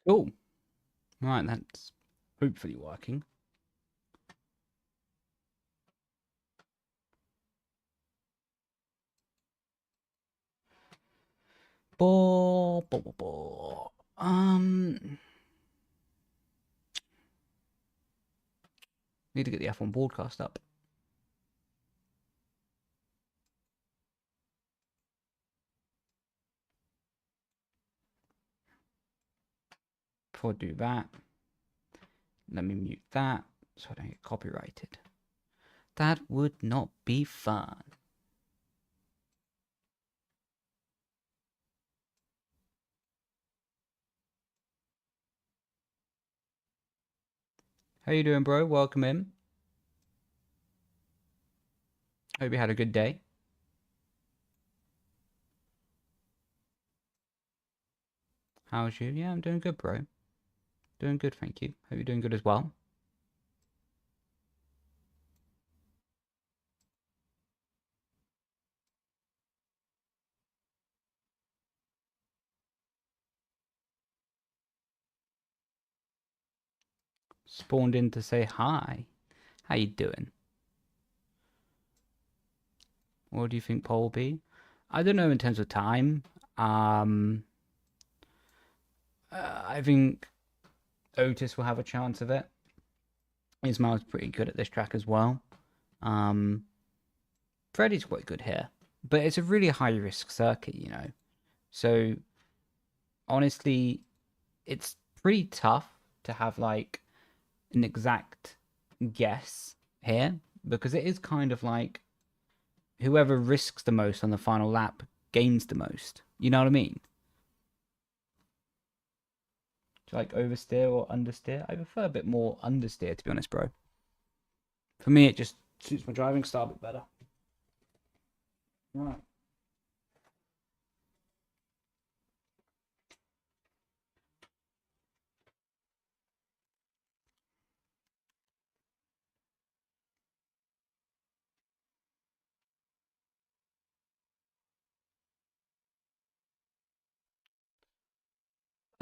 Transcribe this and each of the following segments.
Cool. Right, that's hopefully working. Bo, bo, bo, bo. Need to get the F1 broadcast up. Before I do that, let me mute that so I don't get copyrighted. That would not be fun. How you doing, bro? Welcome in. Hope you had a good day. How's you? Yeah, I'm doing good, bro. Doing good, thank you. Hope you're doing good as well. Spawned in to say hi. How you doing? What do you think poll will be? I don't know in terms of time. I think Otis will have a chance of it. Ismail's pretty good at this track as well. Freddie's quite good here, but it's a really high risk circuit, you know. So honestly, it's pretty tough to have like an exact guess here because it is kind of like whoever risks the most on the final lap gains the most. You know what I mean? Do you like oversteer or understeer? I prefer a bit more understeer, to be honest, bro. For me, it just suits my driving style a bit better. Right.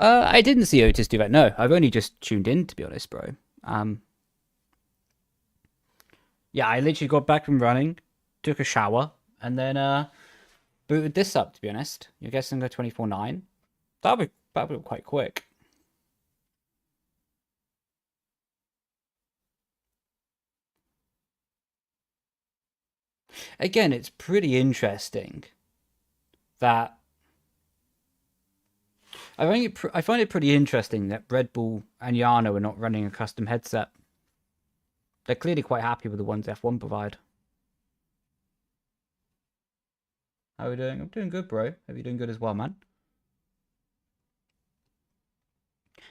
I didn't see Otis do that. No, I've only just tuned in, to be honest, bro. Yeah, I literally got back from running, took a shower, and then booted this up. To be honest, you're guessing the 24/9. That'd be quite quick. Again, it's pretty interesting that I find it pretty interesting that Red Bull and Yano are not running a custom headset. They're clearly quite happy with the ones F1 provide. How are we doing? I'm doing good, bro. Hope you're doing good as well, man.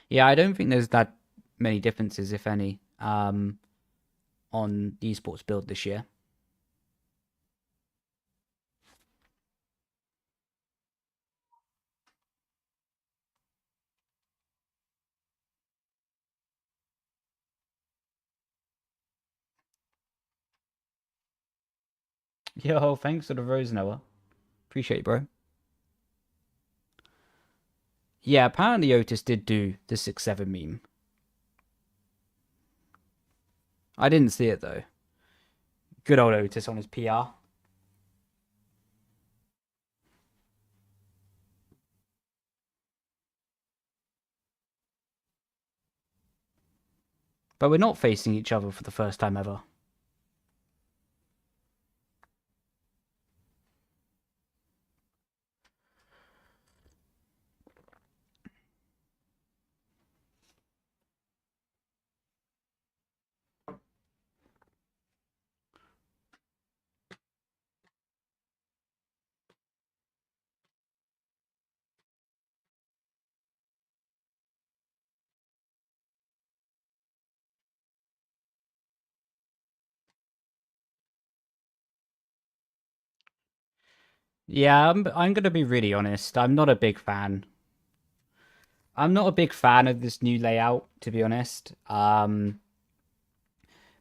Yeah, I don't think there's that many differences, if any, on the esports build this year. Yo, thanks for the rose, Noah. Appreciate it, bro. Yeah, apparently Otis did do the 6-7 meme. I didn't see it though. Good old Otis on his PR. But we're not facing each other for the first time ever. Yeah, I'm gonna be really honest. I'm not a big fan. I'm not a big fan of this new layout, to be honest.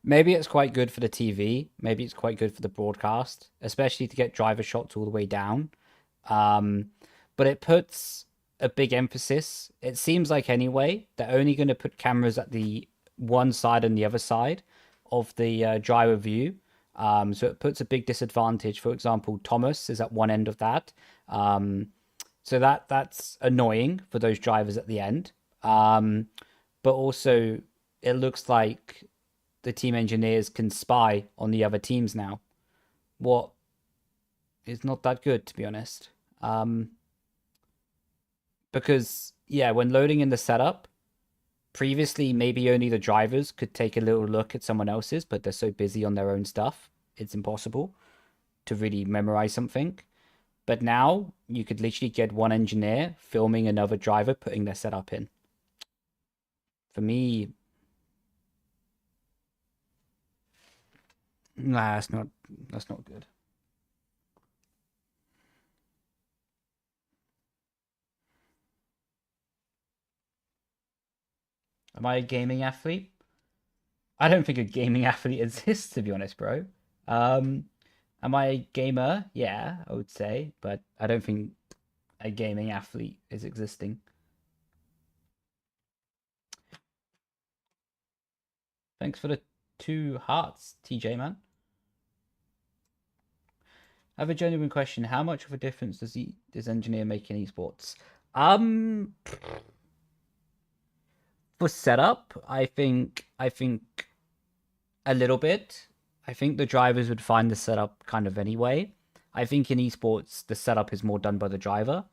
Maybe it's quite good for the TV. Maybe it's quite good for the broadcast, especially to get driver shots all the way down. But it puts a big emphasis. It seems like anyway, they're only going to put cameras at the one side and the other side of the driver view. So it puts a big disadvantage. For example, Thomas is at one end of that. So that's annoying for those drivers at the end. But also, it looks like the team engineers can spy on the other teams now. What is not that good, to be honest. Because, yeah, when loading in the setup, previously maybe only the drivers could take a little look at someone else's, but they're so busy on their own stuff, it's impossible to really memorize something. But now you could literally get one engineer filming another driver putting their setup in. For me, nah, that's not good. Am I a gaming athlete? I don't think a gaming athlete exists, to be honest, bro. Um, am I a gamer? Yeah, I would say, but I don't think a gaming athlete is existing. Thanks for the 2 hearts, TJ, man. I have a genuine question. How much of a difference does engineer make in esports? Um, for setup, I think a little bit. I think the drivers would find the setup kind of anyway. I think in esports the setup is more done by the driver.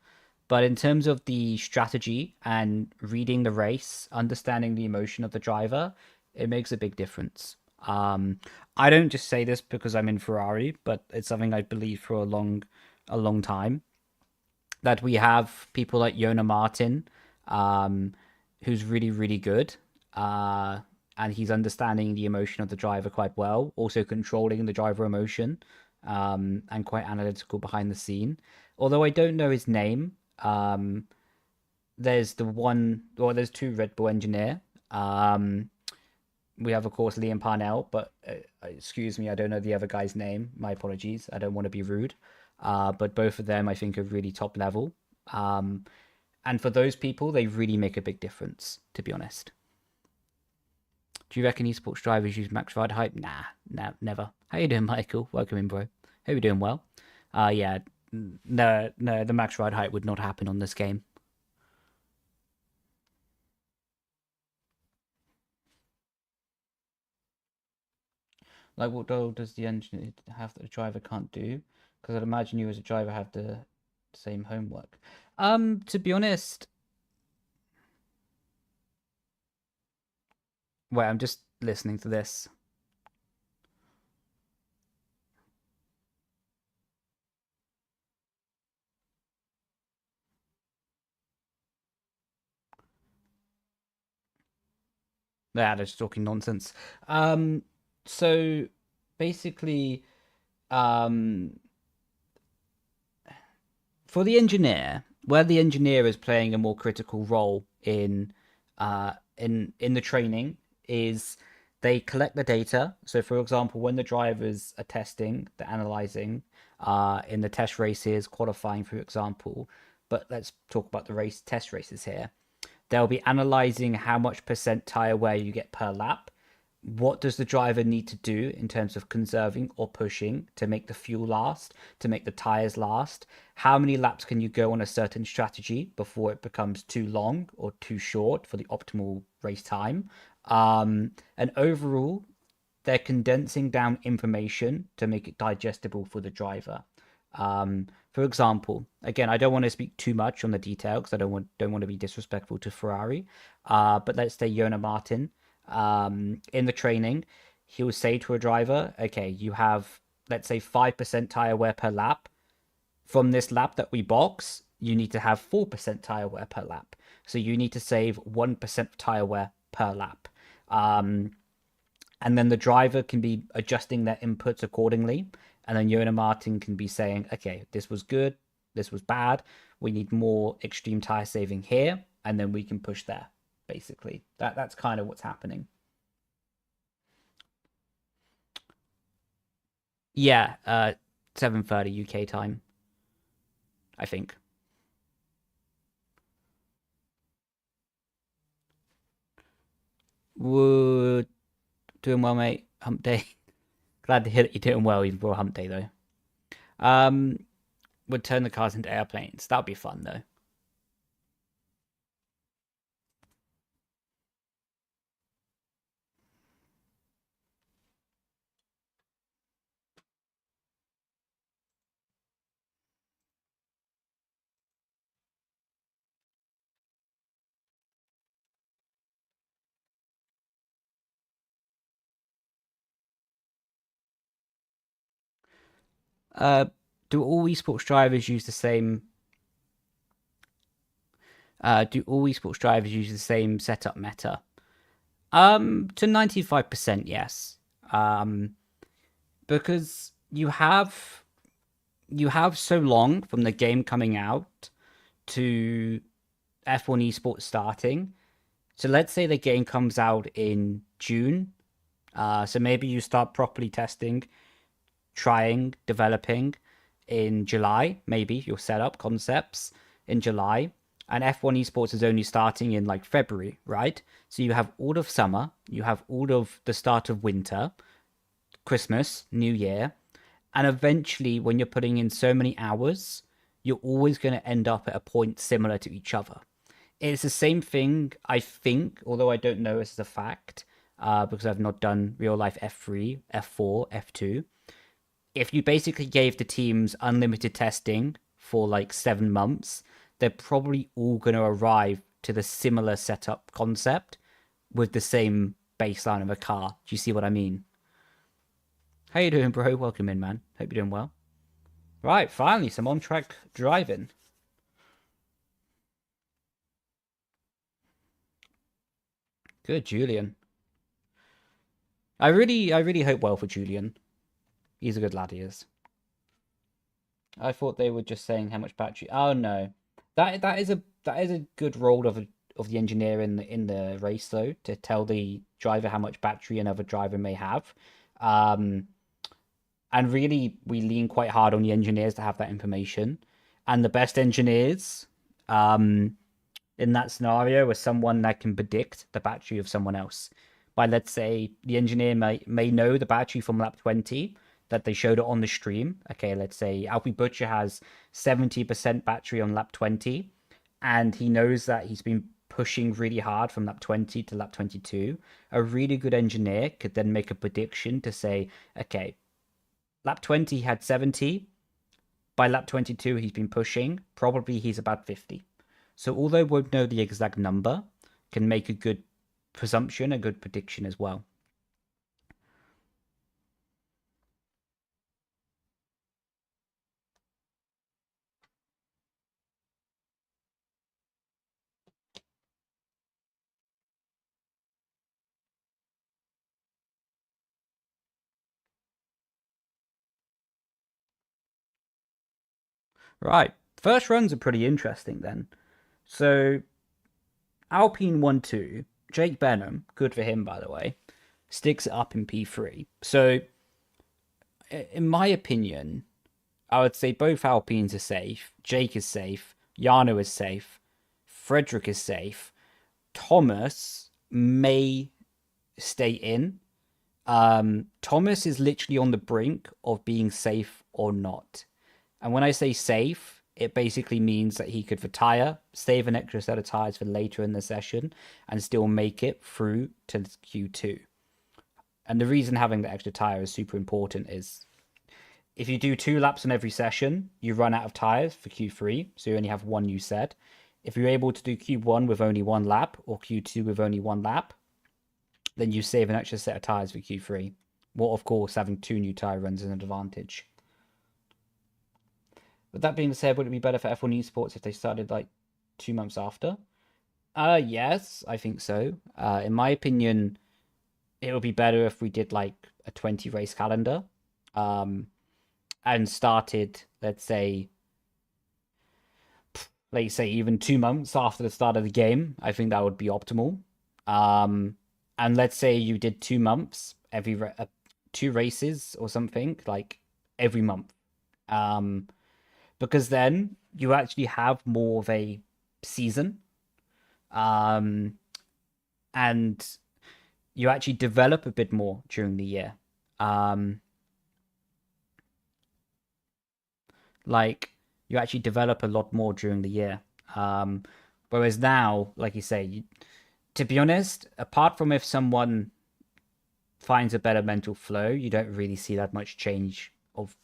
But in terms of the strategy and reading the race, understanding the emotion of the driver, it makes a big difference. I don't just say this because I'm in Ferrari, but it's something I believe for a long time. That we have people like Yona Martin, um, who's really, really good. And he's understanding the emotion of the driver quite well, also controlling the driver emotion, and quite analytical behind the scene. Although I don't know his name, there's the one, well, there's two Red Bull engineer. We have, of course, Liam Parnell, but excuse me, I don't know the other guy's name. My apologies. I don't want to be rude. But both of them, I think, are really top level. Um, and for those people, they really make a big difference, to be honest. Do you reckon esports drivers use max ride height? Nah, nah, never. How you doing, Michael? Welcome in, bro. Hope you're doing well. Yeah, no, no, the max ride height would not happen on this game. Like, what role does the engineer have that the driver can't do? Because I'd imagine you as a driver have the same homework. To be honest, wait, I'm just listening to this. Yeah, they're just talking nonsense. So basically, um, for the engineer, where the engineer is playing a more critical role in the training is they collect the data. So, for example, when the drivers are testing, they're analyzing in the test races, qualifying, for example. But let's talk about the test races here. They'll be analyzing how much percent tire wear you get per lap. What does the driver need to do in terms of conserving or pushing to make the fuel last, to make the tires last? How many laps can you go on a certain strategy before it becomes too long or too short for the optimal race time? And overall, they're condensing down information to make it digestible for the driver. For example, again, I don't want to speak too much on the detail because I don't want to be disrespectful to Ferrari. But let's say Yona Martin, in the training, he will say to a driver, "Okay, you have, let's say, 5% tire wear per lap. From this lap that we box, you need to have 4% tire wear per lap. So you need to save 1% tire wear per lap." And then the driver can be adjusting their inputs accordingly. And then Yona Martin can be saying, okay, this was good, this was bad. We need more extreme tire saving here, and then we can push there. Basically, that's kind of what's happening. Yeah, 7:30 UK time, I think. Would doing well, mate. Hump day. Glad to hear that you're doing well, even for a hump day, though. Um, would turn the cars into airplanes. That'd be fun, though. Uh, do all esports drivers use the same? Do all esports drivers use the same setup meta? To 95%, yes. Because you have so long from the game coming out to F1 esports starting. So let's say the game comes out in June. So maybe you start properly testing, trying, developing in July. Maybe you'll set up concepts in July. And F1 esports is only starting in like February, right? So you have all of summer, you have all of the start of winter, Christmas, New Year, and eventually when you're putting in so many hours, you're always going to end up at a point similar to each other. It's the same thing, I think, although I don't know this as a fact, because I've not done real life F3, F4, F2. If you basically gave the teams unlimited testing for like 7 months, they're probably all going to arrive to the similar setup concept with the same baseline of a car. Do you see what I mean? How you doing, bro? Welcome in, man. Hope you're doing well. Right, finally, some on-track driving. Good, Julian. I really hope well for Julian. He's a good lad, he is. I thought they were just saying how much battery. Oh no, that is a good role of the engineer in the race though, to tell the driver how much battery another driver may have. Um, and really, we lean quite hard on the engineers to have that information. And the best engineers, in that scenario, are someone that can predict the battery of someone else. By, let's say, the engineer may know the battery from lap 20 that they showed it on the stream. Okay, let's say Alfie Butcher has 70% battery on lap 20, and he knows that he's been pushing really hard from lap 20 to lap 22. A really good engineer could then make a prediction to say, okay, lap 20 he had 70. By lap 22, he's been pushing. Probably he's about 50. So although we won't know the exact number, can make a good presumption, a good prediction as well. Right. First runs are pretty interesting then. So Alpine 1-2, Jake Benham, good for him by the way, sticks it up in P3. So in my opinion, I would say both Alpines are safe. Jake is safe. Jarno is safe. Frederick is safe. Thomas may stay in. Thomas is literally on the brink of being safe or not. And when I say safe, it basically means that he could retire, save an extra set of tires for later in the session, and still make it through to Q2. And the reason having the extra tire is super important is if you do 2 laps on every session, you run out of tires for Q3, so you only have one new set. If you're able to do Q1 with only 1 lap or Q2 with only 1 lap, then you save an extra set of tires for Q3. Well, of course, having 2 new tire runs is an advantage. With that being said, would it be better for F1 Esports if they started like 2 months after? Yes, I think so. In my opinion, it would be better if we did like a 20 race calendar, and started, let's say even 2 months after the start of the game. I think that would be optimal. And let's say you did 2 months, every 2 races or something like every month. Because then you actually have more of a season. And you actually develop a bit more during the year. Like, you actually develop a lot more during the year. Whereas now, like you say, to be honest, apart from if someone finds a better mental flow, you don't really see that much change of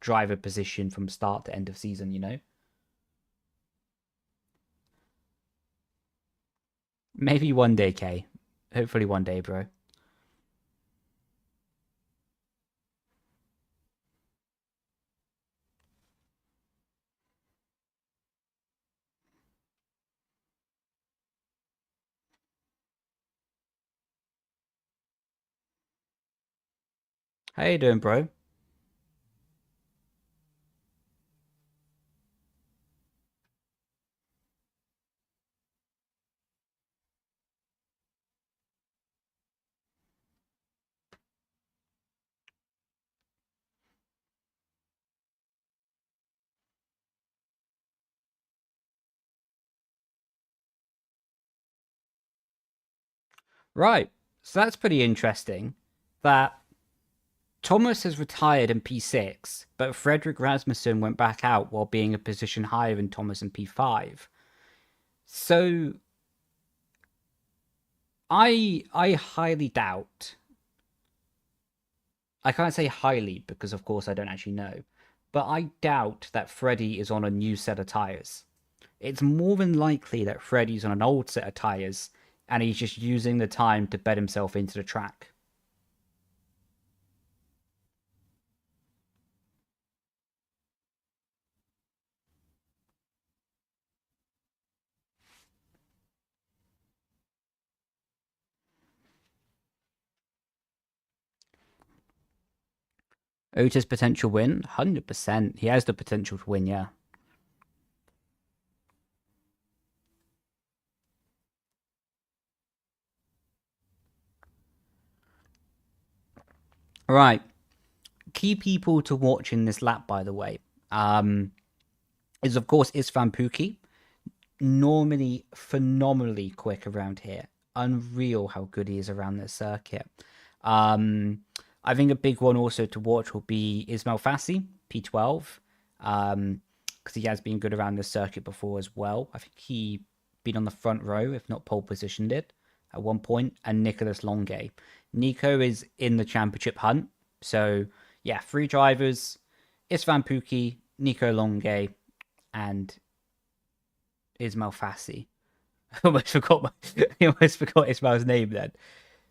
driver position from start to end of season, you know? Maybe one day, Kay. Hopefully one day, bro. How you doing, bro? Right. So that's pretty interesting that Thomas has retired in P6, but Frederick Rasmussen went back out while being a position higher than Thomas in P5. So I highly doubt. I can't say highly because of course I don't actually know, but I doubt that Freddie is on a new set of tires. It's more than likely that Freddie's on an old set of tires and he's just using the time to bed himself into the track. Otis potential win, 100%. He has the potential to win, yeah. All right. Key people to watch in this lap, by the way, is of course Istvan Pukki. Normally phenomenally quick around here. Unreal how good he is around this circuit. I think a big one also to watch will be Ismail Fassi, P12, because he has been good around this circuit before as well. I think he been on the front row, if not pole positioned it at one point, and Nicholas Longe. Nico is in the championship hunt, so yeah, 3 drivers: Istvan Pukki, Nico Longe, and Ismail Fassi. I almost forgot Ismail's name then.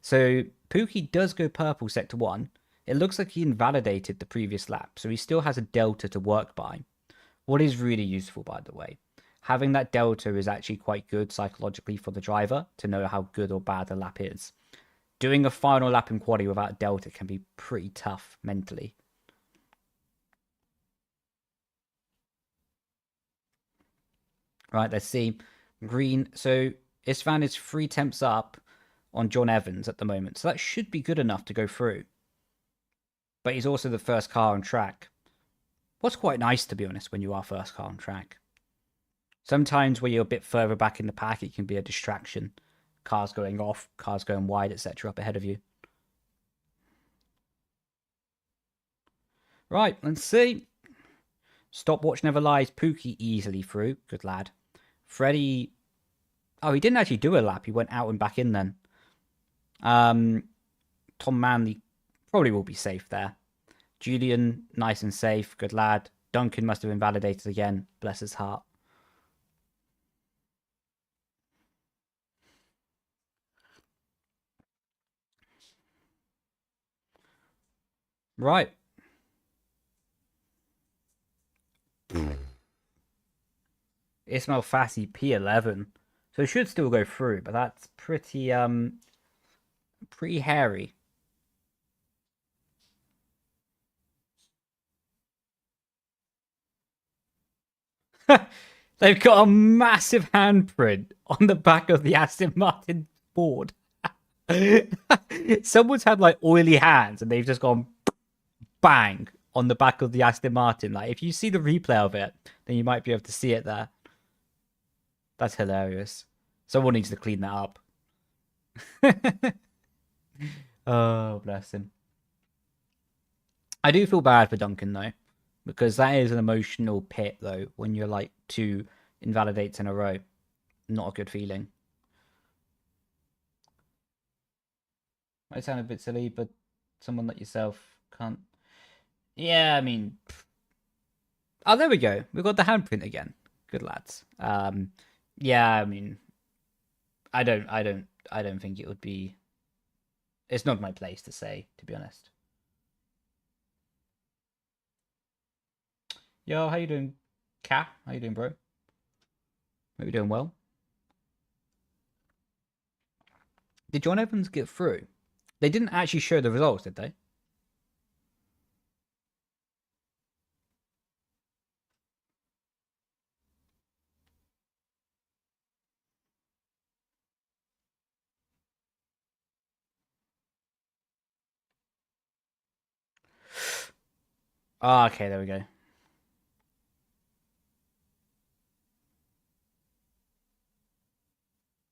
So Pookie does go purple sector 1. It looks like he invalidated the previous lap, so he still has a delta to work by. What is really useful, by the way, having that delta is actually quite good psychologically for the driver to know how good or bad the lap is. Doing a final lap in quali without delta can be pretty tough mentally. Right, let's see. Green. So Istvan is 3 temps up on John Evans at the moment. So that should be good enough to go through. But he's also the first car on track. What's quite nice, to be honest, when you are first car on track. Sometimes when you're a bit further back in the pack, it can be a distraction. Cars going off, cars going wide, etc. up ahead of you. Right, let's see. Stopwatch never lies. Pookie easily through. Good lad. Freddie. Oh, he didn't actually do a lap. He went out and back in then. Tom Manley probably will be safe there. Julian, nice and safe. Good lad. Duncan must have invalidated again. Bless his heart. Right. Ismail Fassi, P11. So it should still go through, but that's pretty hairy. They've got a massive handprint on the back of the Aston Martin board. Someone's had like oily hands and they've just gone bang on the back of the Aston Martin. Like, if you see the replay of it, then you might be able to see it there. That's hilarious. Someone needs to clean that up. Oh, bless him. I do feel bad for Duncan though, because that is an emotional pit though when you're like 2 invalidates in a row. Not a good feeling. Might sound a bit silly, but someone like yourself can't. Yeah, I mean, oh, there we go. We got the handprint again. Good lads. Yeah, I mean, I don't think it would be. It's not my place to say, to be honest. Yo, how you doing, Ka? How you doing, bro? Hope you're doing well. Did John Evans get through? They didn't actually show the results, did they? Ah, okay, there we go.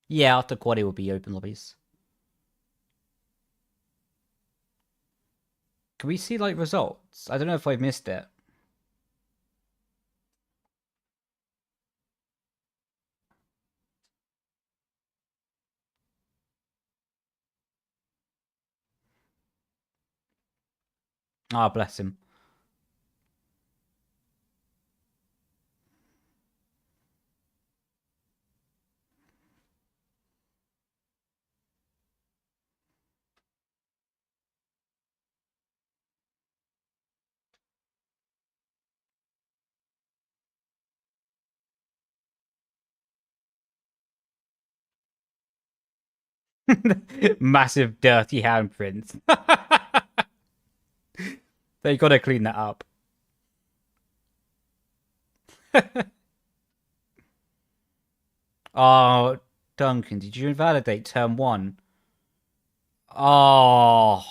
Yeah, after quali will be open lobbies. Can we see like results? I don't know if I've missed it. Ah, bless him. Massive dirty handprints. They gotta clean that up. Oh, Duncan, did you invalidate term one? Oh.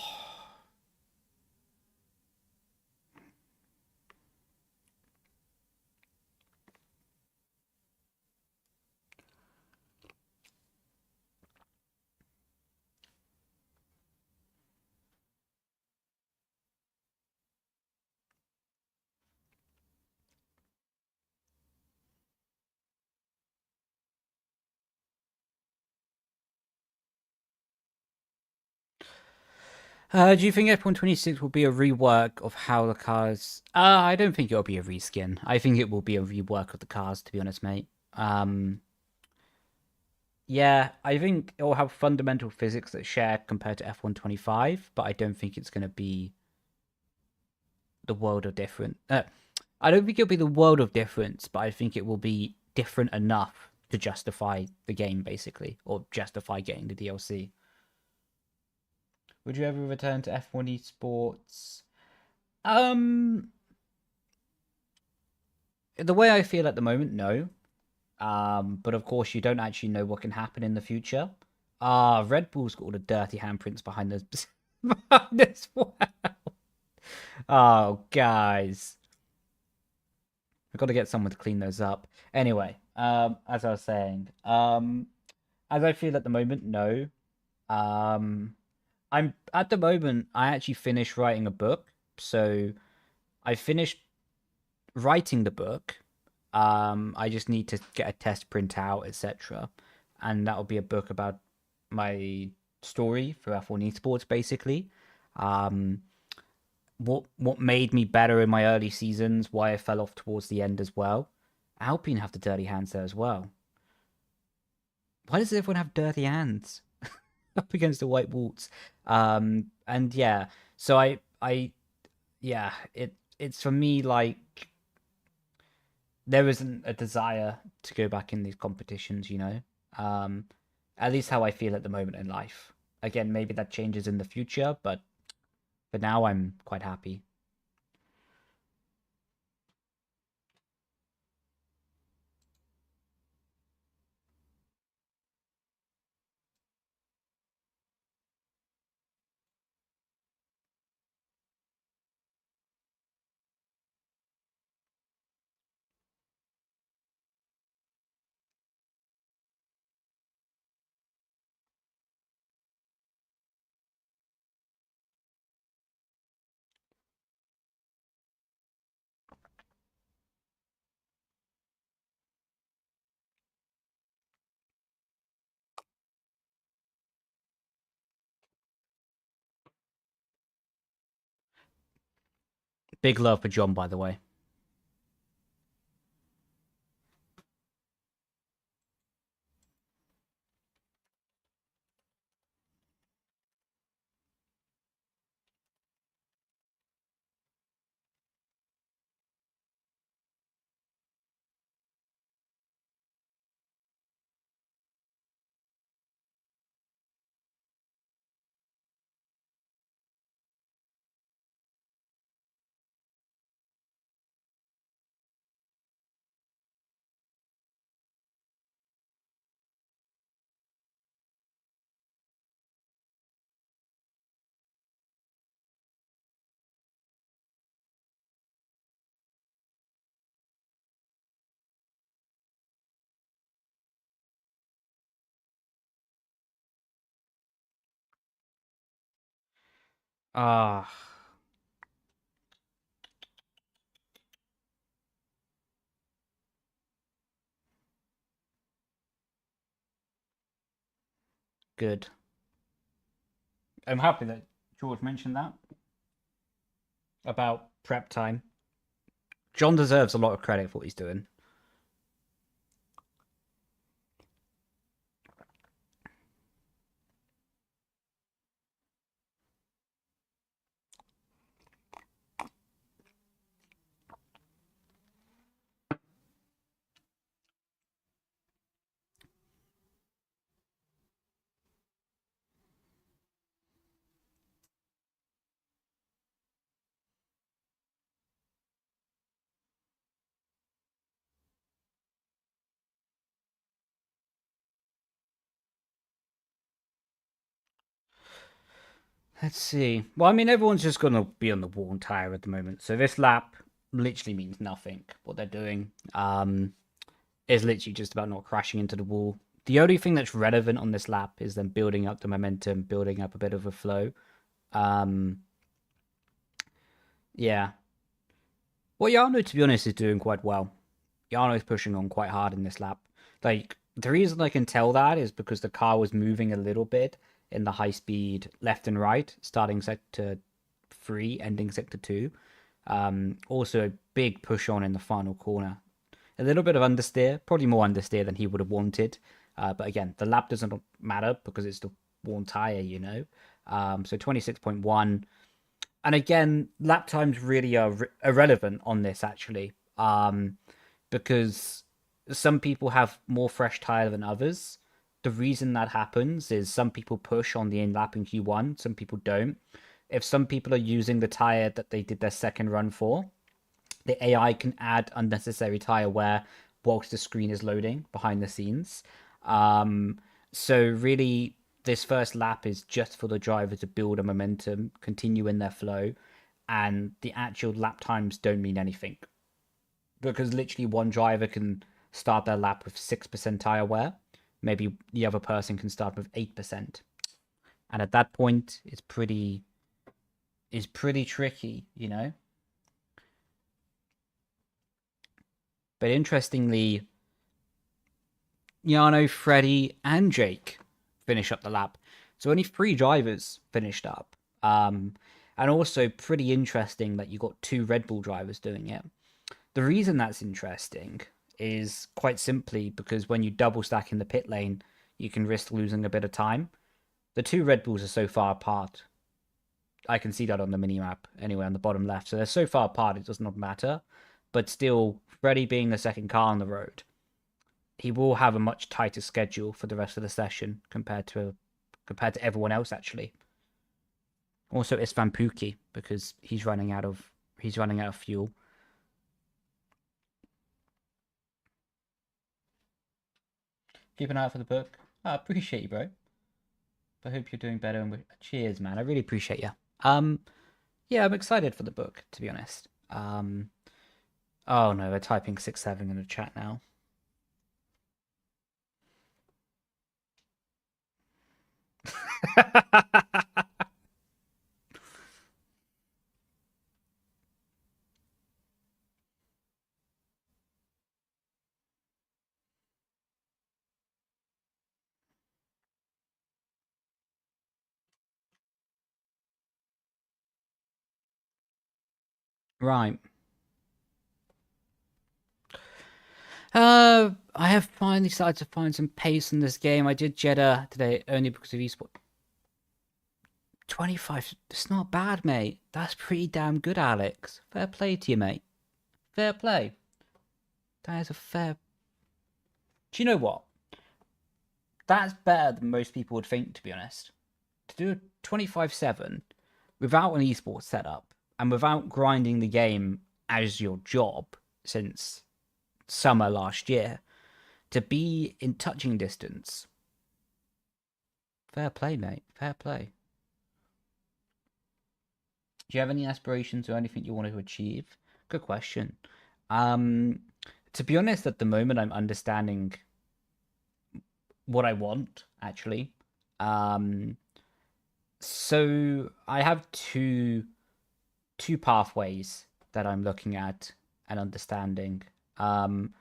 Do you think F126 will be a rework of how the cars? I don't think it'll be a reskin. I think it will be a rework of the cars, to be honest, mate. Yeah, I think it will have fundamental physics that share compared to F125, but I don't think it's going to be the world of different. I don't think it'll be the world of difference, but I think it will be different enough to justify the game, basically, or justify getting the DLC. Would you ever return to F1 Esports? Um, the way I feel at the moment, no. But of course, you don't actually know what can happen in the future. Red Bull's got all the dirty handprints behind this behind this. Oh, guys, we've got to get someone to clean those up. Anyway, as I was saying, as I feel at the moment, no. Um, I'm at the moment. I actually finished writing a book, so I finished writing the book. I just need to get a test print out, etc., and that will be a book about my story for F1 Esports, basically. Um, what made me better in my early seasons, why I fell off towards the end as well. Alpine have the dirty hands there as well. Why does everyone have dirty hands up against the white walls? And yeah, so yeah, it's for me like there isn't a desire to go back in these competitions, you know. Um, at least how I feel at the moment in life. Again, maybe that changes in the future, but for now, I'm quite happy. Big love for John, by the way. Ah, good. I'm happy that George mentioned that about prep time. John deserves a lot of credit for what he's doing. Let's see. Well, I mean, everyone's just going to be on the worn tire at the moment. So this lap literally means nothing. What they're doing is literally just about not crashing into the wall. The only thing that's relevant on this lap is them building up the momentum, building up a bit of a flow. Um, yeah. Well, Yano, to be honest, is doing quite well. Yano is pushing on quite hard in this lap. Like, the reason I can tell that is because the car was moving a little bit in the high speed left and right, starting sector 3, ending sector 2. Also, a big push on in the final corner. A little bit of understeer, probably more understeer than he would have wanted. But again, the lap doesn't matter because it's the worn tire, you know. So 26.1. And again, lap times really are irrelevant on this, actually. Because some people have more fresh tire than others. The reason that happens is some people push on the in-lap in Q1, some people don't. If some people are using the tire that they did their second run for, the AI can add unnecessary tire wear whilst the screen is loading behind the scenes. Um, so really, this first lap is just for the driver to build a momentum, continue in their flow, and the actual lap times don't mean anything because literally one driver can start their lap with 6% tire wear. Maybe the other person can start with 8%, and at that point, it's pretty tricky, you know. But interestingly, Yano, Freddie, and Jake finish up the lap. So only 3 drivers finished up. And also pretty interesting that you got 2 Red Bull drivers doing it. The reason that's interesting is quite simply because when you double stack in the pit lane, you can risk losing a bit of time. The 2 Red Bulls are so far apart. I can see that on the mini map anyway on the bottom left. So they're so far apart it does not matter. But still, Freddie being the second car on the road, he will have a much tighter schedule for the rest of the session compared to everyone else actually. Also, it's Van Pookie because he's running out of fuel. Keep an eye out for the book. I appreciate you, bro. I hope you're doing better. And cheers, man. I really appreciate you. Yeah, I'm excited for the book to be honest. Oh no, they're typing 6-7 in the chat now. Right. I have finally started to find some pace in this game. I did Jeddah today only because of Esports. 25. It's not bad, mate. That's pretty damn good, Alex. Fair play to you, mate. Fair play. That is a fair. Do you know what? That's better than most people would think, to be honest. To do a 25/7 without an esports setup and without grinding the game as your job since summer last year, to be in touching distance. Fair play, mate. Fair play. Do you have any aspirations or anything you want to achieve? Good question. To be honest, at the moment, I'm understanding what I want, actually. Um, so I have two pathways that I'm looking at and understanding. Um,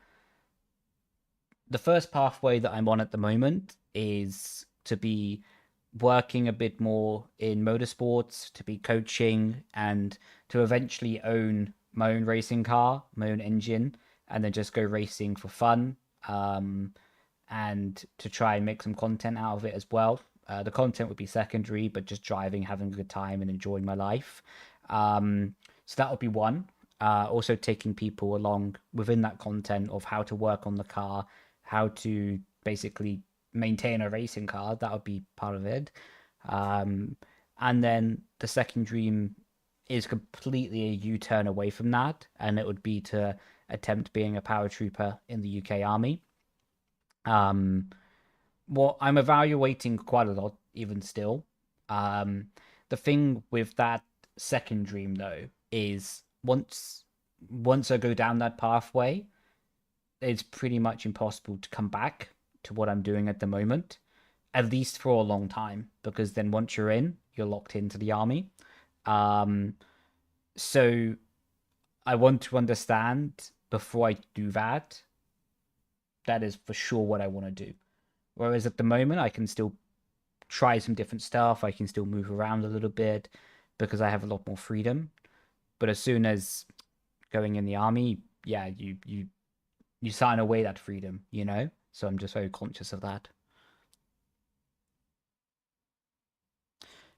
the first pathway that I'm on at the moment is to be working a bit more in motorsports, to be coaching, and to eventually own my own racing car, my own engine, and then just go racing for fun. And to try and make some content out of it as well. The content would be secondary, but just driving, having a good time, and enjoying my life. So that would be one. Also taking people along within that content of how to work on the car, how to basically maintain a racing car. That would be part of it. And then the second dream is completely a U-turn away from that, and it would be to attempt being a paratrooper in the UK Army. What I'm evaluating quite a lot, even still. The thing with that second dream, though, is once I go down that pathway, it's pretty much impossible to come back to what I'm doing at the moment, at least for a long time, because then once you're in, you're locked into the army. So I want to understand before I do that. That is for sure what I want to do. Whereas at the moment, I can still try some different stuff. I can still move around a little bit because I have a lot more freedom. But as soon as going in the army, yeah, you sign away that freedom, you know? So I'm just very conscious of that.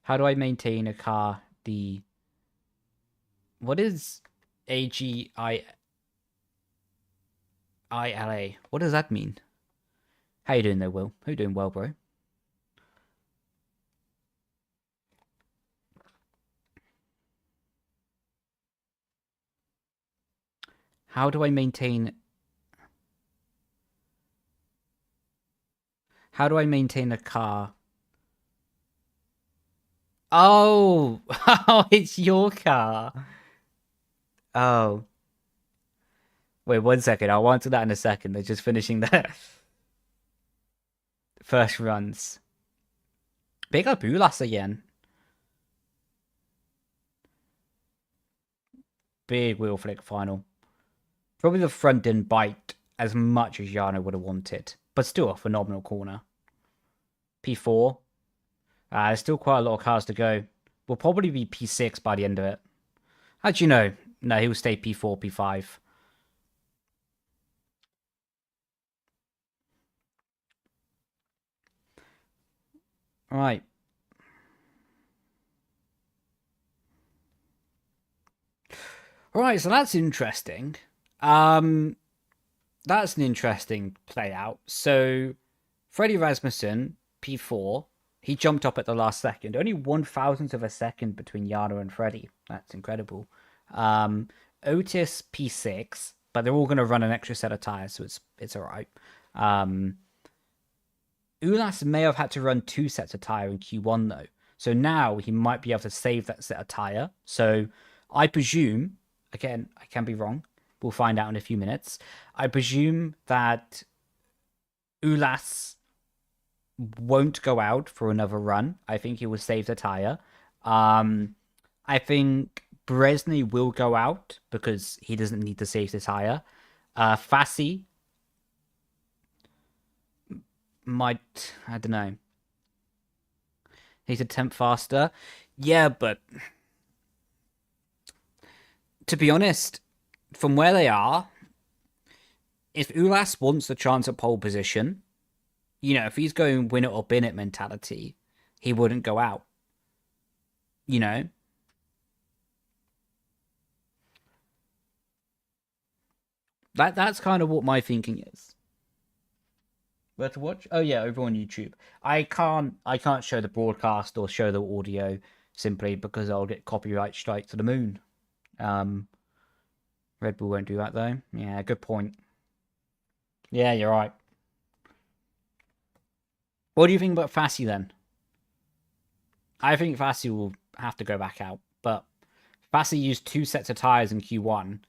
How do I maintain a car? What is AGIILA? What does that mean? How you doing there, Will? How you doing well, bro? How do I maintain a car? Oh, oh, it's your car. Oh, wait 1 second. I'll answer that in a second. They're just finishing their first runs. Big up Ulas again. Big wheel flick final. Probably the front didn't bite as much as Yano would have wanted, but still a phenomenal corner. P4. There's still quite a lot of cars to go. We'll probably be P6 by the end of it. How'd you know? No, he'll stay P4, P5. All right. All right, so that's interesting. That's an interesting play out. So, Freddie Rasmussen, P4, he jumped up at the last second. Only 1,000th of a second between Yano and Freddie. That's incredible. Otis, P6, but they're all going to run an extra set of tires, so it's all right. Ulas may have had to run 2 sets of tire in Q1 though, so now he might be able to save that set of tire. So I presume, again, I can be wrong. We'll find out in a few minutes. I presume that Ulas won't go out for another run. I think he will save the tire. I think Bresny will go out because he doesn't need to save the tire. Fassi might, I don't know. He's a temp faster. Yeah, but To be honest, from where they are, if Ulas wants the chance at pole position, you know, if he's going win it or bin it mentality, he wouldn't go out. You know? That's kind of what my thinking is. Where to watch? Oh yeah, over on YouTube. I can't show the broadcast or show the audio simply because I'll get copyright strike to the moon. Red Bull won't do that though. Yeah, good point. Yeah, you're right. What do you think about Fassi then? I think Fassi will have to go back out, but Fassi used 2 sets of tires in Q1.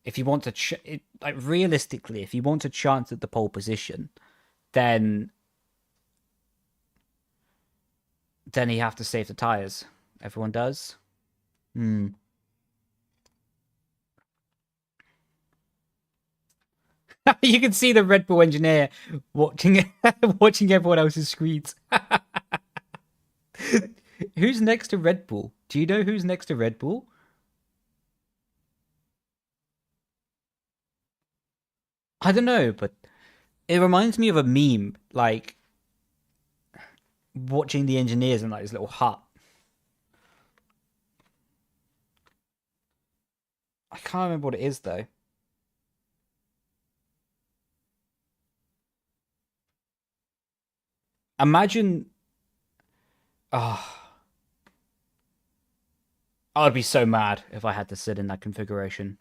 If you want to, like realistically, if you want a chance at the pole position, then you have to save the tires. Everyone does. Hmm. You can see the Red Bull engineer watching watching everyone else's screens. Who's next to Red Bull? Do you know who's next to Red Bull? I don't know, but it reminds me of a meme, like watching the engineers in like his little hut. I can't remember what it is though. Imagine, oh, I'd be so mad if I had to sit in that configuration.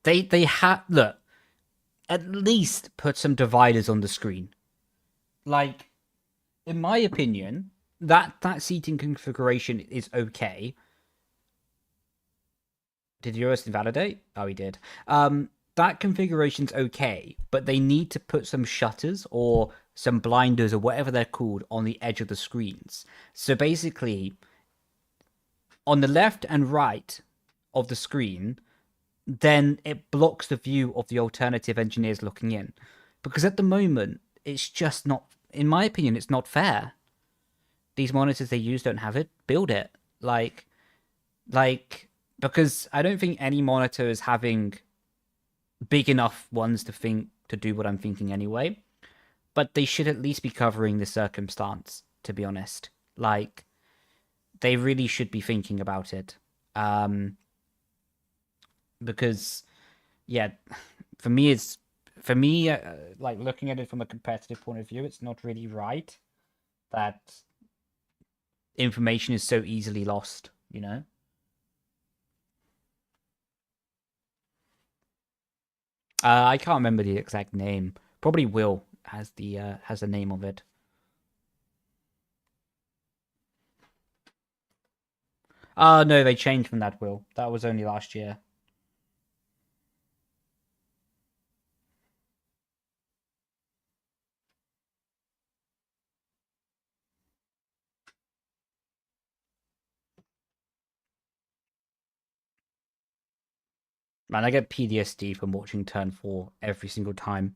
They have look, at least put some dividers on the screen. Like, in my opinion, that seating configuration is okay. Did yours invalidate? Oh, he did. That configuration's okay, but they need to put some shutters or some blinders or whatever they're called on the edge of the screens. So basically, on the left and right of the screen, then it blocks the view of the alternative engineers looking in. Because at the moment, it's just not, in my opinion, it's not fair. These monitors they use don't have it. Build it. Like, because I don't think any monitor is having big enough ones to do what I'm thinking anyway. But they should at least be covering the circumstance, to be honest. Like, they really should be thinking about it. Because, yeah, for me, like looking at it from a competitive point of view, it's not really right that information is so easily lost, you know? I can't remember the exact name. Probably Will has the name of it. No, they changed from that, Will. That was only last year. Man, I get PTSD from watching Turn 4 every single time.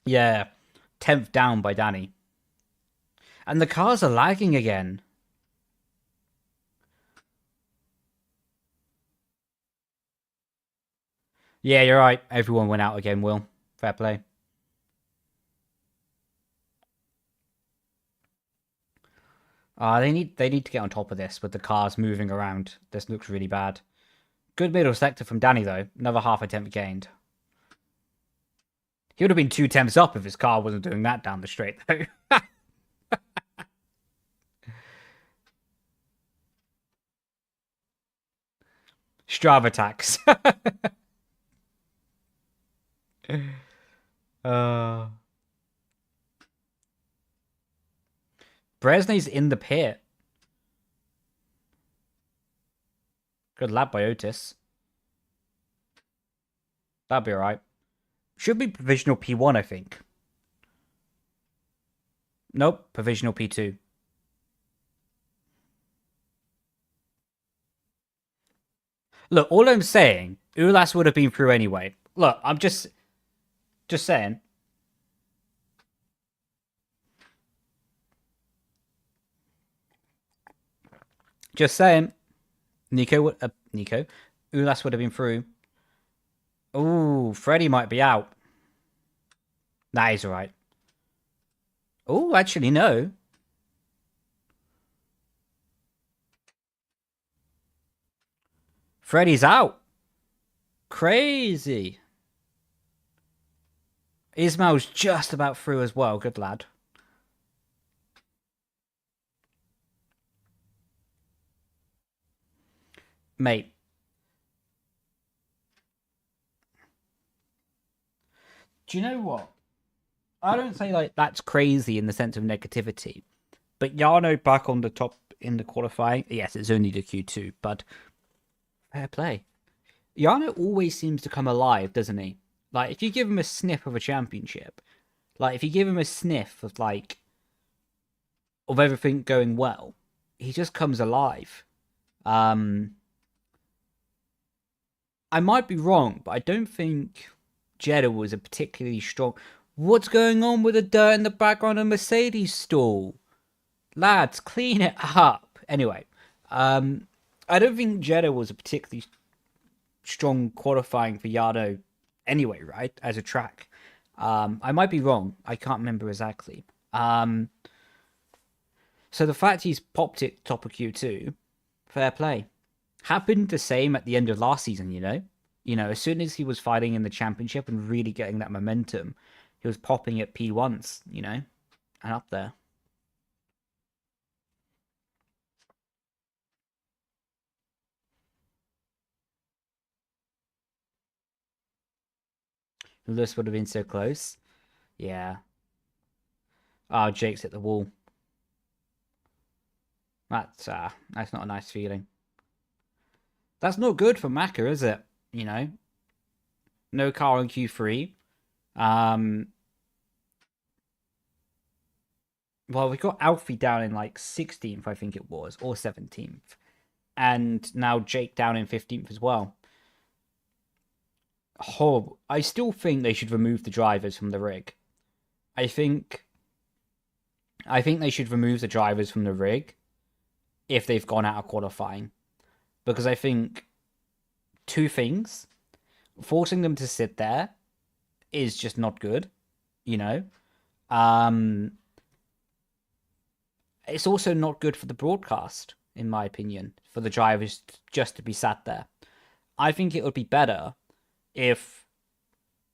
Yeah, 10th down by Danny. And the cars are lagging again. Yeah, you're right. Everyone went out again, Will. Fair play. They need to get on top of this with the cars moving around. This looks really bad. Good middle sector from Danny though. Another half a tenth gained. He would have been 2 tenths up if his car wasn't doing that down the straight though. Strava tax. uh... Bresney's in the pit. Good lap by Otis. That'll be alright. Should be provisional P1, I think. Nope, provisional P2. Look, all I'm saying, Ulas would have been through anyway. Look, I'm just saying. Just saying. Nico, Ulas would have been through. Ooh, Freddy might be out. Nah, he's alright. Oh, actually, no. Freddy's out. Crazy. Ismail's just about through as well. Good lad. Mate. Do you know what? I don't say like that's crazy in the sense of negativity, but Yano back on the top in the qualifying. Yes, it's only the Q2, but fair play. Yano always seems to come alive, doesn't he? Like if you give him a sniff of a championship, like if you give him a sniff of like of everything going well, he just comes alive. I might be wrong, but I don't think Jeddah was a particularly strong. What's going on with the dirt in the background of Mercedes stall? Lads, clean it up. Anyway, I don't think Jeddah was a particularly strong qualifying for Yano anyway, right? As a track. I might be wrong. I can't remember exactly. So the fact he's popped it top of Q2, fair play. Happened the same at the end of last season, you know? You know, as soon as he was fighting in the championship and really getting that momentum, he was popping at P1s, you know? And up there. This would have been so close. Yeah. Oh, Jake's hit the wall. That's not a nice feeling. That's not good for Maka, is it? You know? No car on Q3. Well, we got Alfie down in like 16th, I think it was, or 17th. And now Jake down in 15th as well. Horrible. I still think they should remove the drivers from the rig. I think they should remove the drivers from the rig if they've gone out of qualifying. Because I think two things. Forcing them to sit there is just not good, you know? It's also not good for the broadcast, in my opinion, for the drivers just to be sat there. I think it would be better if,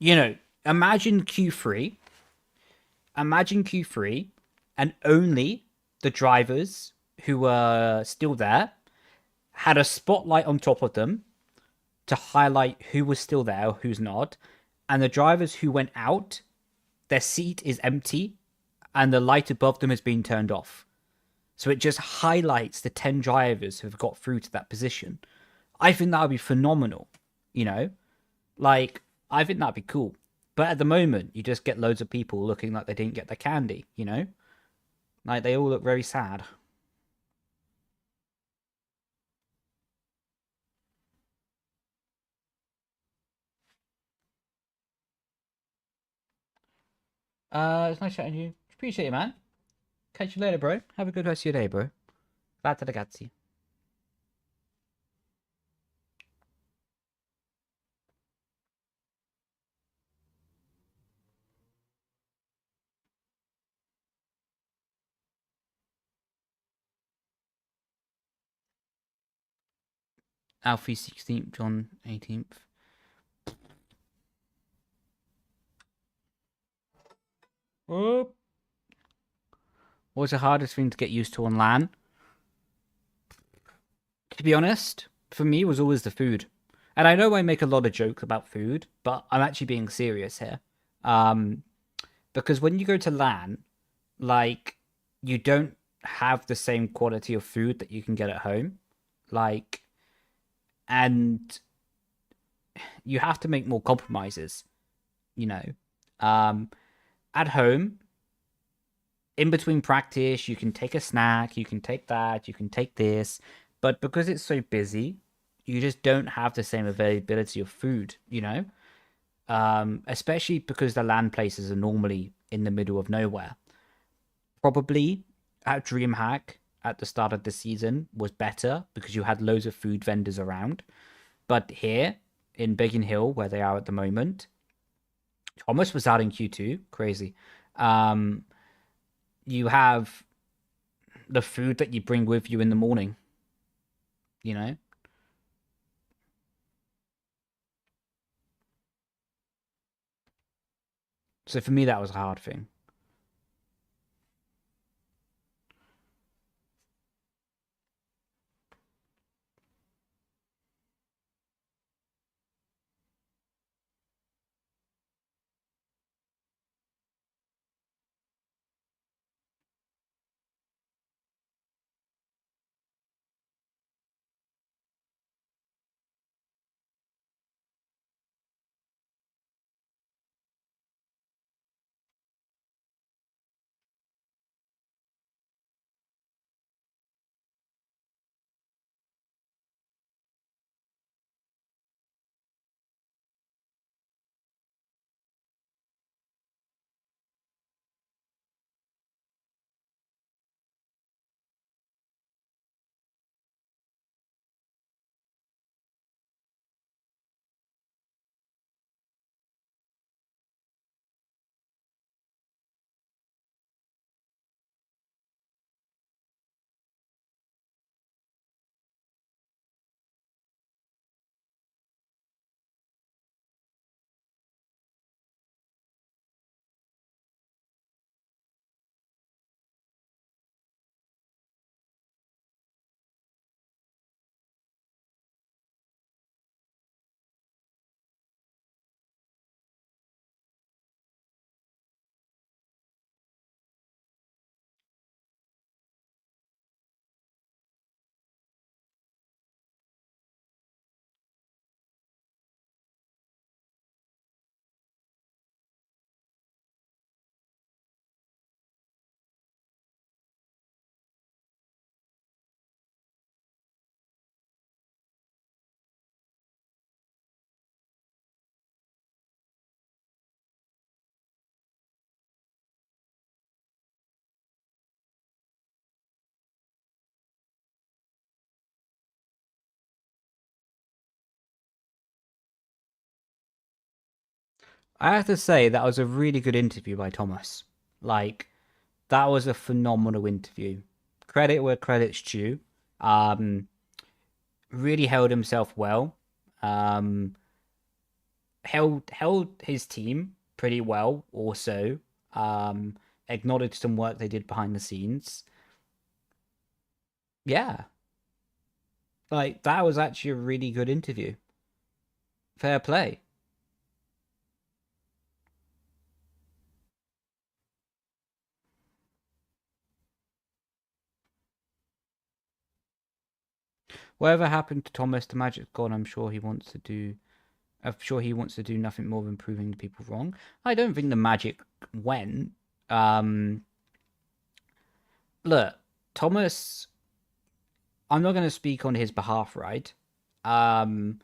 you know, imagine Q3, and only the drivers who were still there had a spotlight on top of them to highlight who was still there, who's not, and the drivers who went out, their seat is empty, and the light above them has been turned off. So it just highlights the 10 drivers who have got through to that position. I think that would be phenomenal, you know? Like, I think that'd be cool. But at the moment, you just get loads of people looking like they didn't get their candy, you know? Like, they all look very sad. It's nice chatting to you. Appreciate it, man. Catch you later, bro. Have a good rest of your day, bro. Grazie, ragazzi. Alfie 16th, John 18th. Whoop. What's the hardest thing to get used to on LAN? To be honest, for me, was always the food. And I know I make a lot of jokes about food, but I'm actually being serious here. Um, because when you go to LAN, like, you don't have the same quality of food that you can get at home. Like, and you have to make more compromises, you know. At home, in between practice, you can take a snack, you can take that, you can take this. But because it's so busy, You just don't have the same availability of food, you know? Especially because the land places are normally in the middle of nowhere. Probably at DreamHack at the start of the season was better because you had loads of food vendors around. But here in Biggin Hill, where they are at the moment, Thomas was out in Q2, crazy. Um, you have the food that you bring with you in the morning, you know? So for me, that was a hard thing. I have to say that was a really good interview by Thomas. Like, that was a phenomenal interview. Credit where credit's due. Um, really held himself well. Um, held his team pretty well. Also, um, acknowledged some work they did behind the scenes. Yeah, like that was actually a really good interview. Fair play. Whatever happened to Thomas, the magic's gone. I'm sure he wants to do. I'm sure he wants to do nothing more than proving the people wrong. I don't think the magic went. Um, look, Thomas. I'm not going to speak on his behalf, right? Um,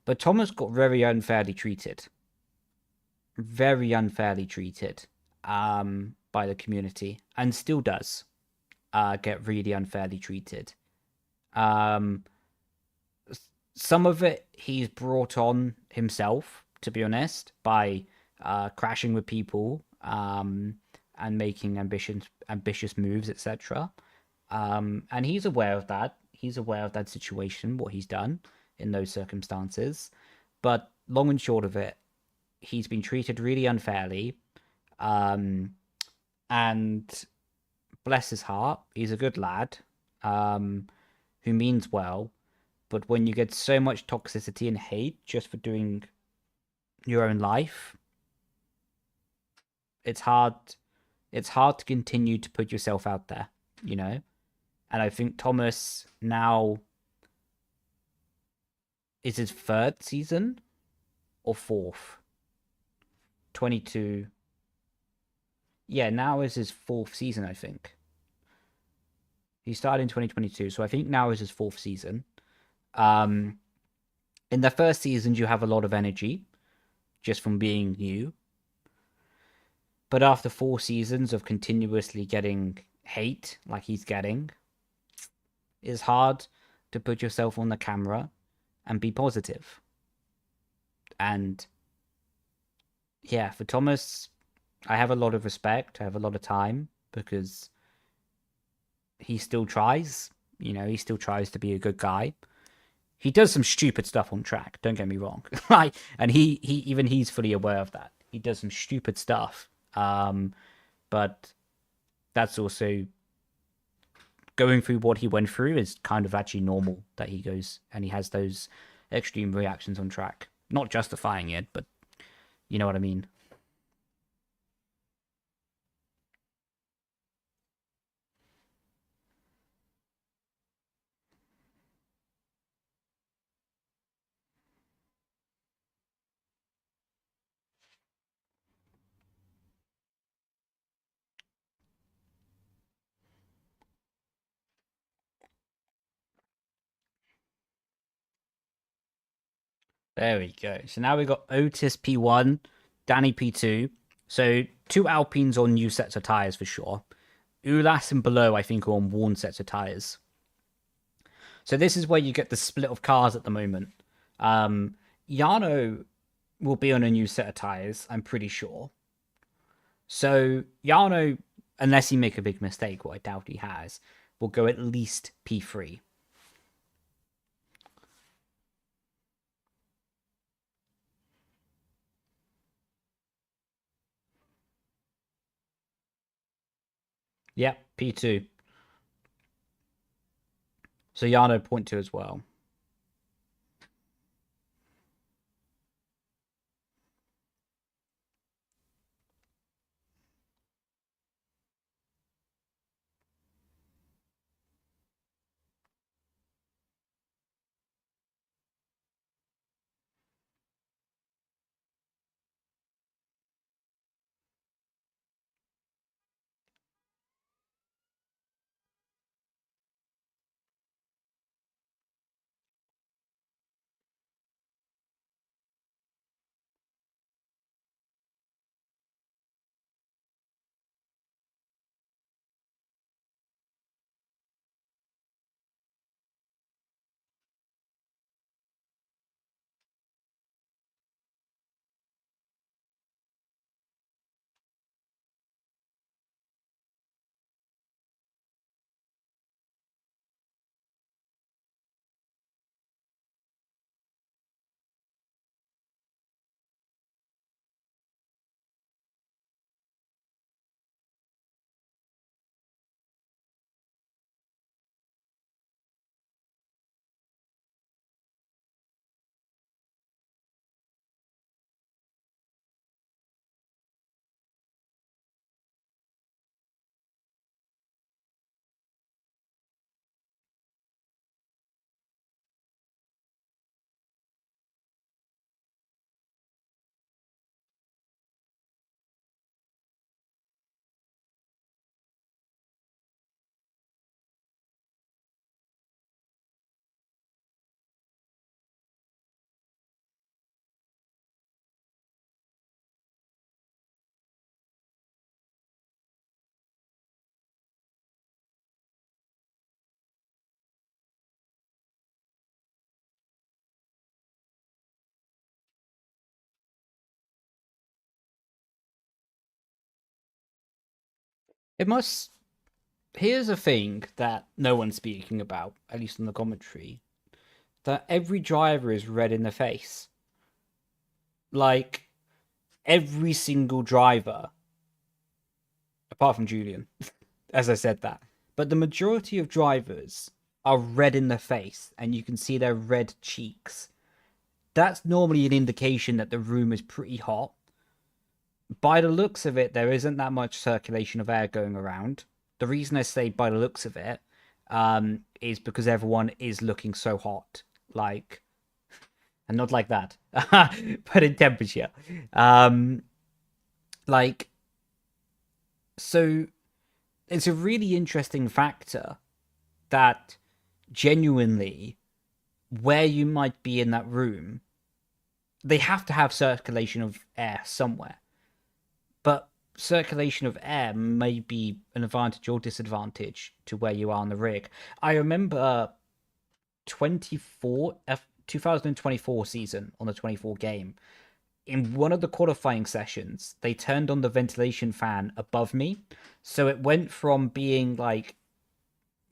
but Thomas got very unfairly treated. Very unfairly treated. By the community, and still does. Get really unfairly treated. Um, some of it he's brought on himself, to be honest, by crashing with people and making ambitious moves, etc. And he's aware of that. He's aware of that situation, what he's done in those circumstances. But long and short of it, he's been treated really unfairly. Um, and bless his heart, he's a good lad um, who means well. But when you get so much toxicity and hate just for doing your own life, it's hard. It's hard to continue to put yourself out there, you know. And I think Thomas now is his third season or fourth. 22. Yeah, now is his fourth season, I think. He started in 2022, so I think now is his 4th season. In the first season, you have a lot of energy just from being new. But after 4 seasons of continuously getting hate like he's getting, it's hard to put yourself on the camera and be positive. And yeah, for Thomas, I have a lot of respect. I have a lot of time because he still tries. You know, he still tries to be a good guy. He does some stupid stuff on track. Don't get me wrong. Like, and he's fully aware of that. He does some stupid stuff. But that's also going through what he went through is kind of actually normal that he goes and he has those extreme reactions on track. Not justifying it, but you know what I mean. There we go. So now we've got Otis P1, Danny P2. So 2 Alpines on new sets of tyres for sure. Ulas and Below, I think, are on worn sets of tyres. So this is where you get the split of cars at the moment. Yano will be on a new set of tyres, I'm pretty sure. So Yano, unless he make a big mistake, what I doubt he has, will go at least P3. Yep, P2. So Yano 0.2 as well. It must. Here's a thing that no one's speaking about, at least in the commentary, that every driver is red in the face. Like, every single driver, apart from Julian, as I said that. But the majority of drivers are red in the face, and you can see their red cheeks. That's normally an indication that the room is pretty hot. By the looks of it, there isn't that much circulation of air going around. The reason I say by the looks of it is because everyone is looking so hot. Like, and not like that, but in temperature. Like, so it's a really interesting factor that genuinely, where you might be in that room, they have to have circulation of air somewhere. But circulation of air may be an advantage or disadvantage to where you are on the rig. I remember 2024 season on the 24 game. In one of the qualifying sessions, they turned on the ventilation fan above me. So it went from being like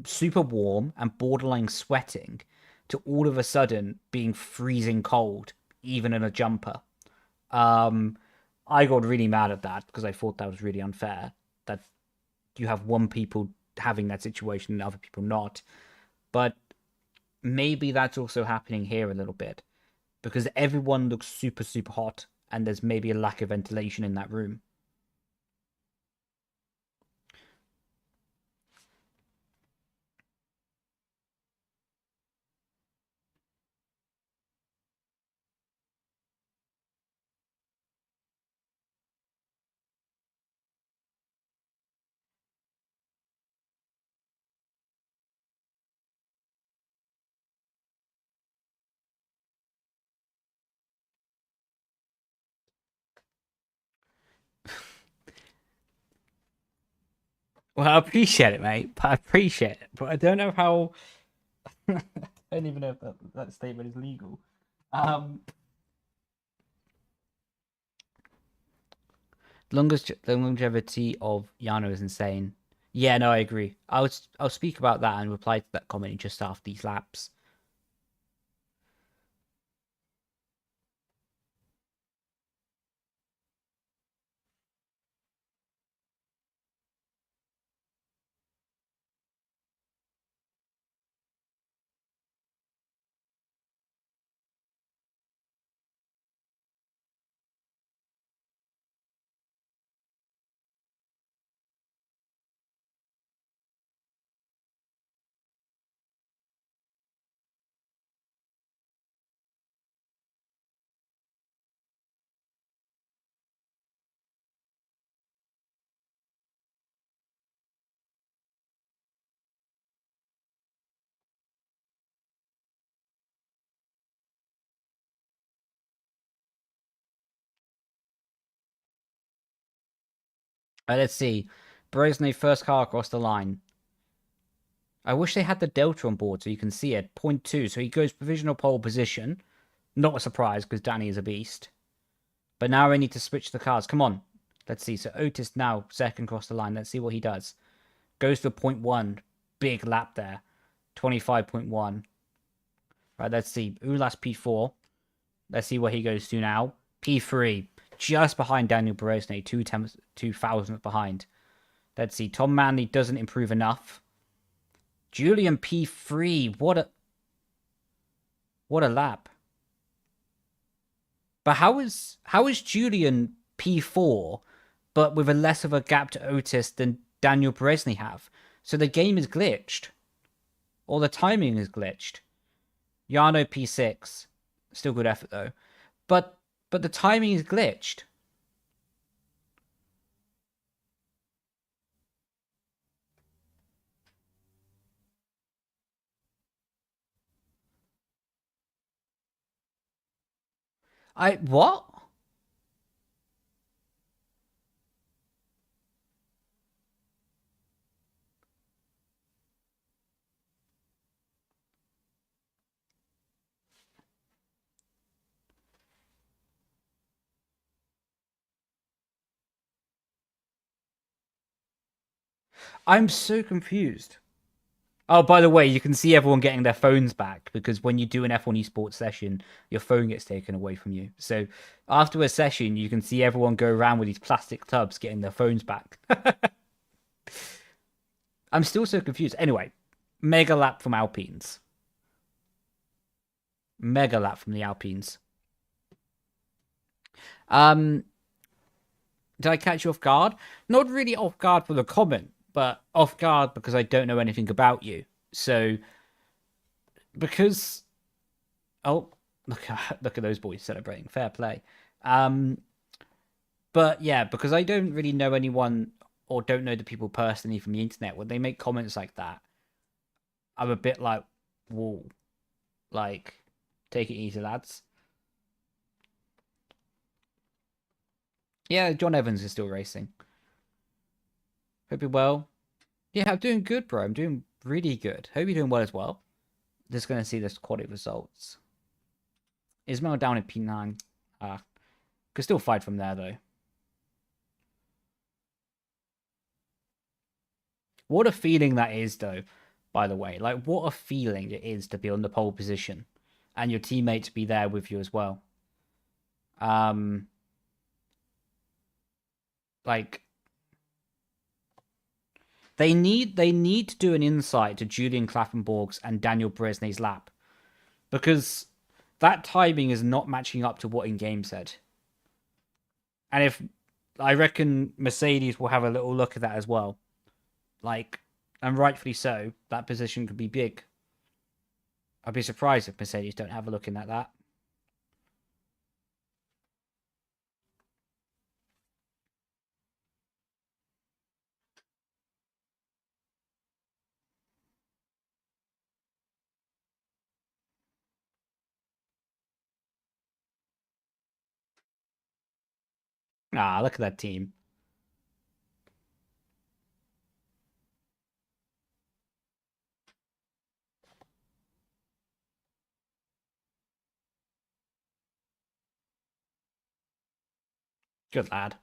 super warm and borderline sweating to all of a sudden being freezing cold, even in a jumper. I got really mad at that because I thought that was really unfair. That you have one people having that situation and other people not. But maybe that's also happening here a little bit because everyone looks super, super hot and there's maybe a lack of ventilation in that room. Well, I appreciate it, mate. I appreciate it, but I don't know how. I don't even know if that statement is legal. The longevity of Yano is insane. Yeah, no, I agree. I'll speak about that and reply to that comment just after these laps. Let's see. Brosnay first car across the line. I wish they had the delta on board so you can see it. 0.2. So he goes provisional pole position. Not a surprise because Danny is a beast. But now I need to switch the cars. Come on. Let's see. So Otis now second across the line. Let's see what he does. Goes to 0.1. Big lap there. 25.1. Right, let's see. Ulas P4. Let's see where he goes to now. P3. Just behind Daniel Brosnay. 2,000 behind. Let's see. Tom Manley doesn't improve enough. Julian P3. What a lap. But how is Julian P4, but with a less of a gap to Otis than Daniel Brosnay have? So the game is glitched. Or the timing is glitched. Yano P6. Still good effort though. But the timing is glitched. What? I'm so confused. Oh, by the way, you can see everyone getting their phones back because when you do an F1 esports session, your phone gets taken away from you. So after a session, you can see everyone go around with these plastic tubs getting their phones back. I'm still so confused. Anyway, mega lap from Alpines. Mega lap from the Alpines. Did I catch you off guard? Not really off guard for the comment, but off guard because I don't know anything about you. So, because look at those boys celebrating. Fair play. But yeah, because I don't really know anyone or don't know the people personally from the internet, when they make comments like that, I'm a bit like, whoa, like, take it easy, lads. Yeah, John Evans is still racing. Hope you're well. Yeah, I'm doing good, bro. I'm doing really good. Hope you're doing well as well. Just gonna see the quality results. Ismail down in P9. Could still fight from there though. What a feeling that is, though. By the way, like what a feeling it is to be on the pole position, and your teammates be there with you as well. Um, like they need to do an insight to Julian Klaffenborg's and Daniel Bresnay's lap because that timing is not matching up to what in game said. And if I reckon Mercedes will have a little look at that as well, like, and rightfully so, that position could be big. I'd be surprised if Mercedes don't have a look in at that. Ah, look at that team. Good lad.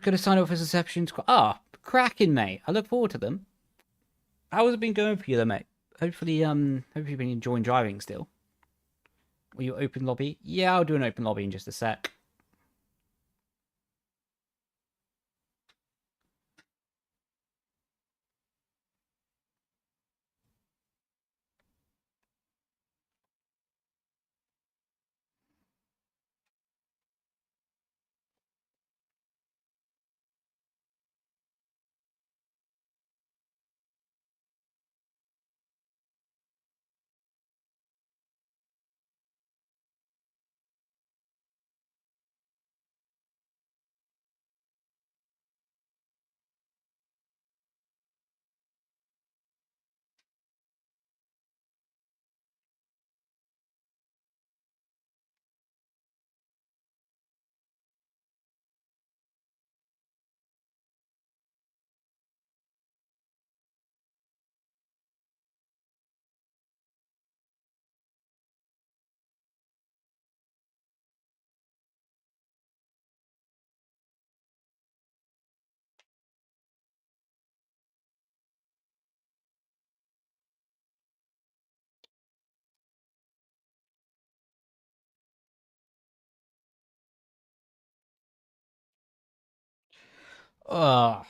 Gonna sign up for Deception Squad. Ah, cracking, mate. I look forward to them. How has it been going for you, though, mate? Hopefully you've been enjoying driving still. Will you open lobby? Yeah, I'll do an open lobby in just a sec. Ugh.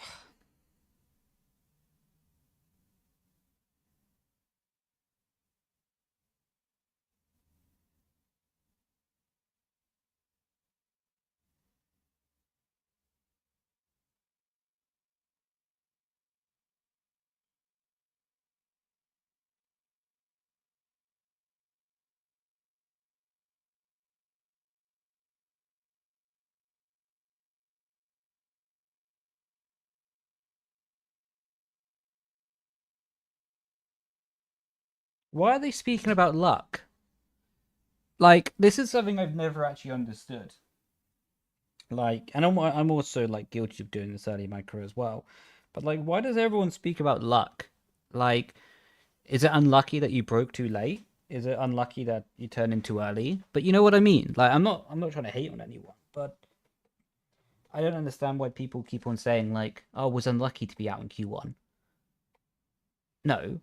Why are they speaking about luck? Like, this is something I've never actually understood. Like, and I'm also like guilty of doing this early in my career as well. But like, why does everyone speak about luck? Like, is it unlucky that you broke too late? Is it unlucky that you turned in too early? But you know what I mean? Like, I'm not trying to hate on anyone, but I don't understand why people keep on saying like, "Oh, I was unlucky to be out in Q1." No,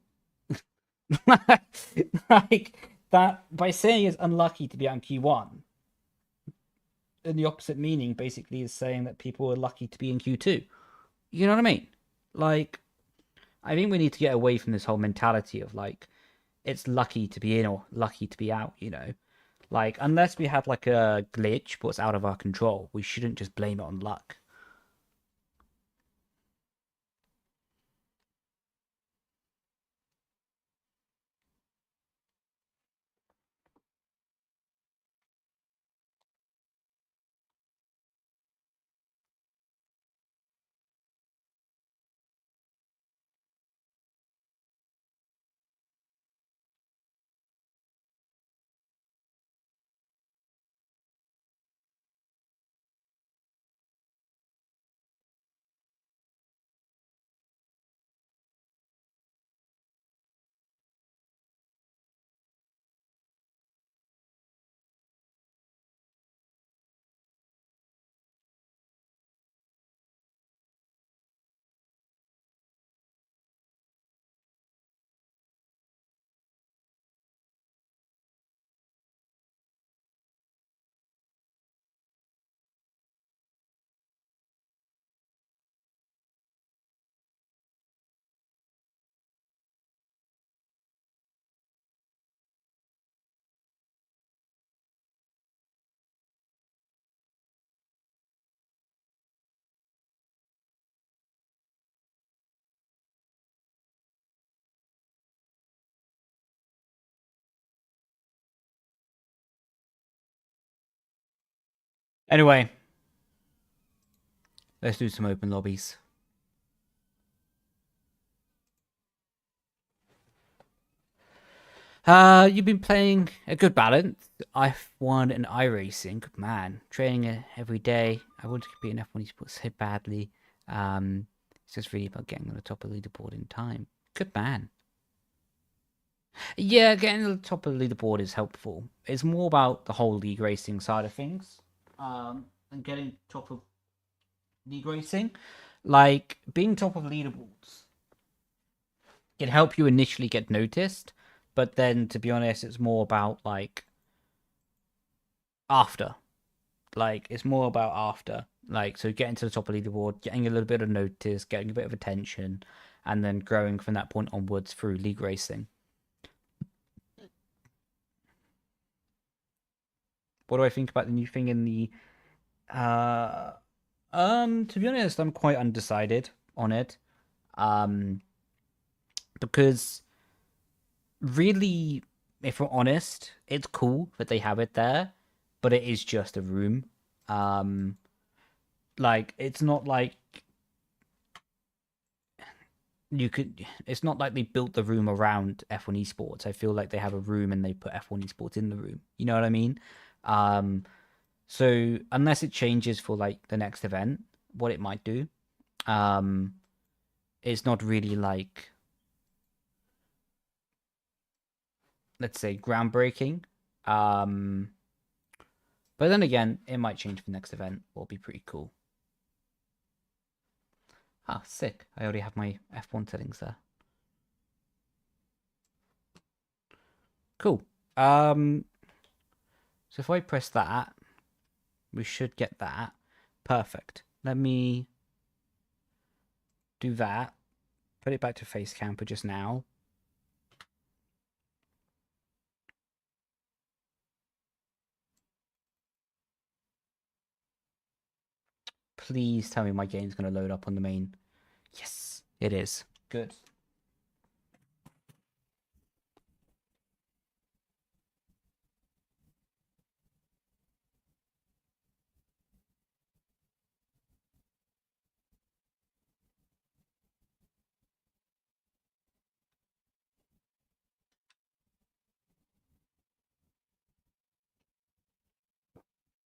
like that by saying it's unlucky to be out in Q1, and the opposite meaning basically is saying that people are lucky to be in Q2. You know what I mean? Like, I think we need to get away from this whole mentality of like it's lucky to be in or lucky to be out. Like unless we had like a glitch but it's out of our control, we shouldn't just blame it on luck. Anyway, let's do some open lobbies. You've been playing a good balance. F1 and iRacing. Good man. Training every day. I wanted to compete in F1 Esports so badly. It's just really about getting on the top of the leaderboard in time. Good man. Yeah, getting to the top of the leaderboard is helpful. It's more about the whole league racing side of things. And getting top of league racing. Like, being top of leaderboards can help you initially get noticed. But then, to be honest, it's more about, like, after. Like, it's more about after. Like, so getting to the top of the leaderboard, getting a little bit of notice, getting a bit of attention, and then growing from that point onwards through league racing. What do I think about the new thing in the... to be honest, I'm quite undecided on it. Because really, if we're honest, it's cool that they have it there, but it is just a room. Like, it's not like it's not like they built the room around F1 Esports. I feel like they have a room and they put F1 Esports in the room. You know what I mean? So unless it changes for like the next event, what it might do, it's not really like, let's say, groundbreaking. But then again, it might change for the next event. Will be pretty cool. Ah, sick. I already have my F1 settings there. Cool. So if I press that, we should get that. Perfect. Let me do that. Put it back to face camper just now. Please tell me my game's going to load up on the main. Yes, it is. Good.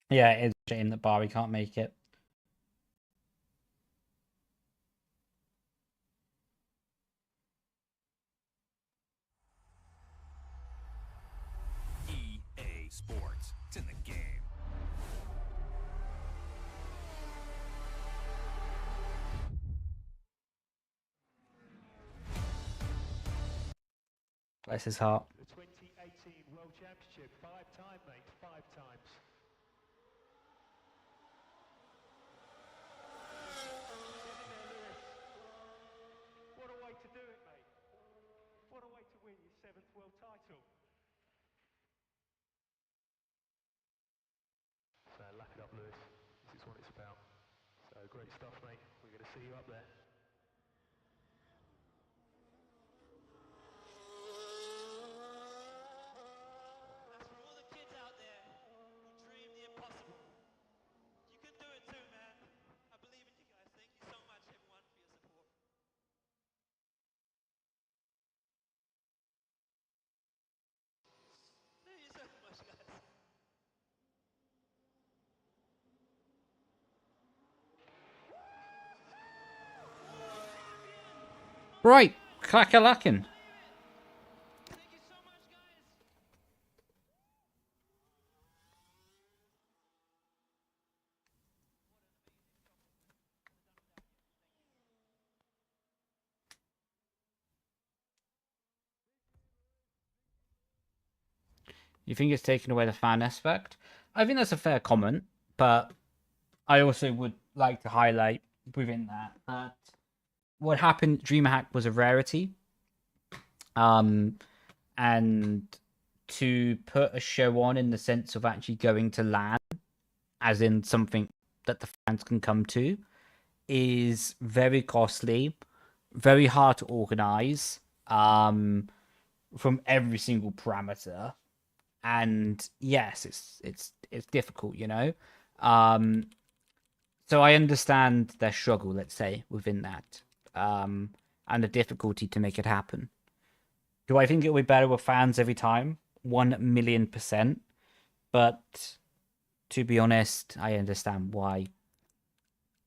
Yeah, it's a shame that Barbie can't make it. EA Sports. It's in the game. Bless his heart. The 2018 World Championship, 5-time, mate, 5 times. What a way to do it, mate. What a way to win your 7th world title. So, lack it up, Lewis. This is what it's about. So, great stuff, mate. We're going to see you up there. That's for all the kids out there who dream the impossible. You can do it too, man. I believe in you guys. Thank you so much, everyone, for your support. Thank you so much, guys. Right, clack-a-lackin'. Thank you so much, guys. You think it's taken away the fan aspect? I think that's a fair comment, but I also would like to highlight within that what happened, DreamHack was a rarity. And to put a show on in the sense of actually going to LAN, as in something that the fans can come to, is very costly, very hard to organize, from every single parameter. And yes, it's difficult, you know. So I understand their struggle, let's say, within that, and the difficulty to make it happen. Do I think it'll be better with fans every time? 1,000,000%. But to be honest, I understand why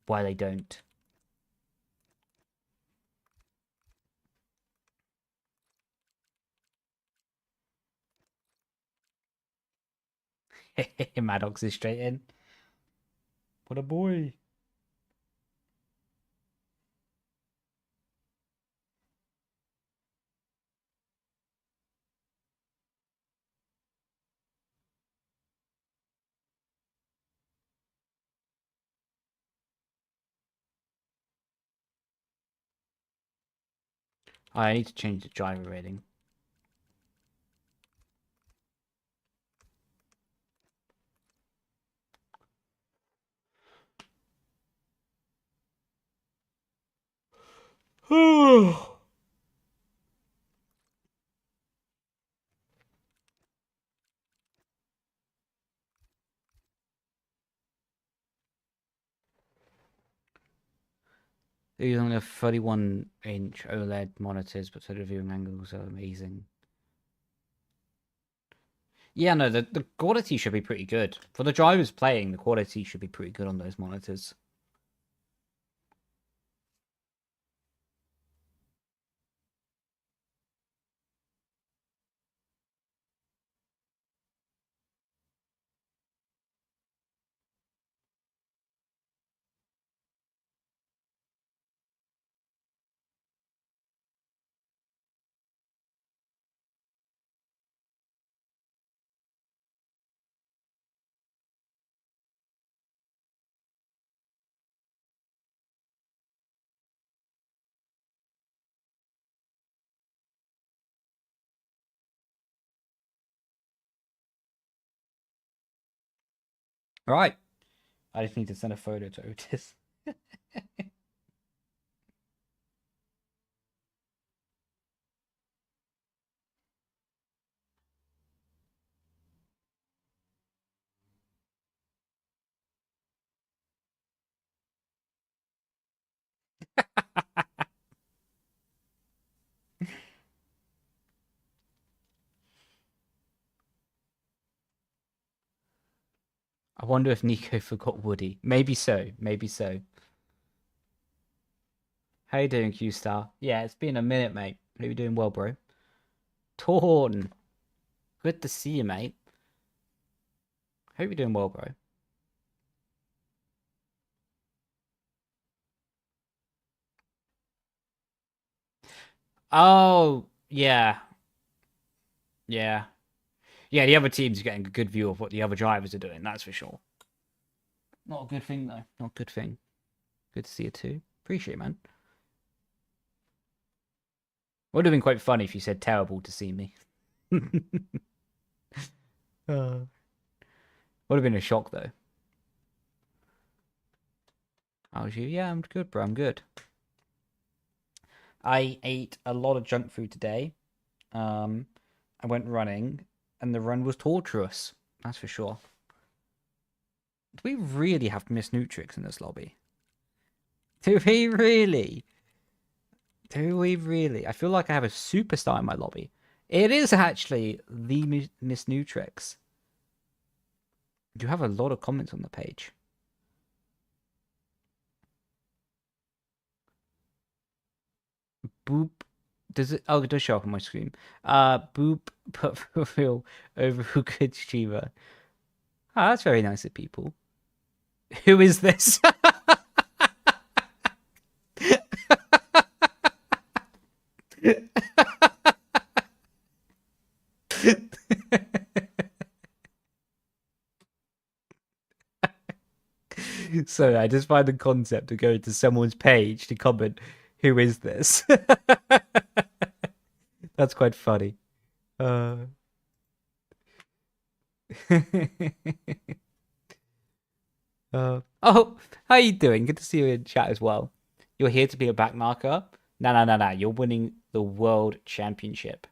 they don't. Maddox is straight in. What a boy. I need to change the driver rating. These only have 31-inch OLED monitors, but the viewing angles are amazing. Yeah, no, the quality should be pretty good. For the drivers playing, the quality should be pretty good on those monitors. Right. I just need to send a photo to Otis. I wonder if Nico forgot Woody. Maybe so. Maybe so. How you doing, Q-Star? Yeah, it's been a minute, mate. Hope you're doing well, bro. Torn. Good to see you, mate. Hope you're doing well, bro. Oh, yeah. Yeah. Yeah, the other team's getting a good view of what the other drivers are doing, that's for sure. Not a good thing, though. Not a good thing. Good to see you, too. Appreciate it, man. Would have been quite funny if you said terrible to see me. Would have been a shock, though. How's you? Yeah, I'm good, bro. I'm good. I ate a lot of junk food today. I went running, and the run was torturous. That's for sure. Do we really have Miss Nutrix in this lobby? Do we really? Do we really? I feel like I have a superstar in my lobby. It is actually the Miss Nutrix. You have a lot of comments on the page. Boop. Does it? Oh, it does show up on my screen. Boop put fulfill over who could streamer. Ah, that's very nice of people. Who is this? So I just find the concept to go to someone's page to comment, "Who is this?" That's quite funny. Oh, how you doing? Good to see you in chat as well. You're here to be a backmarker? No. You're winning the world championship.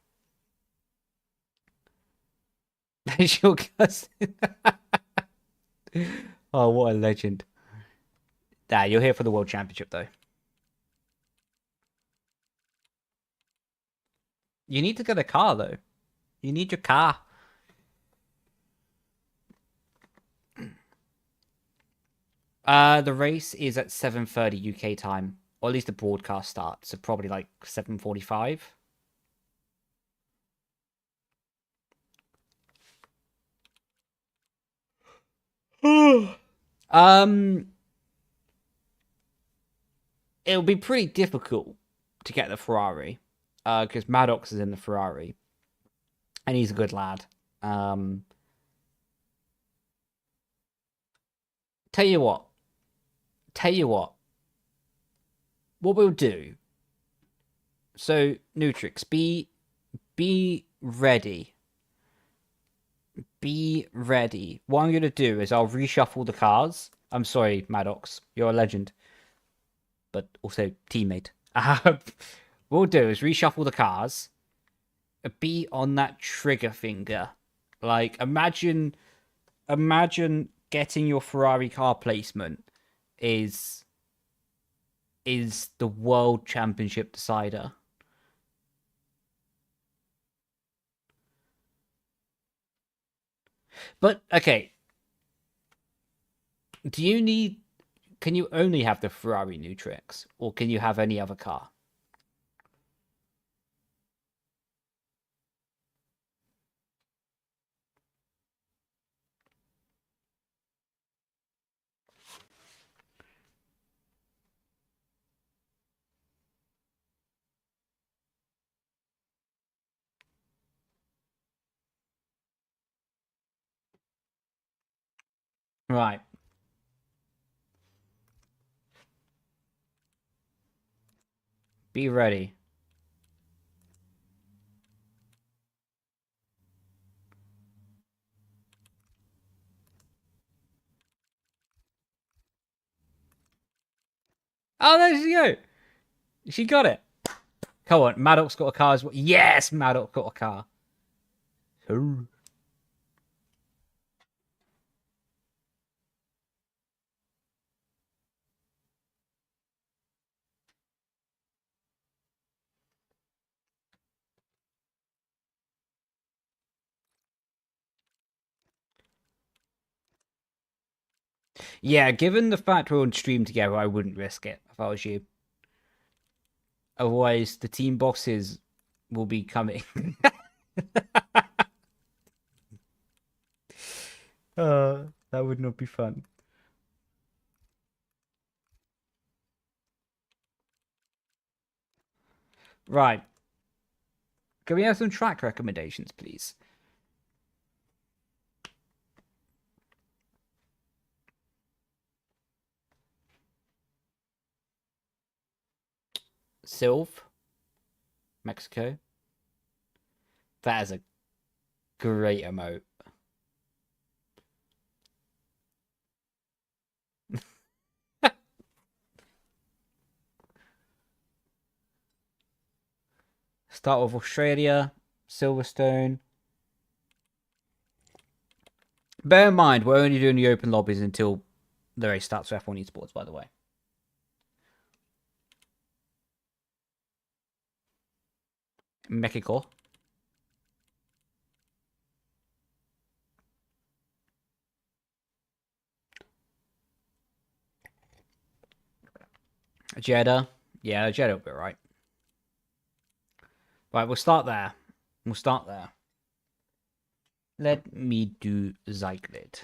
That's your cousin. Oh, what a legend. Nah, you're here for the World Championship, though. You need to get a car, though. You need your car. The race is at 7:30 UK time, or at least the broadcast starts, so probably like 7:45. um, it'll be pretty difficult to get the Ferrari, because Maddox is in the Ferrari, and he's a good lad. Tell you what. What we'll do. So, Nutrix, be ready. Be ready. What I'm gonna do is I'll reshuffle the cars. I'm sorry, Maddox, you're a legend, but also teammate. What we'll do is reshuffle the cars. Be on that trigger finger. Like, imagine getting your Ferrari car placement is the world championship decider. But okay, can you only have the Ferrari Nutrix, or can you have any other car? Right. Be ready. Oh, there she go. She got it. Come on, Maddox got a car as well. Yes, Maddox got a car. Oh. Yeah, given the fact we're on stream together, I wouldn't risk it if I was you. Otherwise, the team bosses will be coming. That would not be fun. Right. Can we have some track recommendations, please? Sylv, Mexico. That is a great emote. Start with Australia, Silverstone. Bear in mind, we're only doing the open lobbies until the race starts for F1 Esports, by the way. Mexico. Jeddah. Yeah, Jeddah will be right. Right, we'll start there. Let me do Zyklid.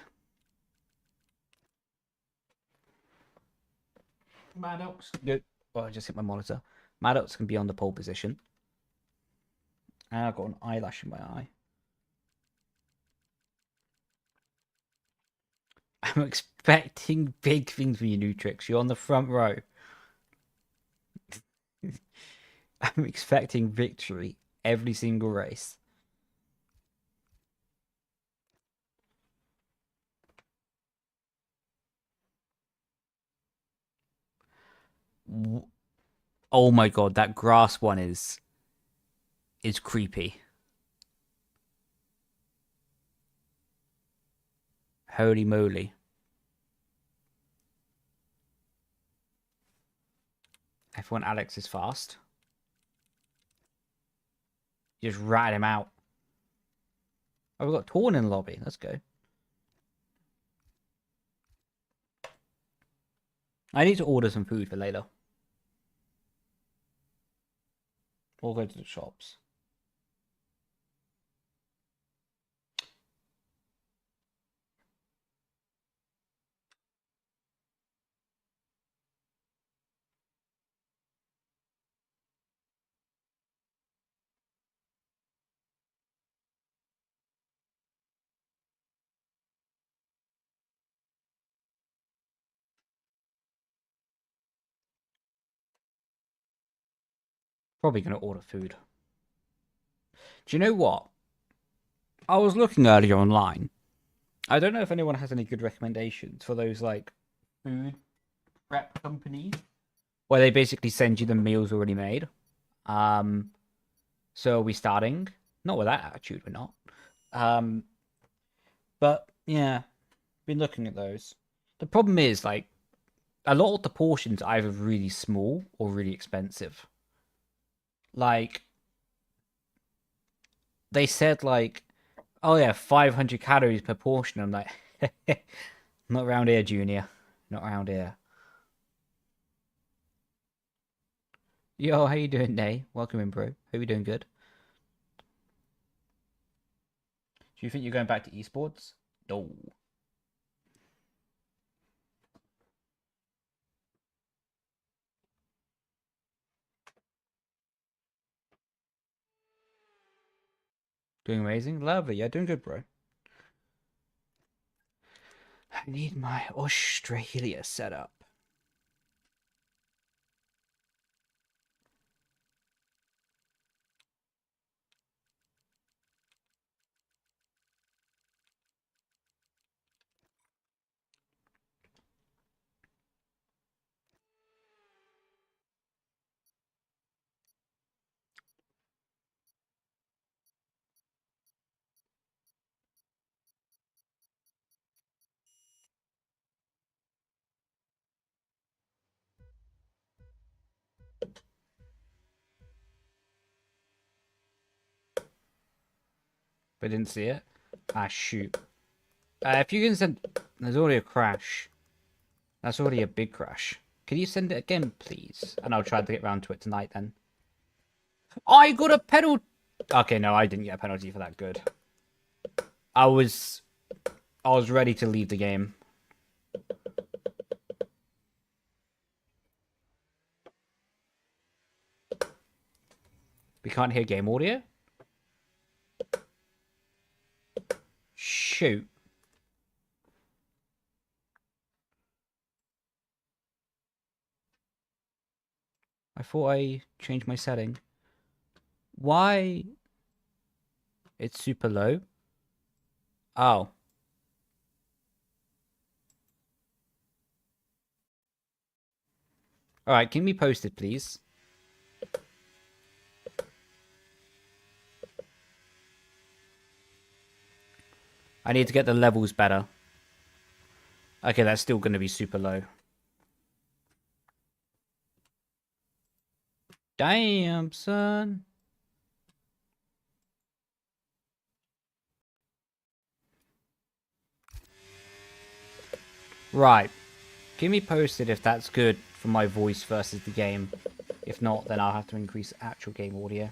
Maddox. Good. Well, I just hit my monitor. Maddox can be on the pole position. And I've got an eyelash in my eye. I'm expecting big things from you, Nutrix. You're on the front row. I'm expecting victory every single race. Oh my god, that grass one is creepy. Holy moly. Everyone, Alex is fast. You just rat him out. Oh, we've got Torn in the lobby. Let's go. I need to order some food for later. Or go to the shops. Probably going to order food. Do you know what? I was looking earlier online. I don't know if anyone has any good recommendations for those like food prep companies where they basically send you the meals already made. So are we starting? Not with that attitude, we're not. But yeah, been looking at those. The problem is like a lot of the portions are either really small or really expensive. Like they said like, oh yeah, 500 calories per portion. I'm like, not around here, Junior. Not around here. Yo, how you doing, Leigh? Welcome in, bro. Hope you're doing good. Do you think you're going back to esports? No. Doing amazing? Lovely. Yeah, doing good, bro. I need my Australia setup. But I didn't see it. Ah, shoot. If you can send... There's already a crash. That's already a big crash. Can you send it again, please? And I'll try to get round to it tonight, then. I got a penalty! Okay, no, I didn't get a penalty for that. Good. I was ready to leave the game. We can't hear game audio? Shoot. I thought I changed my setting. Why? It's super low. Oh. Alright, keep me posted, please. I need to get the levels better. Okay, that's still going to be super low. Damn, son. Right. Keep me posted if that's good for my voice versus the game. If not, then I'll have to increase actual game audio.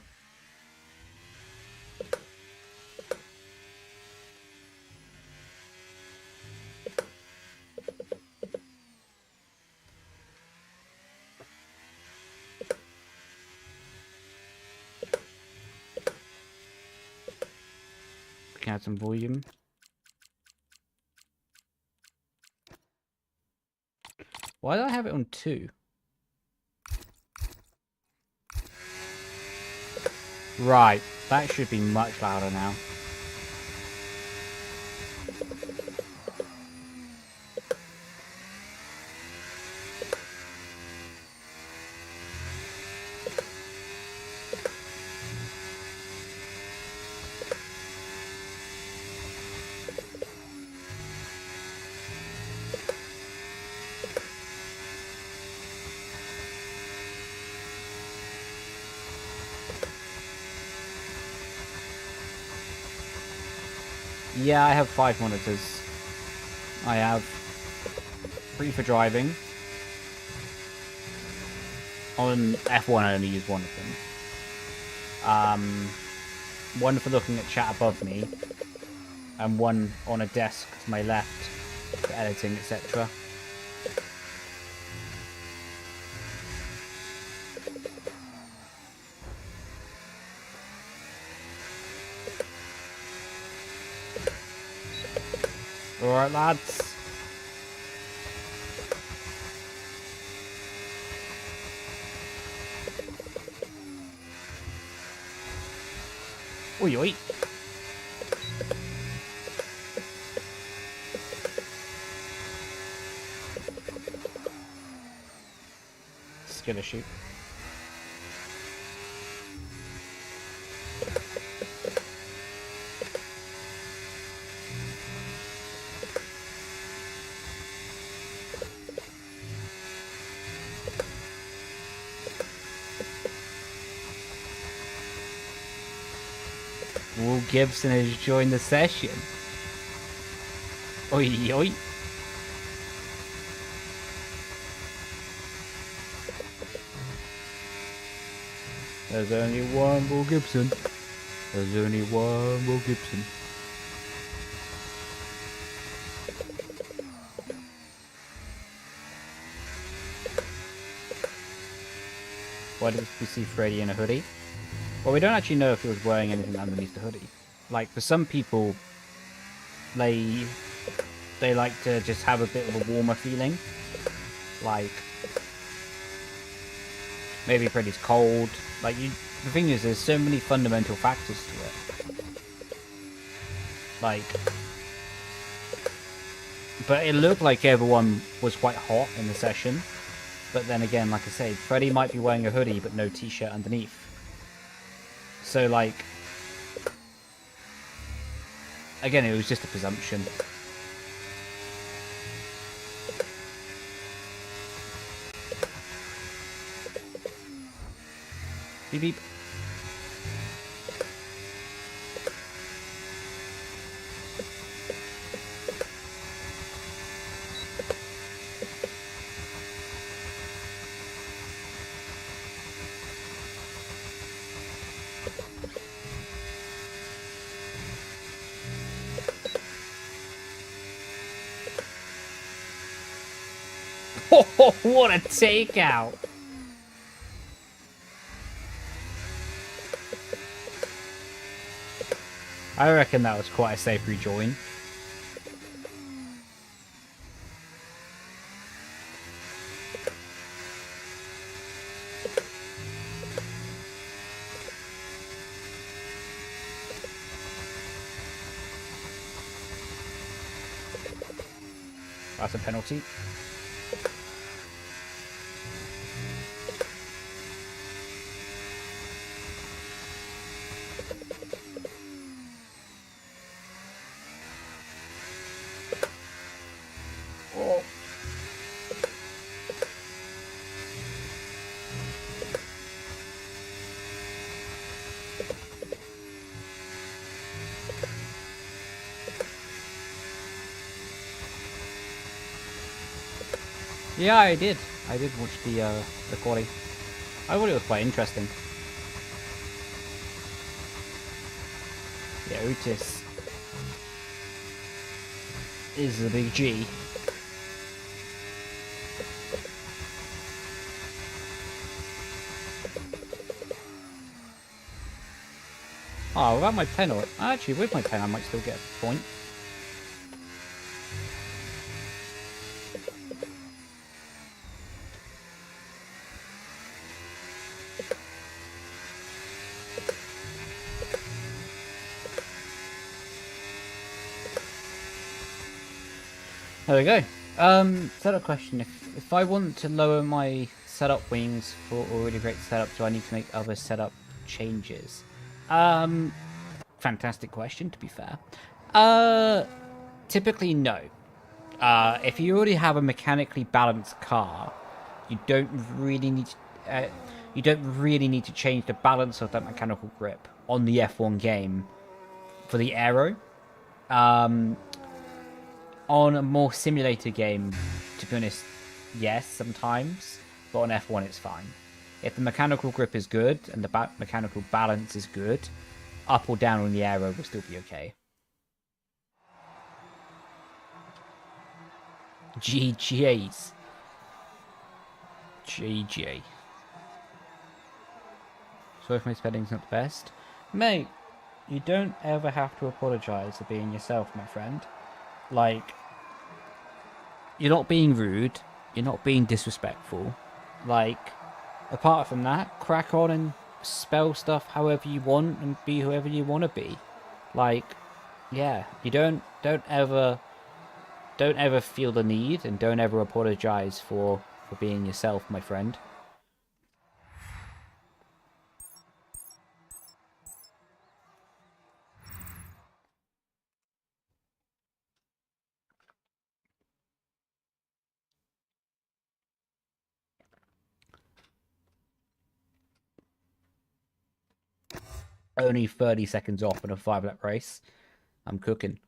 We can add some volume. Why do I have it on 2? Right, that should be much louder now. Yeah, I have 5 monitors. I have 3 for driving. On F1, I only use one of them. One for looking at chat above me, and one on a desk to my left for editing, etc. Alright, lads. Oi, oi. Skill issue. Will Gibson has joined the session. Oi, oi. There's only one Will Gibson. There's only one Will Gibson. Why did we see Freddy in a hoodie? Well, we don't actually know if he was wearing anything underneath the hoodie. Like, for some people, they like to just have a bit of a warmer feeling. Like, maybe Freddy's cold. Like, the thing is, there's so many fundamental factors to it. Like, but it looked like everyone was quite hot in the session. But then again, like I say, Freddy might be wearing a hoodie, but no t-shirt underneath. So, like, again, it was just a presumption. Beep beep. Oh, what a takeout! I reckon that was quite a safe rejoin. That's a penalty. Yeah, I did. I did watch the quali. I thought it was quite interesting. Yeah, Arctis is the big G. Oh, without my pen, or actually with my pen, I might still get a point. There we go. Setup question. If I want to lower my setup wings for already great setup, do I need to make other setup changes? Fantastic question, to be fair. Typically no. If you already have a mechanically balanced car, you don't really need to change the balance of that mechanical grip on the F1 game for the aero. On a more simulated game, to be honest, yes, sometimes. But on F1, it's fine. If the mechanical grip is good and the mechanical balance is good, up or down on the aero will still be okay. GG's. GG. Sorry if my spelling's not the best. Mate, you don't ever have to apologise for being yourself, my friend. Like, you're not being rude. You're not being disrespectful. Like, apart from that, crack on and spell stuff however you want and be whoever you want to be. Like, yeah, you don't ever feel the need and don't ever apologize for being yourself, my friend. Only 30 seconds off in a 5-lap race. I'm cooking.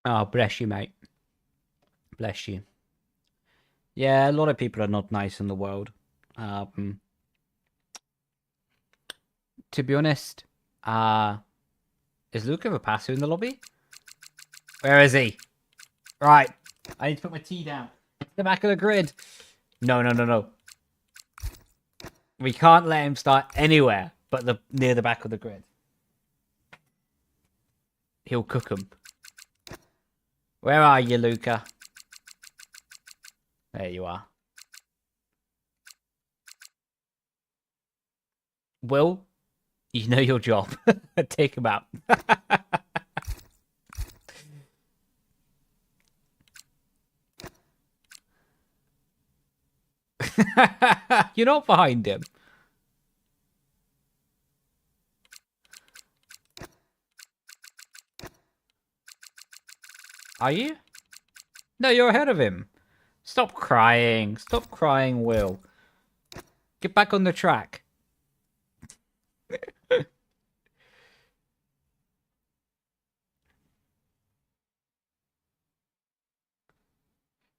Oh, bless you, mate. Bless you. Yeah, a lot of people are not nice in the world. To be honest, is Luke ever pass in the lobby? Where is he? Right, I need to put my tea down. The back of the grid. No. We can't let him start anywhere but near the back of the grid. He'll cook him. Where are you, Luca? There you are. Will, you know your job. Take him out. You're not behind him. Are you? No, you're ahead of him. Stop crying. Stop crying, Will. Get back on the track.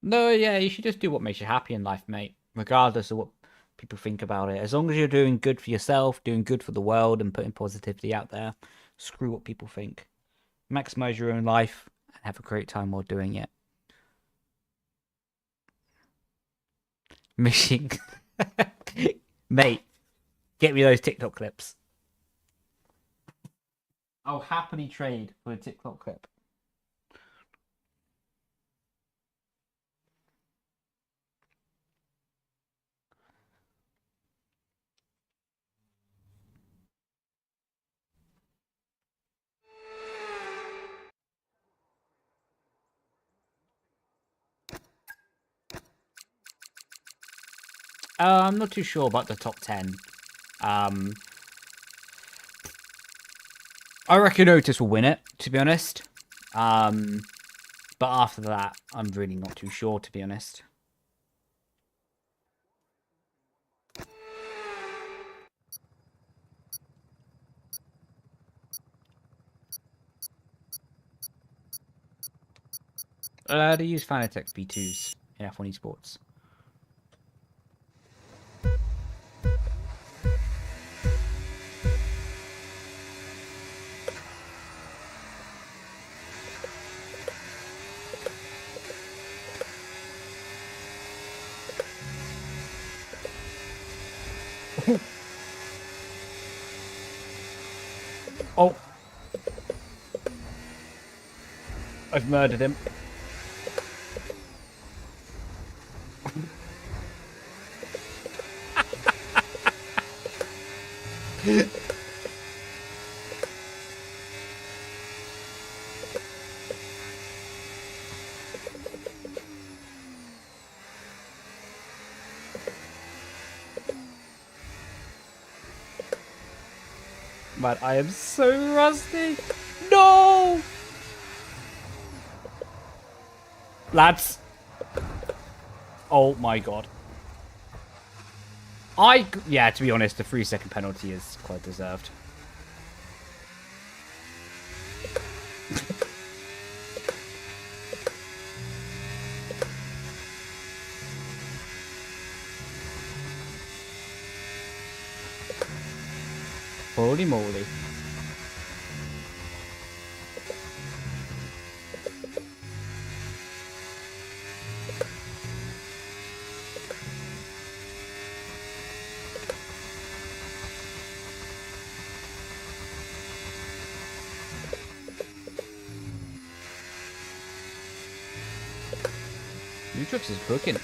No, yeah, you should just do what makes you happy in life, mate. Regardless of what people think about it. As long as you're doing good for yourself, doing good for the world, and putting positivity out there, screw what people think. Maximize your own life and have a great time while doing it. Missing. Mate, get me those TikTok clips. I'll happily trade for a TikTok clip. I'm not too sure about the top 10. I reckon Otis will win it, to be honest. But after that, I'm really not too sure, to be honest. They use Fanatec V2s in F1 Esports. Oh. I've murdered him. Man, I am so rusty. No! Lads. Oh my god. Yeah, to be honest, the 3-second penalty is quite deserved. Holy moly. Nutrix is cooking.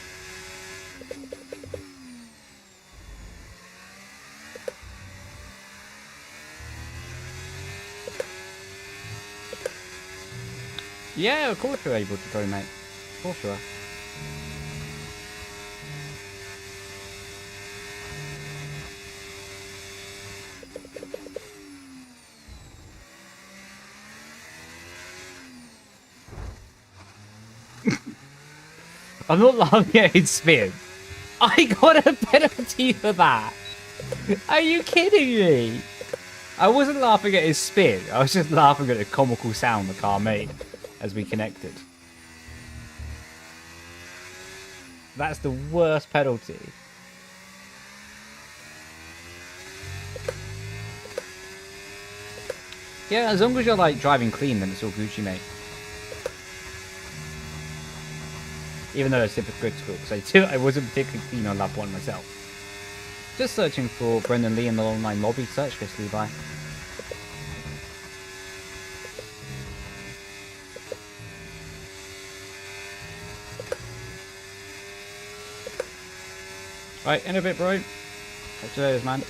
Yeah, of course you're able to go, mate. Of course you are. I'm not laughing at his spin. I got a penalty for that. Are you kidding me? I wasn't laughing at his spin. I was just laughing at the comical sound the car made as we connected. That's the worst penalty. Yeah, as long as you're like driving clean, then it's all Gucci, mate. Even though it's hypocritical, because I wasn't particularly keen on lap 1 myself. Just searching for Brendon Leigh in the online lobby. Search this, Levi. Right, in a bit, bro. Catch you later, man.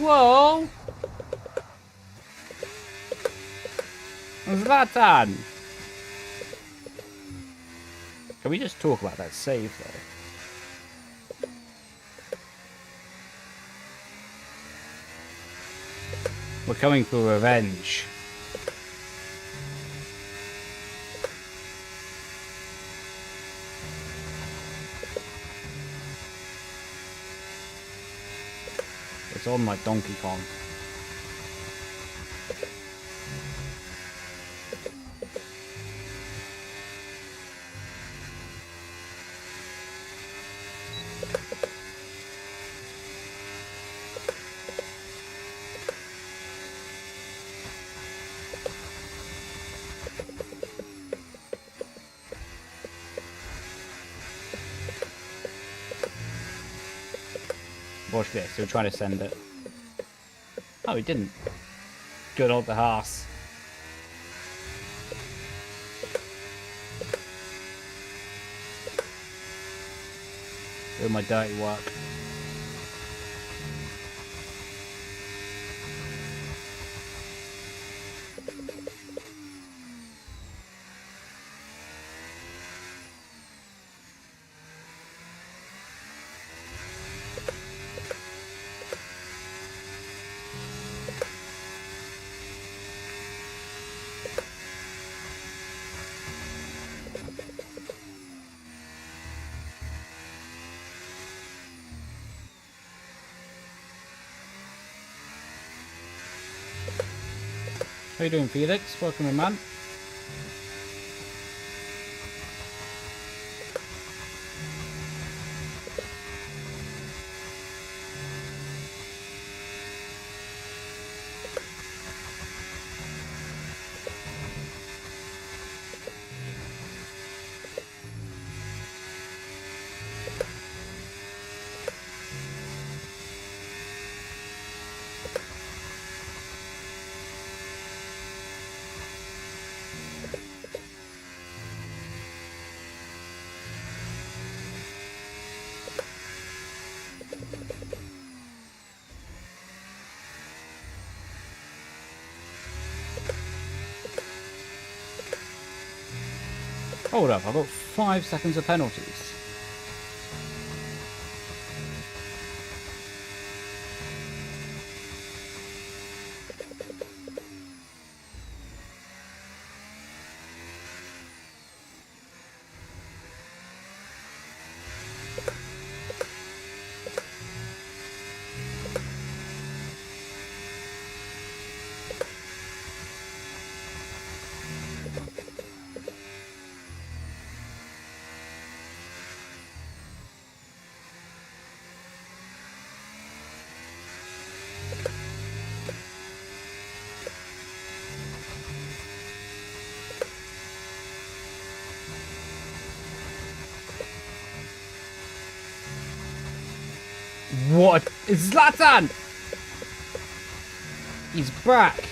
Whoa! What's that done? Can we just talk about that save though? We're coming for revenge. It's on like Donkey Kong. Watch this, he'll try to send it. Oh, he didn't. Good old the Haas. Doing my dirty work. How you doing, Felix? Welcome in, man. Hold up, I've got 5 seconds of penalties. What? It's Zlatan! He's back!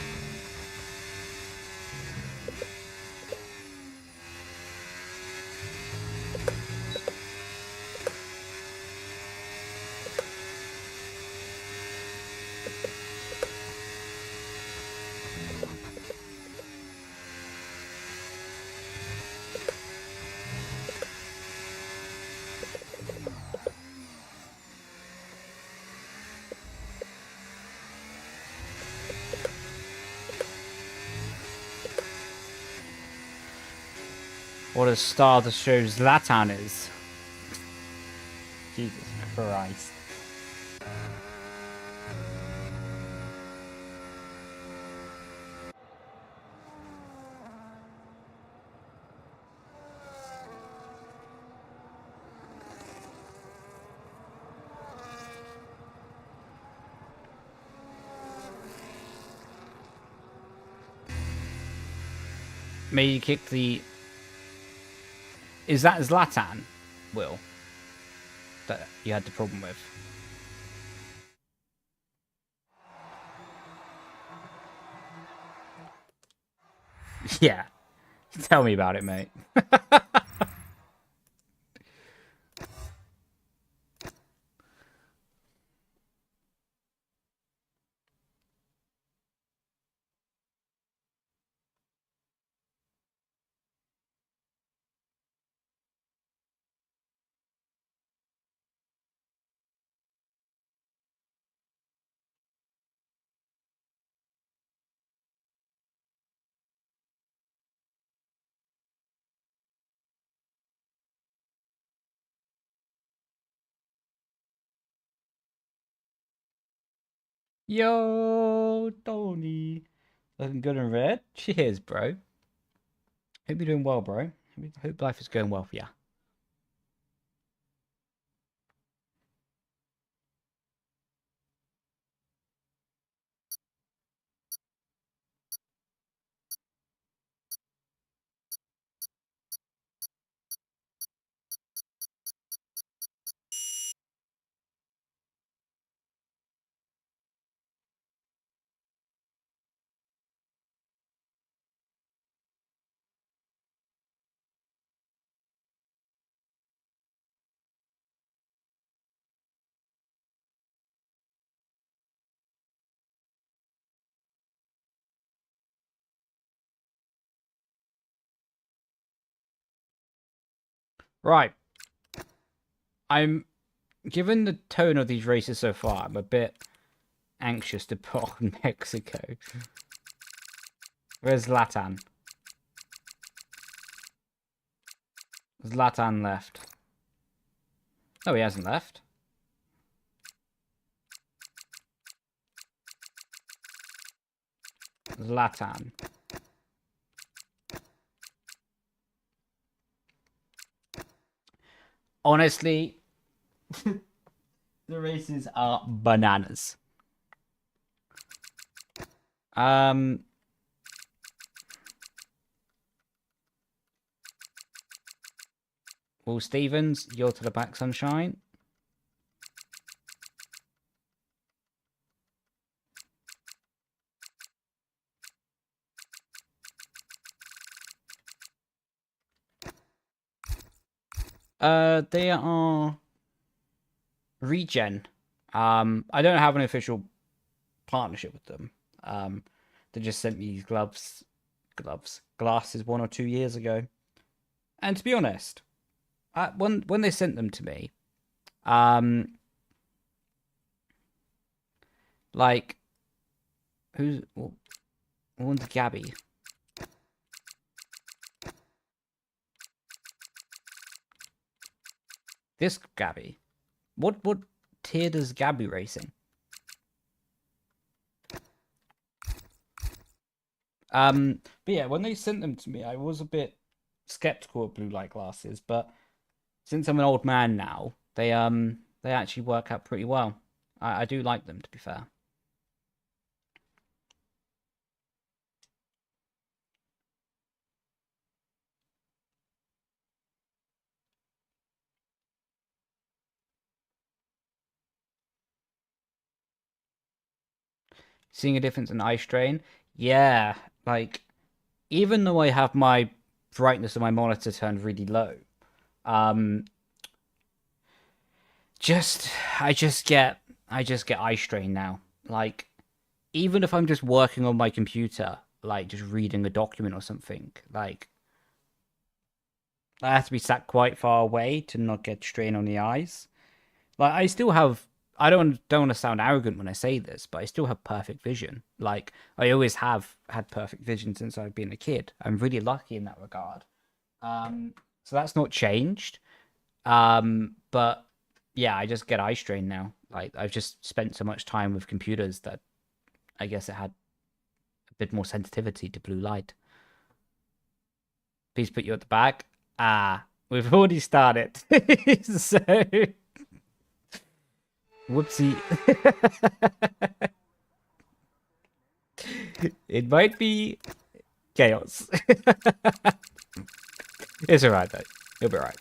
What a star to show Zlatan is. Jesus Christ. May you kick the... Is that Zlatan, Will, that you had the problem with? Yeah. Tell me about it, mate. Yo, Tony. Looking good in red. Cheers, bro. Hope you're doing well, bro. Hope life is going well for you. Right. Given the tone of these races so far, I'm a bit anxious to put on Mexico. Where's Zlatan? Zlatan left. Oh, he hasn't left. Zlatan. Honestly, the races are bananas. Will Stevens, you're to the back, sunshine. They are Regen. I don't have an official partnership with them. They just sent me these glasses 1 or 2 years ago. And to be honest, when they sent them to me, like, one's Gabby. This Gabby. What tier does Gabby racing? But yeah, when they sent them to me, I was a bit skeptical of blue light glasses, but since I'm an old man now, they actually work out pretty well. I do like them, to be fair. Seeing a difference in eye strain? Yeah, like, even though I have my brightness of my monitor turned really low, I just get eye strain now. Like, even if I'm just working on my computer, like just reading a document or something, like I have to be sat quite far away to not get strain on the eyes. Like, I still have, I don't want to sound arrogant when I say this, but I still have perfect vision. Like, I always have had perfect vision since I've been a kid. I'm really lucky in that regard. So that's not changed. But yeah, I just get eye strain now. Like, I've just spent so much time with computers that I guess it had a bit more sensitivity to blue light. Please put you at the back. We've already started. So, whoopsie. It might be chaos. It's alright though. It'll be alright.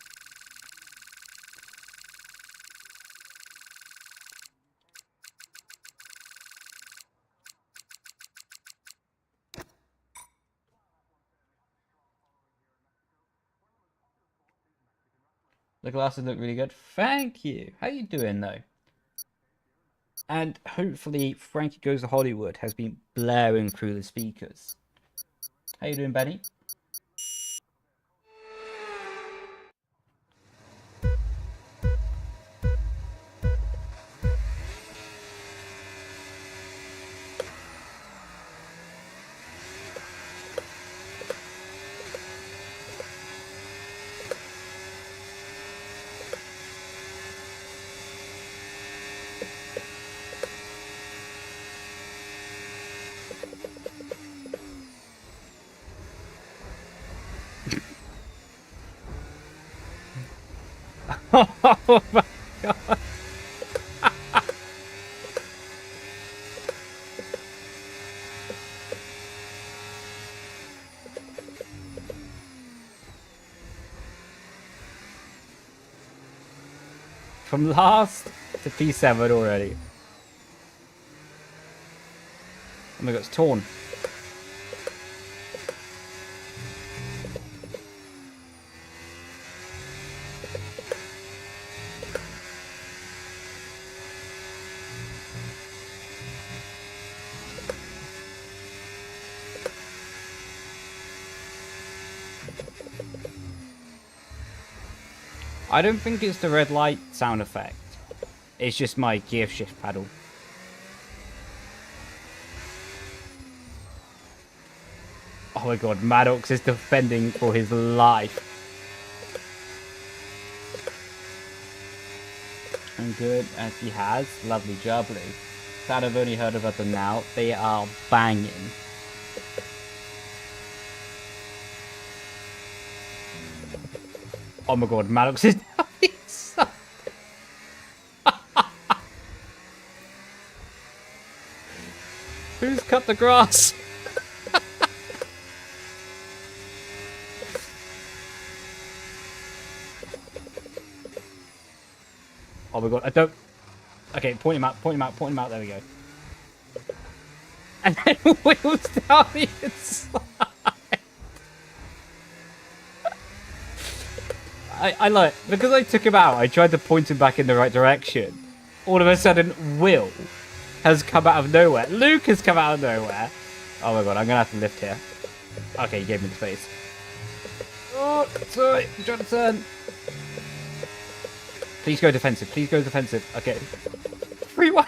The glasses look really good. Thank you. How you doing though? And hopefully Frankie Goes to Hollywood has been blaring through the speakers. How you doing, Benny? Oh my god. From last to P7 already. Oh my god, it's torn. I don't think it's the red light sound effect. It's just my gear shift paddle. Oh my god, Maddox is defending for his life. And good as he has. Lovely jubbly. Sad I've only heard about them now. They are banging. Oh my god, Maddox is down inside. Who's cut the grass? Oh my god, I don't... Okay, point him out, point him out, point him out, there we go. And then wheels down the inside. I like, because I took him out, I tried to point him back in the right direction. All of a sudden, Will has come out of nowhere. Luke has come out of nowhere. Oh my god, I'm gonna have to lift here. Okay, he gave me the space. Oh, sorry, I'm trying to turn. Please go defensive, please go defensive. Okay. 3-1.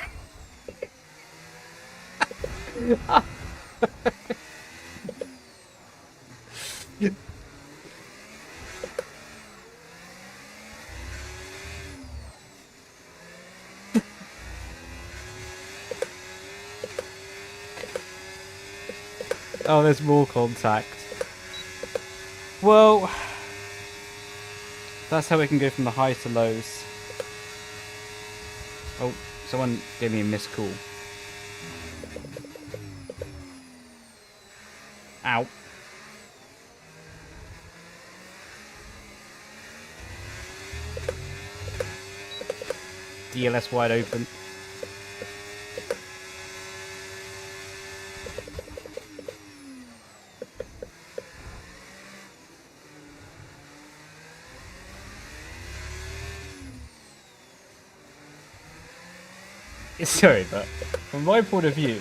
Oh, there's more contact. Well, that's how we can go from the highs to lows. Oh, someone gave me a missed call. Ow. DLS wide open. Sorry, but from my point of view,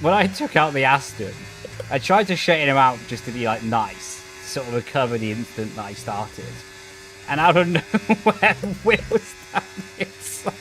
when I took out the Aston, I tried to straighten him out just to be like nice, sort of recover the instant that I started. And out of nowhere, Will was down the inside.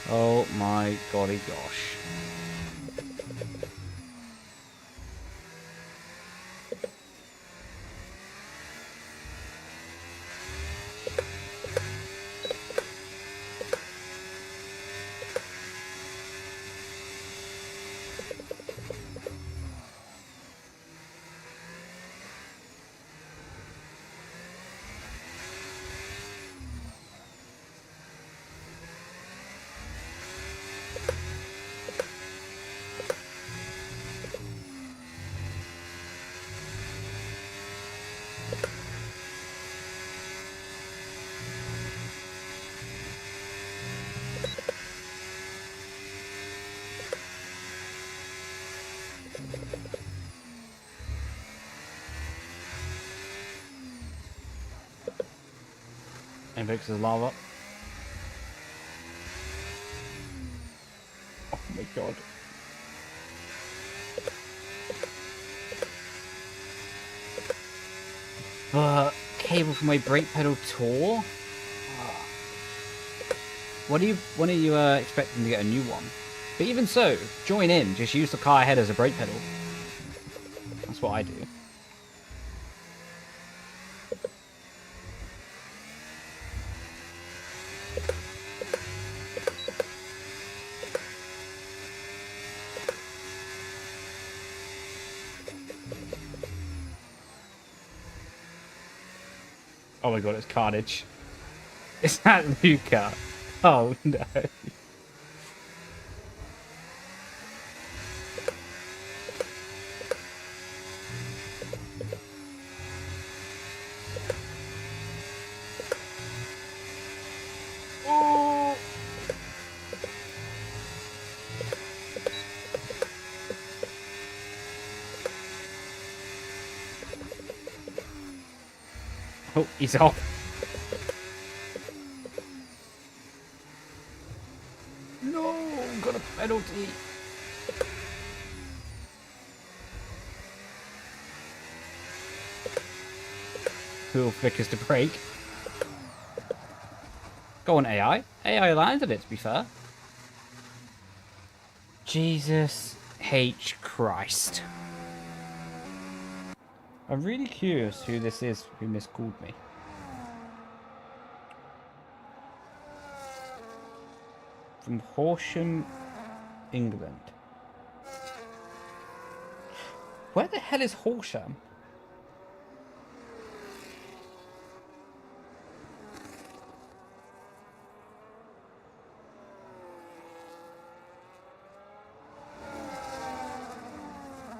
Oh my golly gosh. Invictus is lava. Oh my god. Cable for my brake pedal tour? When are you expecting to get a new one? But even so, join in. Just use the car head as a brake pedal. That's what I do. Oh my god, it's Carnage. Is that Luca? Oh no. Oh. Oh, he's off. No, got a penalty. cool flickers to break. Go on, AI. AI landed it, to be fair. Jesus H. Christ. I'm really curious who this is who miscalled me. From Horsham, England. Where the hell is Horsham?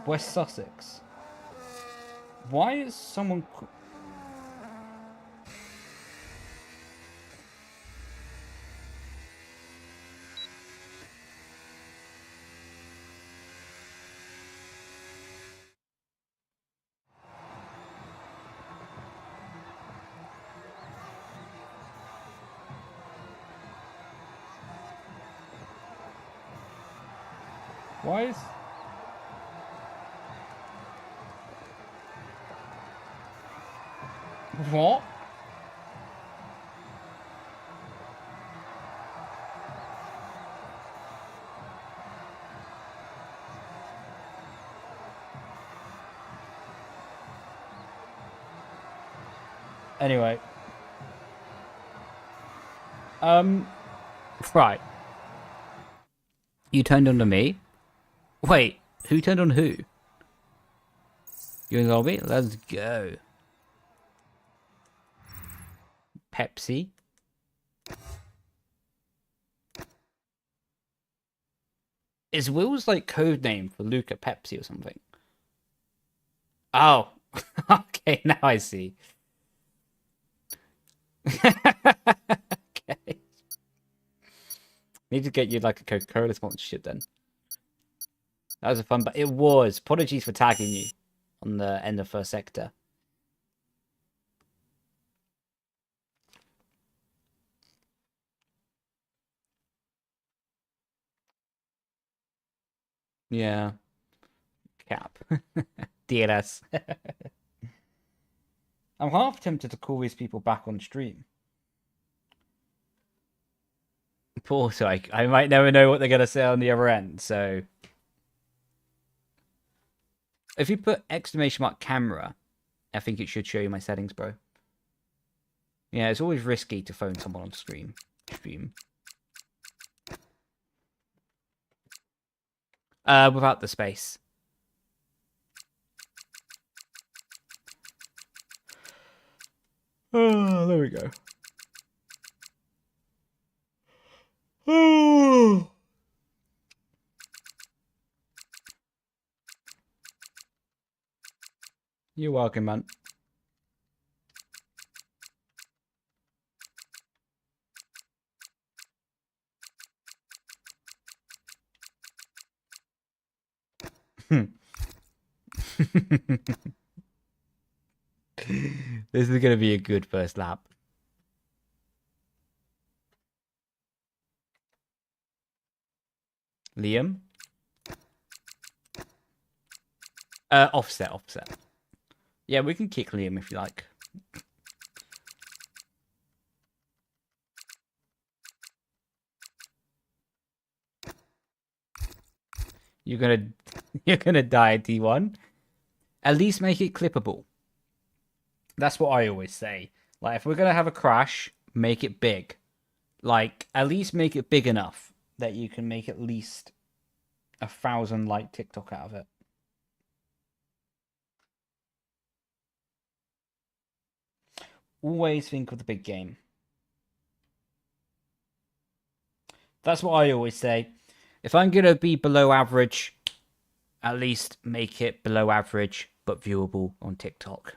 West Sussex. Why is someone... Why is... What? Anyway. Right. You turned on to me? Wait, who turned on who? You in the lobby? Let's go. Pepsi. Is Will's like code name for Luca Pepsi or something? Oh, okay, now I see. Okay. Need to get you like a Coca-Cola sponsorship then. That was a fun, but it was. Apologies for tagging you on the end of first sector. Yeah. Cap. DLS. I'm half tempted to call these people back on stream. Poor psych. I might never know what they're going to say on the other end, so... If you put exclamation mark camera, I think it should show you my settings, bro. Yeah, it's always risky to phone someone on stream. Without the space. Oh, there we go. Oh. You're welcome, man. This is going to be a good first lap. Liam? Offset. Yeah, we can kick Liam if you like. You're gonna die at D1. At least make it clippable. That's what I always say. Like, if we're gonna have a crash, make it big. Like, at least make it big enough that you can make at least 1,000 like TikTok out of it. Always think of the big game. That's what I always say. If I'm going to be below average, at least make it below average, but viewable on TikTok.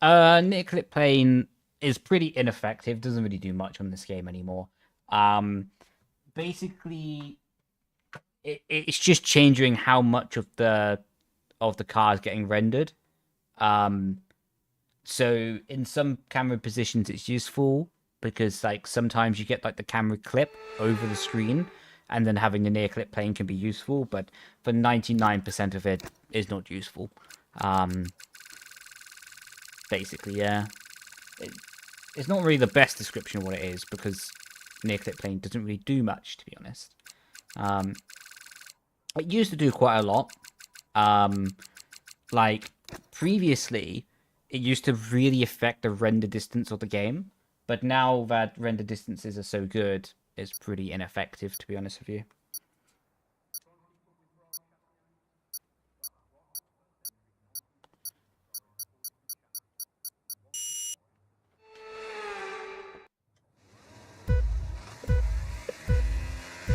Nicklet plane is pretty ineffective. Doesn't really do much on this game anymore. Basically, it's just changing how much of the car is getting rendered. So in some camera positions, it's useful because like sometimes you get like the camera clip over the screen, and then having the near clip plane can be useful. But for 99% of it, is not useful. Basically, yeah. It's not really the best description of what it is because near clip plane doesn't really do much, to be honest. It used to do quite a lot. Like previously, it used to really affect the render distance of the game, but now that render distances are so good, it's pretty ineffective, to be honest with you.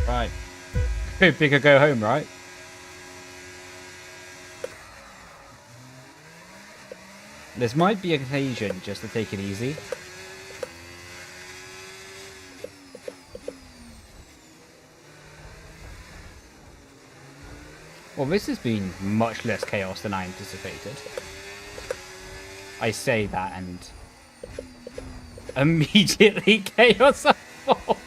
Right. Go big or go home, right? This might be an occasion just to take it easy. Well, this has been much less chaos than I anticipated. I say that and immediately chaos unfolds.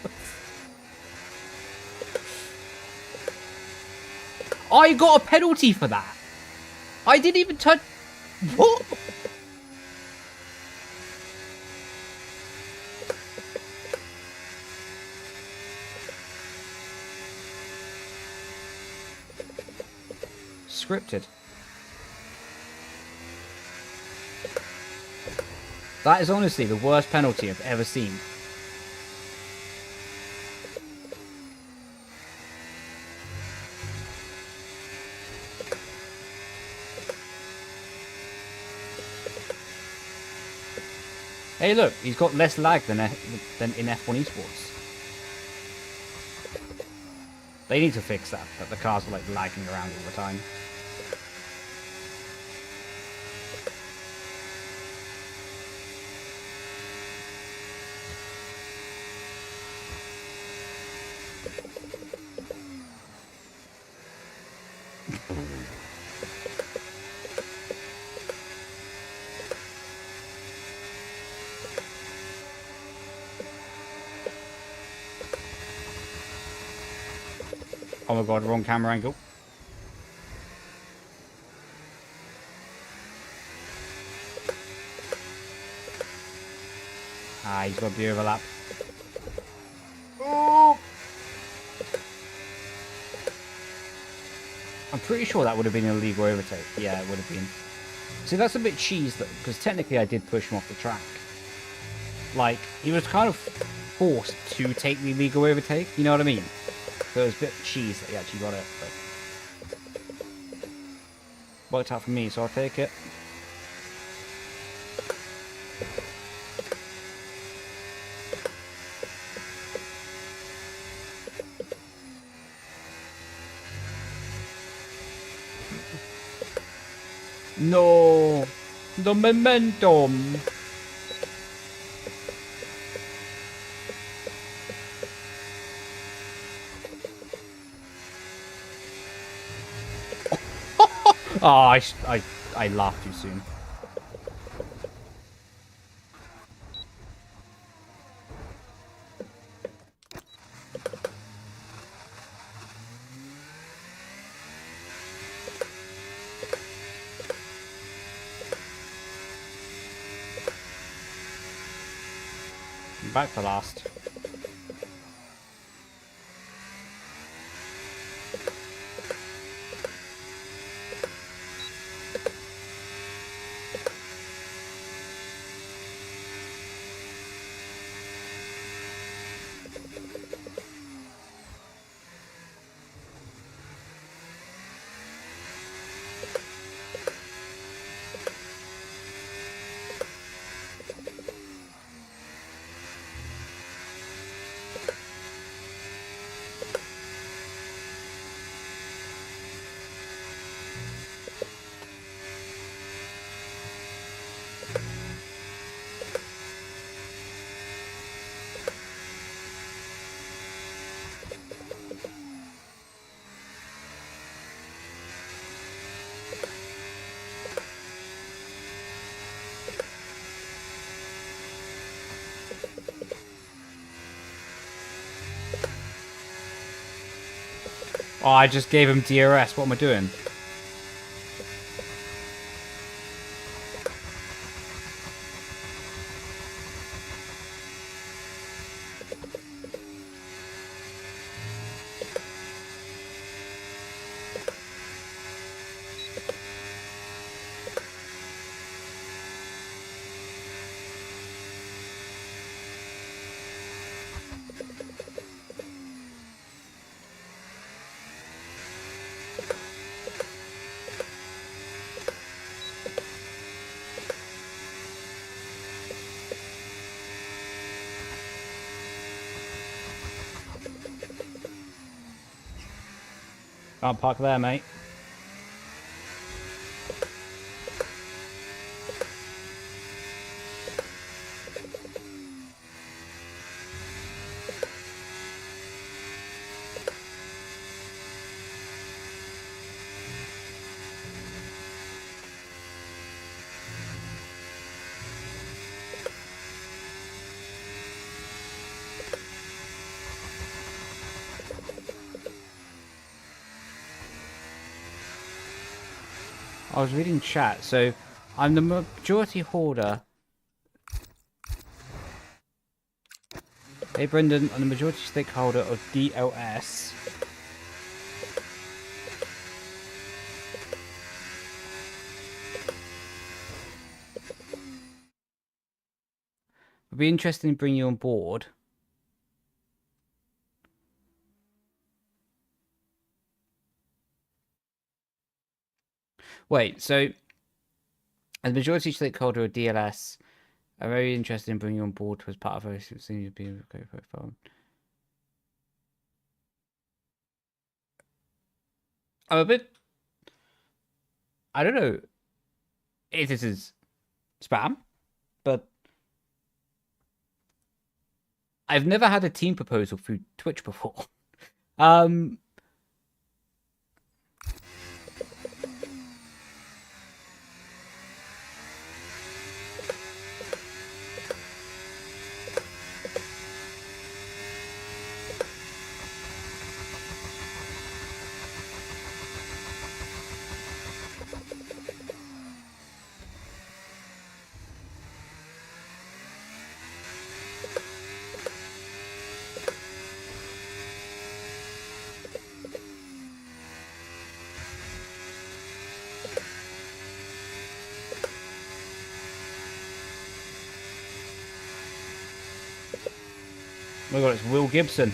I got a penalty for that. I didn't even touch... What? Scripted. That is honestly the worst penalty I've ever seen. Hey look, he's got less lag than in F1 Esports. They need to fix that the cars are like lagging around all the time. Oh my god, wrong camera angle. Ah, he's got the overlap. Oh! I'm pretty sure that would have been an illegal overtake. Yeah, it would have been. See, that's a bit cheese though, because technically I did push him off the track. Like, he was kind of forced to take the illegal overtake, you know what I mean? So it was a bit cheese that he actually got it, but worked out for me, so I'll take it. No, the momentum. Oh, I laughed too soon. Back to last. Oh, I just gave him DRS. What am I doing? Can't park there, mate. I was reading chat, so I'm the majority holder. Hey Brendon, I'm the majority stakeholder of DLS. It'd be interesting to bring you on board. Wait, so as majority stakeholder of DLS, I'm very interested in bringing you on board as part of our senior being a great profile. I'm a bit, I don't know if this is spam, but I've never had a team proposal through Twitch before. Oh my god, it's Will Gibson.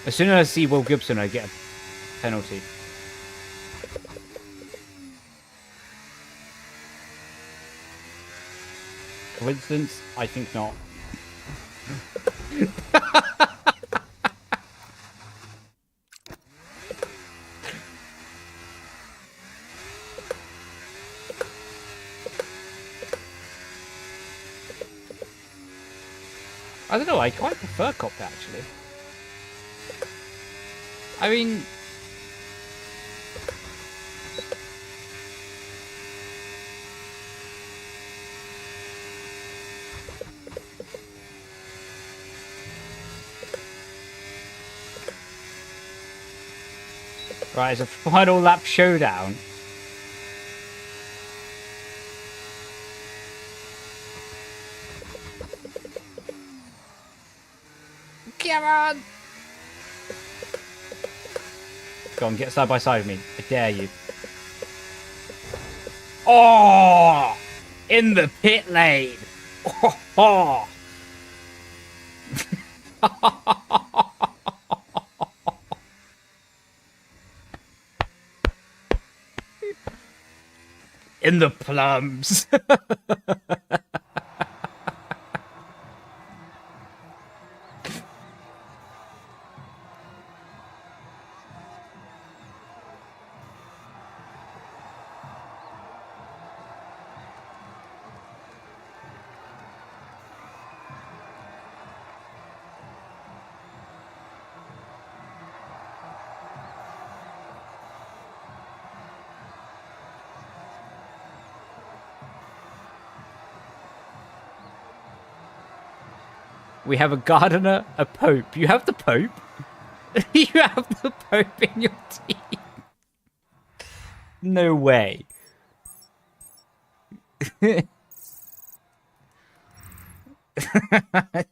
As soon as I see Will Gibson, I get a penalty. Coincidence? I think not. I don't know, I quite prefer Copter actually. I mean... Right, it's a final lap showdown. Come on! Go on, get side by side with me. I dare you. Oh! In the pit lane! Oh! In the plums! We have a gardener, a pope. You have the pope? You have the pope in your team? No way.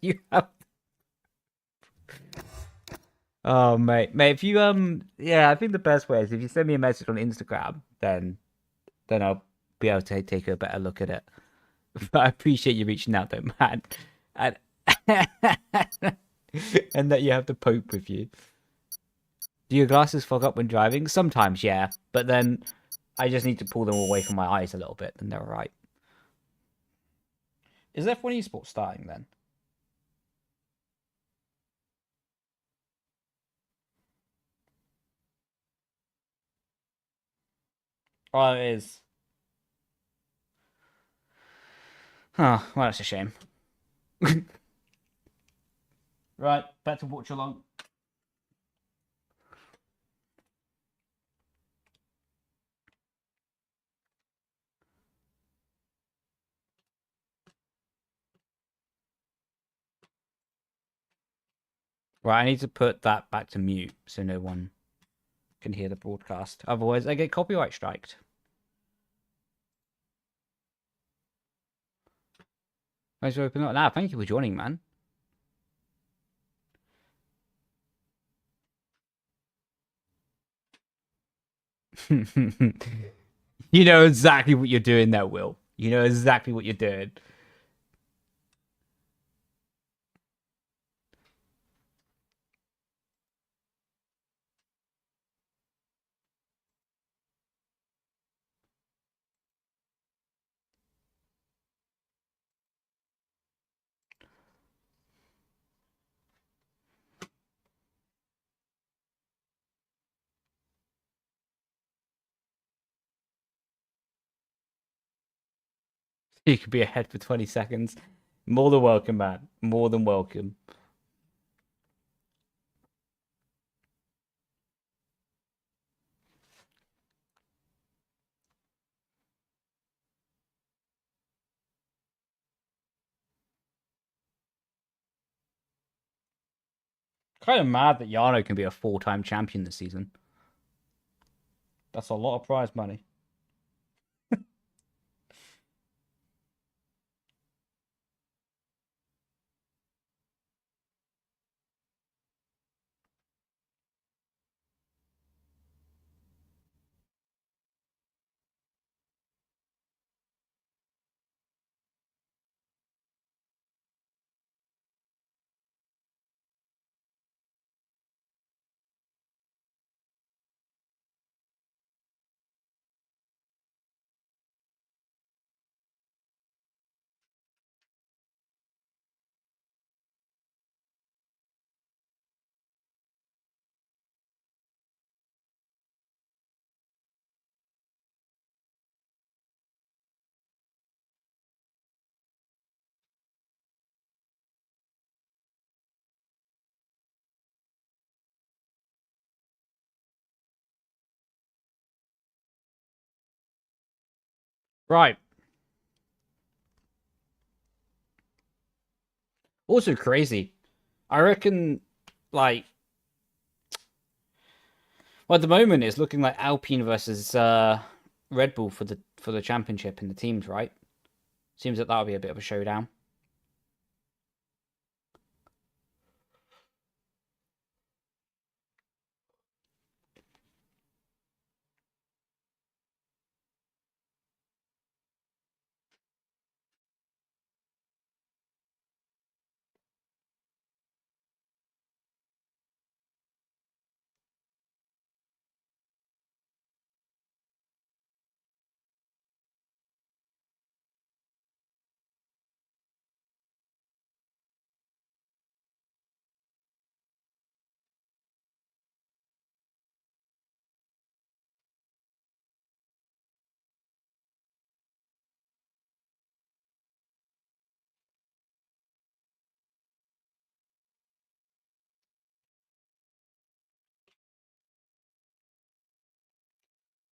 You have... Oh, mate. Mate, if you, yeah, I think the best way is if you send me a message on Instagram, then I'll be able to take a better look at it. But I appreciate you reaching out, though, man. And, and that you have the Pope with you. Do your glasses fog up when driving? Sometimes, yeah. But then I just need to pull them away from my eyes a little bit, and they're all right. Is F1 Esports starting, then? Oh, it is. Huh, well, that's a shame. Right, back to watch along. Right, I need to put that back to mute so no one can hear the broadcast. Otherwise, I get copyright striked. Thanks for opening up. Nah, thank you for joining, man. You know exactly what you're doing there, Will. You know exactly what you're doing. You could be ahead for 20 seconds. More than welcome, man. More than welcome. Kind of mad that Yano can be a 4-time champion this season. That's a lot of prize money. Right. Also crazy. I reckon, like, well, at the moment it's looking like Alpine versus Red Bull for the championship in the teams, right? Seems that that'll be a bit of a showdown.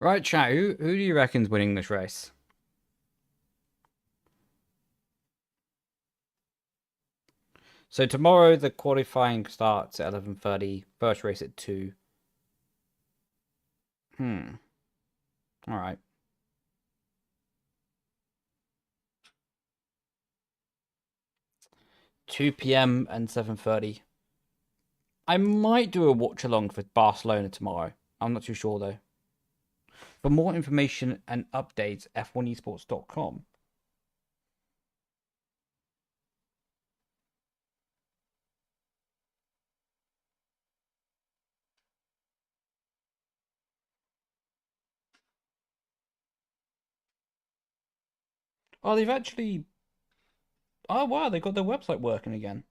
Right, chat. Who do you reckon's winning this race? So tomorrow the qualifying starts at 11:30. First race at 2. All right. Two p.m. and 7:30. I might do a watch along for Barcelona tomorrow. I'm not too sure though. For more information and updates, f1esports.com. Oh, they've actually. Oh wow, they got their website working again.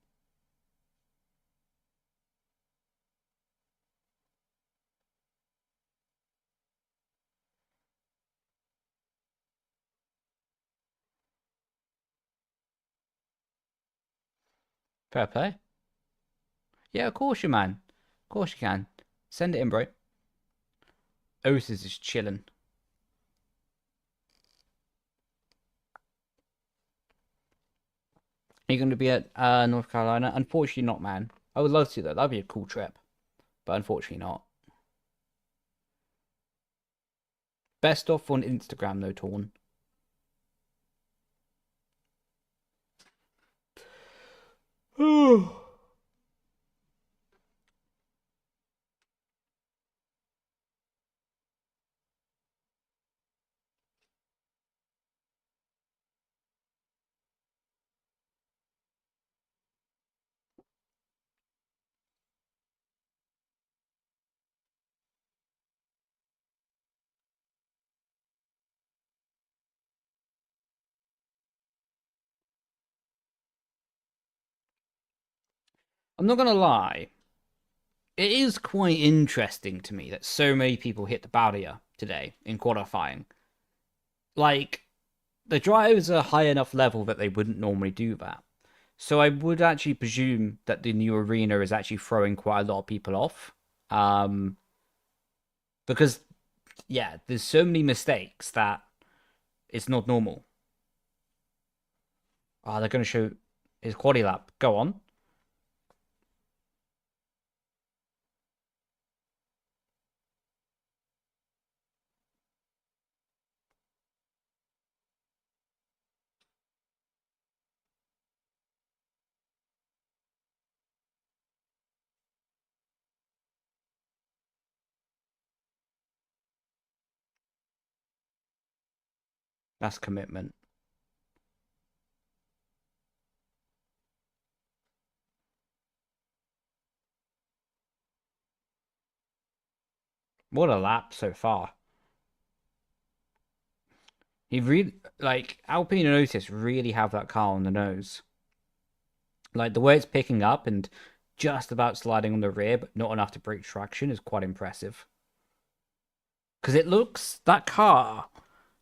Fair play. Yeah, of course you man. Of course you can. Send it in, bro. Otis is chilling. Are you going to be at North Carolina? Unfortunately not, man. I would love to though. That'd be a cool trip. But unfortunately not. Best off on Instagram though, Torn. I'm not gonna lie. It is quite interesting to me that so many people hit the barrier today in qualifying. Like, the drivers are high enough level that they wouldn't normally do that. So I would actually presume that the new arena is actually throwing quite a lot of people off. Because, yeah, there's so many mistakes that it's not normal. Ah, they're going to show his quality lap. Go on. That's commitment. What a lap so far. He really, like, Alpine and Otis really have that car on the nose. Like, the way it's picking up and just about sliding on the rear, but not enough to break traction is quite impressive. Because that car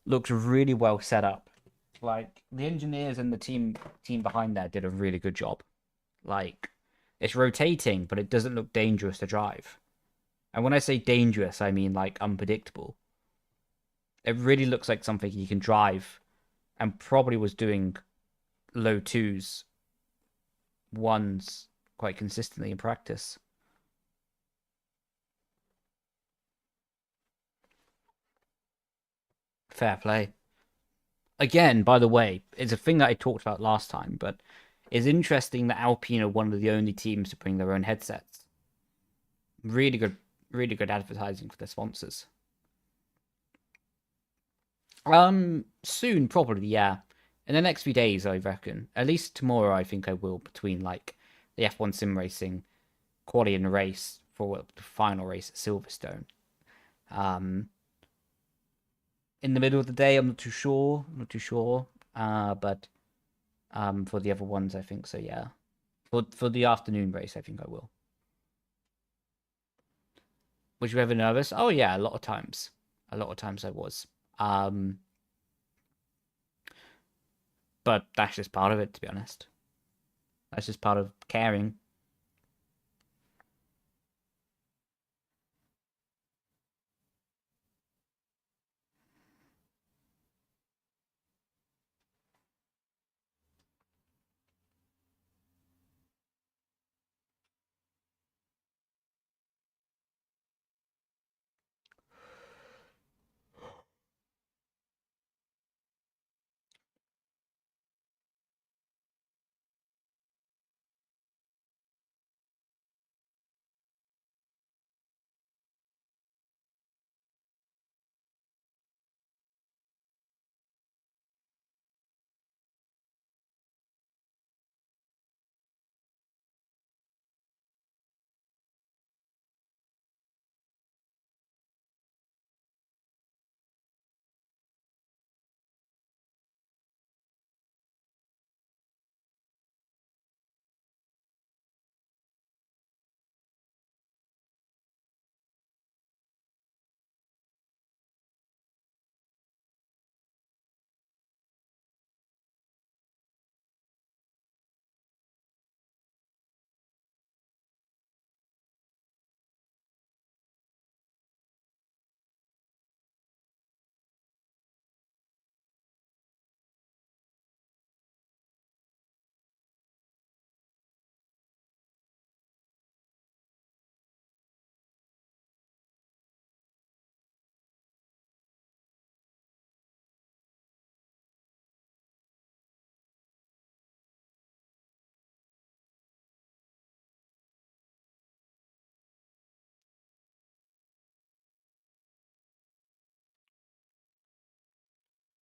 looks really well set up. Like, the engineers and the team behind there did a really good job. Like, it's rotating, but it doesn't look dangerous to drive. And when I say dangerous, I mean, like, unpredictable. It really looks like something you can drive and probably was doing low twos, ones quite consistently in practice. Fair play. Again, by the way, it's a thing that I talked about last time, but it's interesting that Alpine are one of the only teams to bring their own headsets. Really good advertising for their sponsors. Soon, probably, yeah. In the next few days, I reckon. At least tomorrow, I think I will, between, like, the F1 sim racing, quali and race for the final race at Silverstone. Um, in the middle of the day, I'm not too sure. But for the other ones, I think so. Yeah. For the afternoon race, I think I will. Was you ever nervous? Oh yeah, a lot of times. A lot of times I was. But that's just part of it, to be honest. That's just part of caring.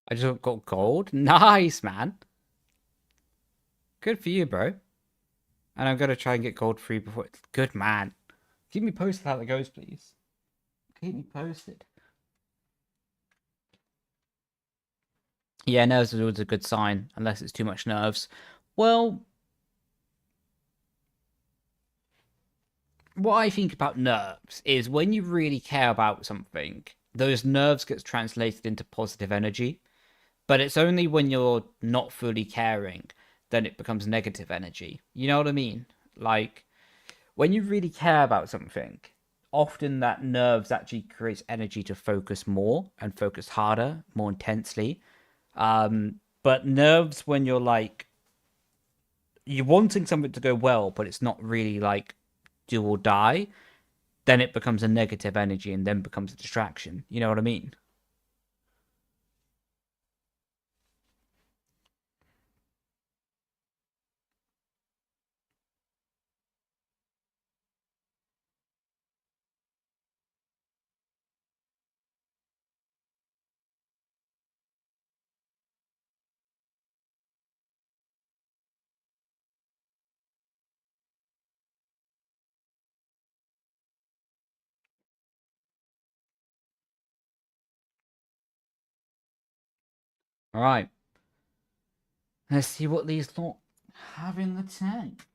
I just got gold. Nice, man. Good for you, bro. And I'm gonna try and get gold free before. Good man. Keep me posted how it goes, please. Keep me posted. Yeah, nerves is always a good sign, unless it's too much nerves. Well, what I think about nerves is when you really care about something, those nerves gets translated into positive energy. But it's only when you're not fully caring then it becomes negative energy. You know what I mean? Like when you really care about something, often that nerves actually creates energy to focus more and focus harder, more intensely. But nerves when you're wanting something to go well, but it's not really like do or die, then it becomes a negative energy and then becomes a distraction. You know what I mean? All right. Let's see what these lot have in the tank.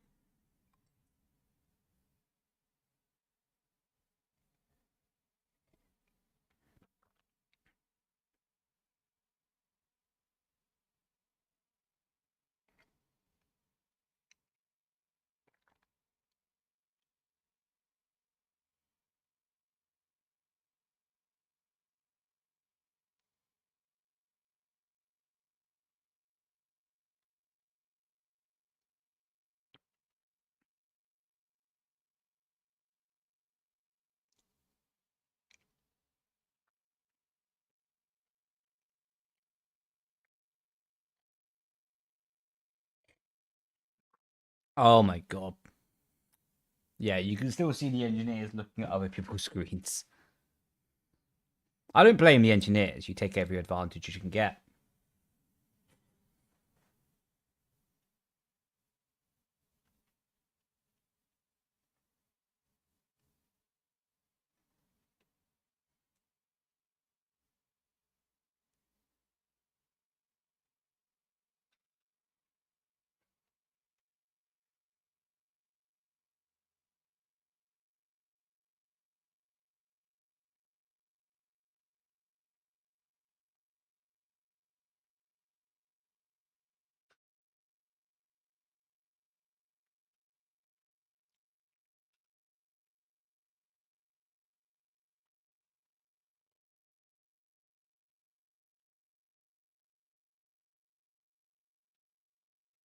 Oh my god. Yeah, you can still see the engineers looking at other people's screens. I don't blame the engineers. You take every advantage you can get.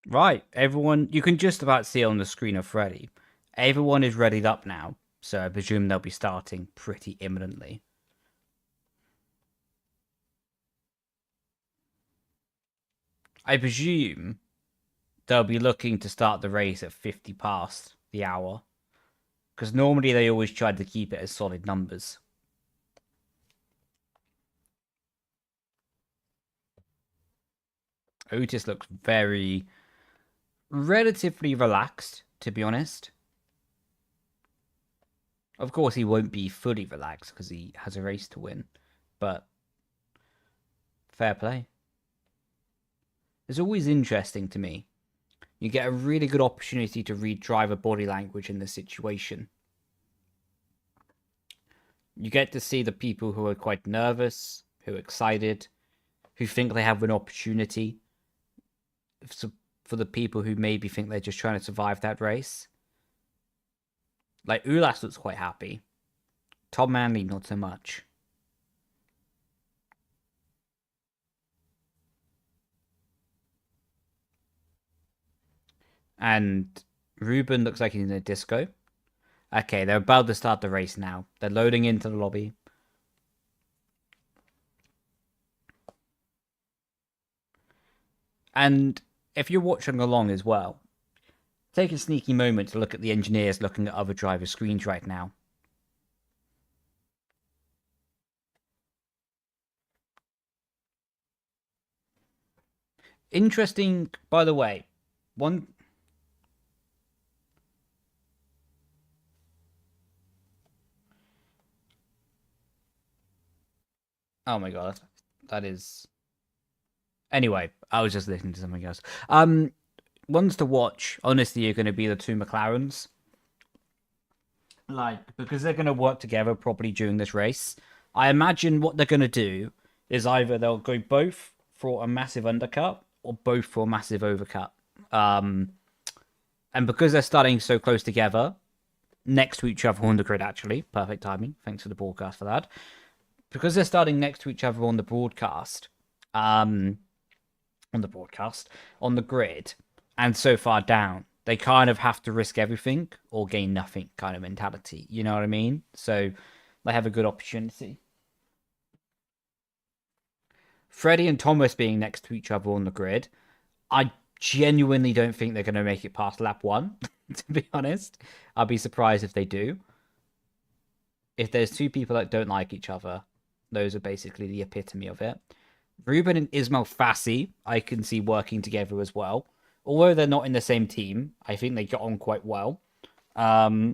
Right, everyone, you can just about see on the screen of Freddy. Everyone is readied up now, so I presume they'll be starting pretty imminently. I presume they'll be looking to start the race at 50 past the hour, because normally they always try to keep it as solid numbers. Otis looks relatively relaxed, to be honest. Of course, he won't be fully relaxed because he has a race to win, but fair play. It's always interesting to me. You get a really good opportunity to read driver body language in this situation. You get to see the people who are quite nervous, who are excited, who think they have an opportunity. For the people who maybe think they're just trying to survive that race. Like, Ulas looks quite happy. Tom Manley, not so much. And Ruben looks like he's in a disco. Okay, they're about to start the race now. They're loading into the lobby. And if you're watching along as well, take a sneaky moment to look at the engineers looking at other drivers' screens right now. Interesting, by the way. One. Oh my god, that is. Anyway, I was just listening to something else. Ones to watch, honestly, are going to be the two McLarens. Like, because they're going to work together properly during this race. I imagine what they're going to do is either they'll go both for a massive undercut or both for a massive overcut. And because they're starting so close together, next to each other on the grid, actually, perfect timing. Thanks for the broadcast for that. Because they're starting next to each other on the broadcast, on the grid, and so far down, they kind of have to risk everything or gain nothing kind of mentality. You know what I mean? So they have a good opportunity. Freddie and Thomas being next to each other on the grid, I genuinely don't think they're going to make it past lap 1, to be honest. I'll be surprised if they do. If there's two people that don't like each other, those are basically the epitome of it. Ruben and Ismail Fassi, I can see working together as well. Although they're not in the same team, I think they get on quite well. So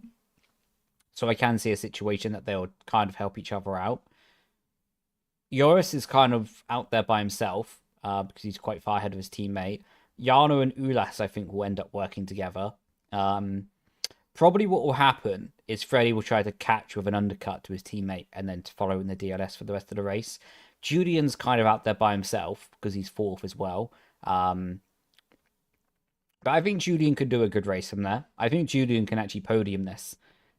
I can see a situation that they'll kind of help each other out. Joris is kind of out there by himself because he's quite far ahead of his teammate. Jarno and Ulas, I think, will end up working together. Probably what will happen is Freddie will try to catch with an undercut to his teammate and then to follow in the DLS for the rest of the race. Julian's kind of out there by himself because he's 4th as well. But I think Julian could do a good race from there. I think Julian can actually podium this.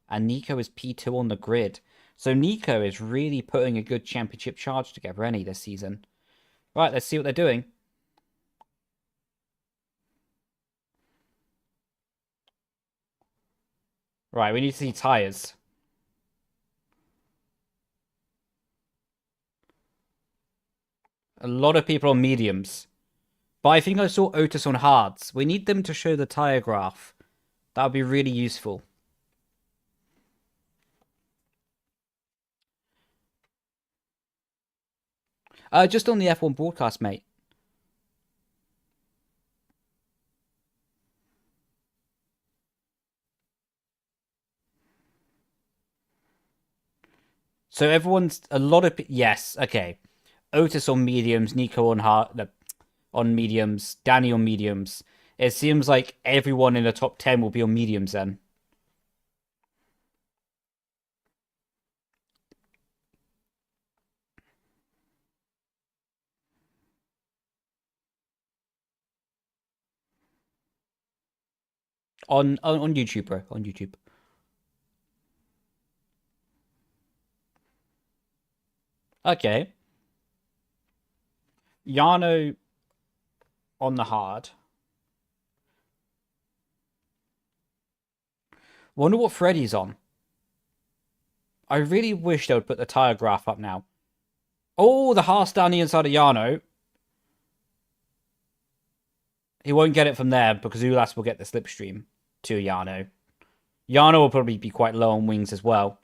And Nico is P2 on the grid. So Nico is really putting a good championship charge together, any this season. Right, let's see what they're doing. Right, we need to see tyres. A lot of people on mediums. But I think I saw Otis on hards. We need them to show the tyre graph. That would be really useful. Just on the F1 broadcast, mate. So everyone's yes, okay. Otis on mediums, Nico on mediums, Danny on mediums. It seems like everyone in the top 10 will be on mediums then. On YouTube, bro. On YouTube. Okay. Yano on the hard. Wonder what Freddy's on. I really wish they would put the tyre graph up now. Oh, the Haas down the inside of Yano. He won't get it from there because Ulas will get the slipstream to Yano. Yano will probably be quite low on wings as well.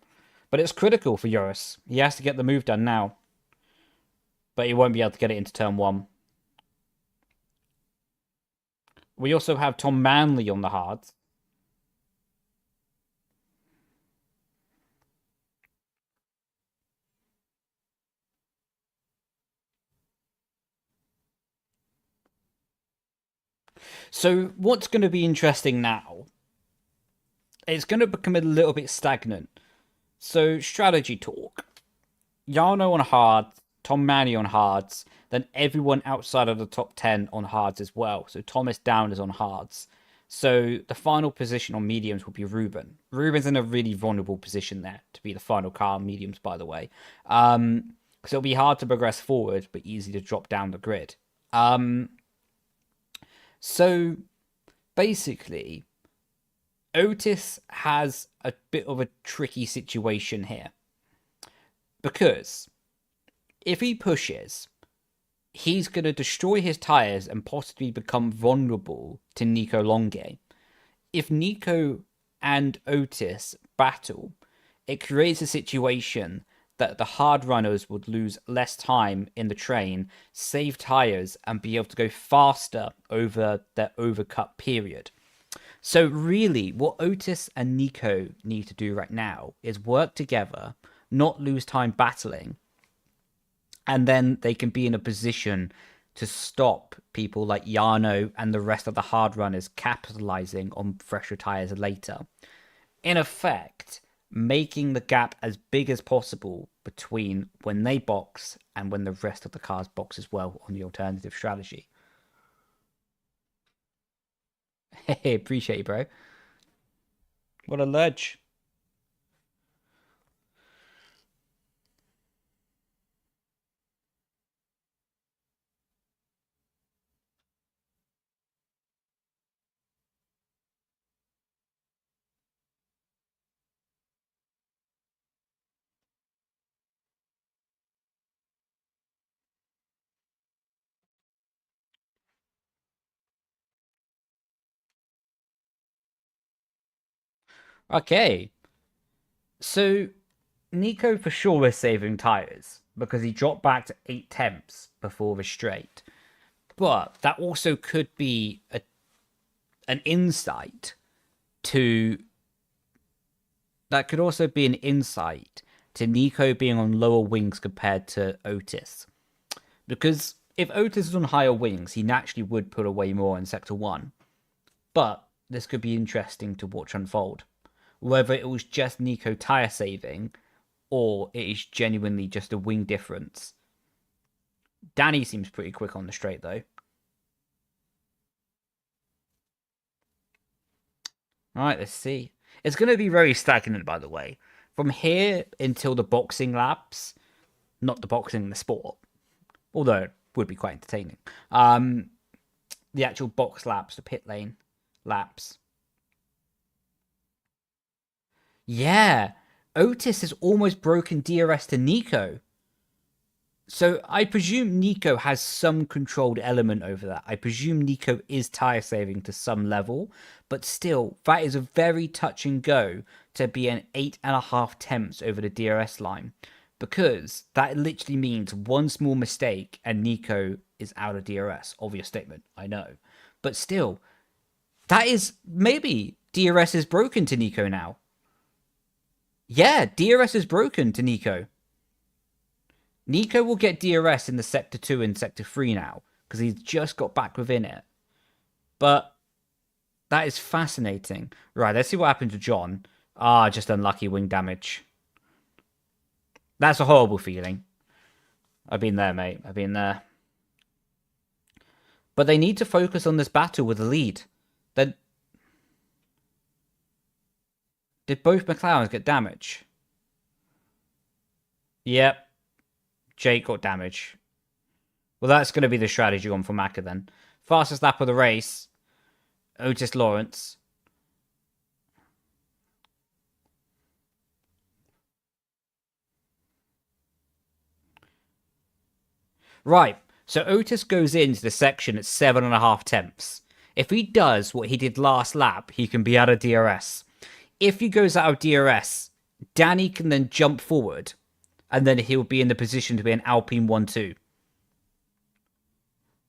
But it's critical for Joris. He has to get the move done now. But he won't be able to get it into turn 1. We also have Tom Manley on the hards. So what's going to be interesting now, it's going to become a little bit stagnant. So strategy talk. Jarno on hards, Tom Manley on hards, then everyone outside of the top 10 on hards as well. So Thomas Down is on hards. So the final position on mediums will be Ruben. Ruben's in a really vulnerable position there to be the final car on mediums, by the way. Because it'll be hard to progress forward, but easy to drop down the grid. So basically, Otis has a bit of a tricky situation here. Because if he pushes, he's going to destroy his tyres and possibly become vulnerable to Nico Longue. If Nico and Otis battle, it creates a situation that the hard runners would lose less time in the train, save tires, and be able to go faster over their overcut period. So really, what Otis and Nico need to do right now is work together, not lose time battling, and then they can be in a position to stop people like Yano and the rest of the hard runners capitalizing on fresher tires later. In effect, making the gap as big as possible between when they box and when the rest of the cars box as well on the alternative strategy. Hey, appreciate you, bro. What a ledge. Okay. So Nico for sure is saving tires because he dropped back to 8 tenths before the straight. But that also could be an insight to that could also be an insight to Nico being on lower wings compared to Otis. Because if Otis is on higher wings, he naturally would put away more in Sector 1. But this could be interesting to watch unfold. Whether it was just Nico tire saving, or it is genuinely just a wing difference. Danny seems pretty quick on the straight, though. Alright, let's see. It's going to be very stagnant, by the way. From here until the boxing laps, not the boxing, the sport, although it would be quite entertaining. The actual box laps, the pit lane laps. Yeah, Otis has almost broken DRS to Nico. So I presume Nico has some controlled element over that. I presume Nico is tire saving to some level, but still, that is a very touch and go to be an 8.5 tenths over the DRS line, because that literally means one small mistake and Nico is out of DRS. Obvious statement, I know, but still, that is maybe DRS is broken to Nico now. Yeah, DRS is broken to Nico. Nico will get DRS in the Sector 2 and Sector 3 now, because he's just got back within it. But that is fascinating. Right, let's see what happened to John. Just unlucky wing damage. That's a horrible feeling. I've been there, mate. I've been there. But they need to focus on this battle with the lead. Then did both McLarens get damage? Yep. Jake got damage. Well, that's going to be the strategy on for Maka then. Fastest lap of the race. Otis Lawrence. Right. So Otis goes into the section at 7.5 tenths. If he does what he did last lap, he can be out of DRS. If he goes out of DRS, Danny can then jump forward, and then he'll be in the position to be an Alpine 1-2.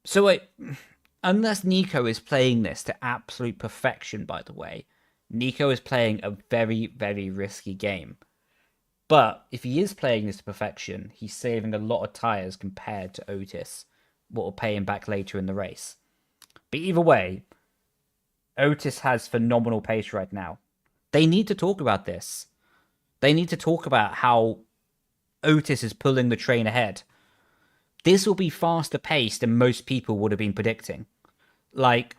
So wait, unless Nico is playing this to absolute perfection, by the way, Nico is playing a very, very risky game. But if he is playing this to perfection, he's saving a lot of tyres compared to Otis, what will pay him back later in the race. But either way, Otis has phenomenal pace right now. They need to talk about this. They need to talk about how Otis is pulling the train ahead. This will be faster paced than most people would have been predicting. Like,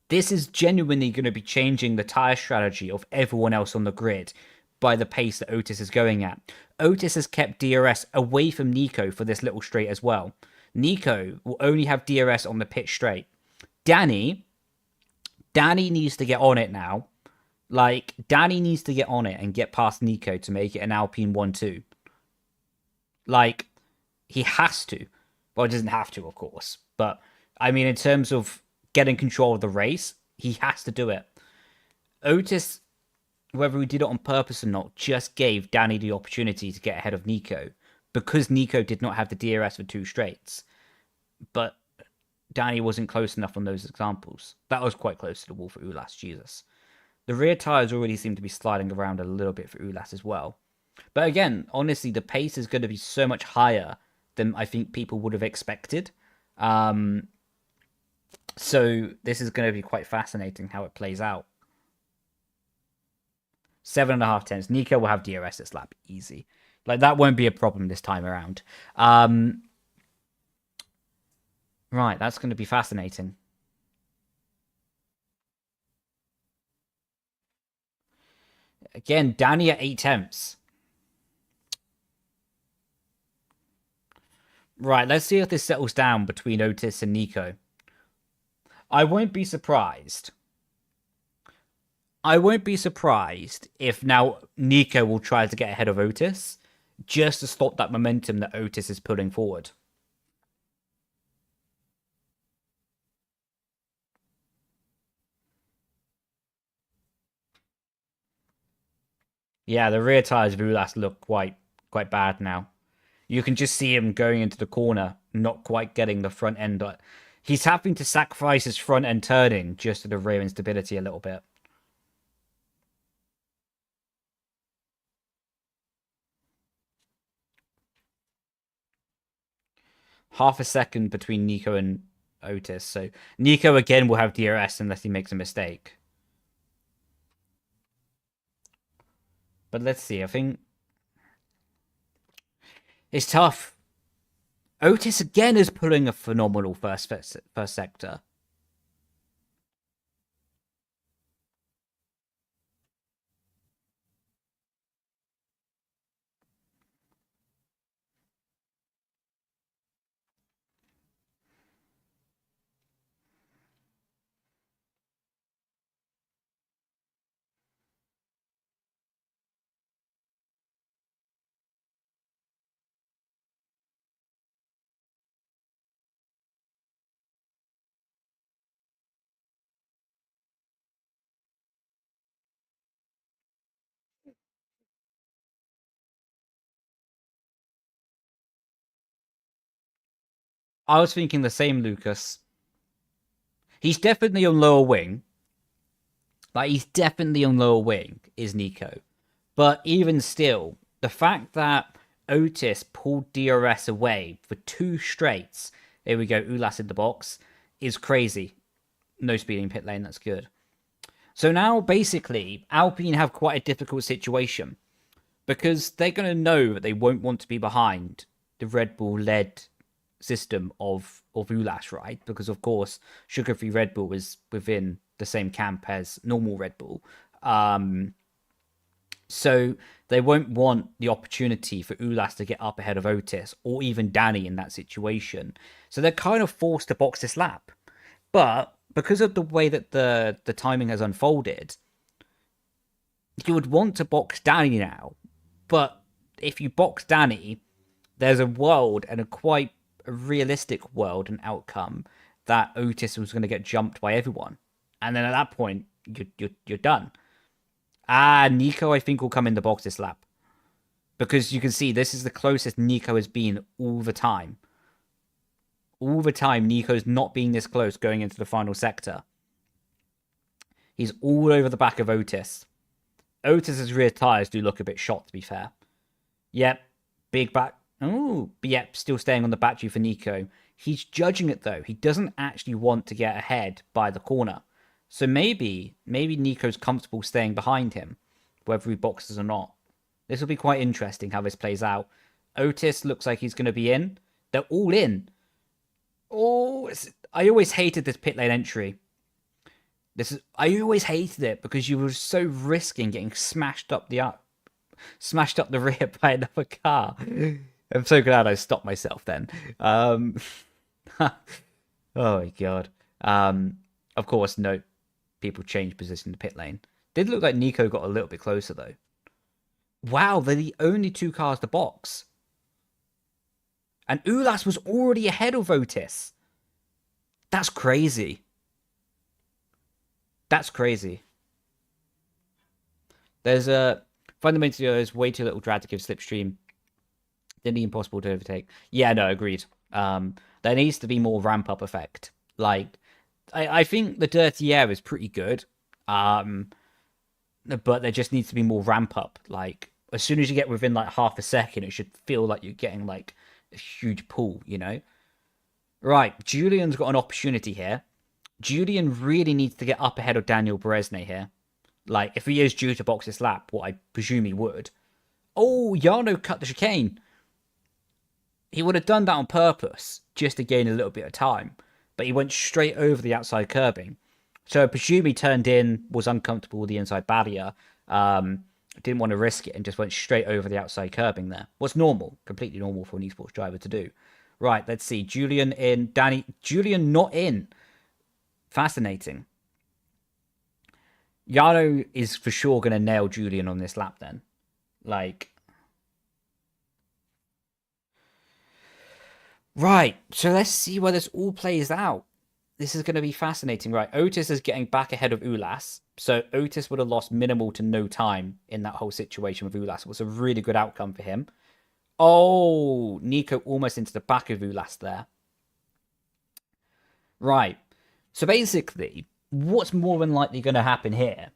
this is genuinely going to be changing the tyre strategy of everyone else on the grid by the pace that Otis is going at. Otis has kept DRS away from Nico for this little straight as well. Nico will only have DRS on the pit straight. Danny needs to get on it now. Like, Danny needs to get on it and get past Nico to make it an Alpine 1-2. Like, he has to. Well, he doesn't have to, of course. But, I mean, in terms of getting control of the race, he has to do it. Otis whether he did it on purpose or not, just gave Danny the opportunity to get ahead of Nico because Nico did not have the DRS for 2 straights. But Danny wasn't close enough on those examples. That was quite close to the wall for Ulas, Jesus. The rear tyres already seem to be sliding around a little bit for Ulas as well. But again, honestly, the pace is going to be so much higher than I think people would have expected. So this is going to be quite fascinating how it plays out. 7.5 tenths. Nico will have DRS this lap. Easy. Like, that won't be a problem this time around. Right, that's going to be fascinating. Again, Danny at 8 tenths. Right, let's see if this settles down between Otis and Nico. I won't be surprised. I won't be surprised if now Nico will try to get ahead of Otis just to stop that momentum that Otis is pulling forward. Yeah, the rear tires of Ulas look quite bad now. You can just see him going into the corner, not quite getting the front end. He's having to sacrifice his front end turning just to the rear instability a little bit. Half a second between Nico and Otis. So Nico again will have DRS unless he makes a mistake. But let's see. I think it's tough. Otis again is pulling a phenomenal first sector. I was thinking the same, Lucas. He's definitely on lower wing. Like, he's definitely on lower wing, is Nico. But even still, the fact that Otis pulled DRS away for 2 straights, here we go, Ulas in the box, is crazy. No speeding pit lane, that's good. So now, basically, Alpine have quite a difficult situation because they're going to know that they won't want to be behind the Red Bull-led system of Ulas, right? Because, of course, sugar-free Red Bull is within the same camp as normal Red Bull. So they won't want the opportunity for Ulas to get up ahead of Otis or even Danny in that situation. So they're kind of forced to box this lap. But because of the way that the timing has unfolded, you would want to box Danny now. But if you box Danny, there's a world, and a quite realistic world and outcome, that Otis was going to get jumped by everyone. And then at that point, you're done. Nico, I think, will come in the box this lap. Because you can see this is the closest Nico has been all the time. All the time, Nico's not being this close going into the final sector. He's all over the back of Otis. Otis's rear tyres do look a bit shot, to be fair. Yep, big back. Oh, but yep, still staying on the battery for Nico. He's judging it, though. He doesn't actually want to get ahead by the corner. So maybe Nico's comfortable staying behind him, whether he boxes or not. This will be quite interesting how this plays out. Otis looks like he's going to be in. They're all in. Oh, I always hated this pit lane entry. I always hated it because you were so risking getting smashed up the rear by another car. I'm so glad I stopped myself then. Oh my god. Of course, no. People change position in the pit lane. Did look like Nico got a little bit closer though. Wow, they're the only 2 cars to box. And Ulas was already ahead of Otis. That's crazy. That's crazy. Fundamentally, there's way too little drag to give slipstream. Nearly impossible to overtake. Yeah, no, agreed. There needs to be more ramp up effect. Like, I think the dirty air is pretty good. But there just needs to be more ramp up. Like, as soon as you get within like half a second, it should feel like you're getting like a huge pull, you know? Right, Julian's got an opportunity here. Julian really needs to get up ahead of Daniel Beresne here. Like, if he is due to box this lap, what I presume he would. Oh, Jarno cut the chicane. He would have done that on purpose, just to gain a little bit of time. But he went straight over the outside curbing. So I presume he turned in, was uncomfortable with the inside barrier, didn't want to risk it, and just went straight over the outside curbing there. What's normal, completely normal for an esports driver to do. Right, let's see. Julian in, Julian not in. Fascinating. Jarno is for sure going to nail Julian on this lap then. Like, right, so let's see where this all plays out. This is going to be fascinating, right? Otis is getting back ahead of Ulas, so Otis would have lost minimal to no time in that whole situation with Ulas. It was a really good outcome for him. Oh, Nico almost into the back of Ulas there. Right, so basically, what's more than likely going to happen here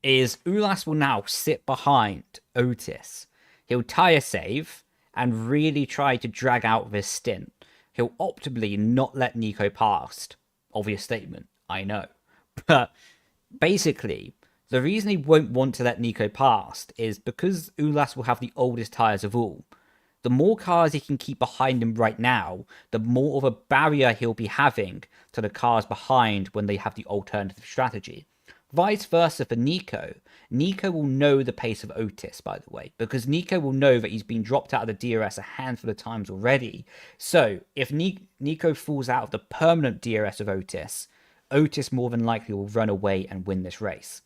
is Ulas will now sit behind Otis. He'll tire save and really try to drag out this stint. He'll optimally not let Nico past. Obvious statement, I know. But basically, the reason he won't want to let Nico past is because Ulas will have the oldest tyres of all. The more cars he can keep behind him right now, the more of a barrier he'll be having to the cars behind when they have the alternative strategy. Vice versa for Nico. Nico will know the pace of Otis, by the way, because Nico will know that he's been dropped out of the DRS a handful of times already. So, if Nico falls out of the permanent DRS of Otis, Otis more than likely will run away and win this race.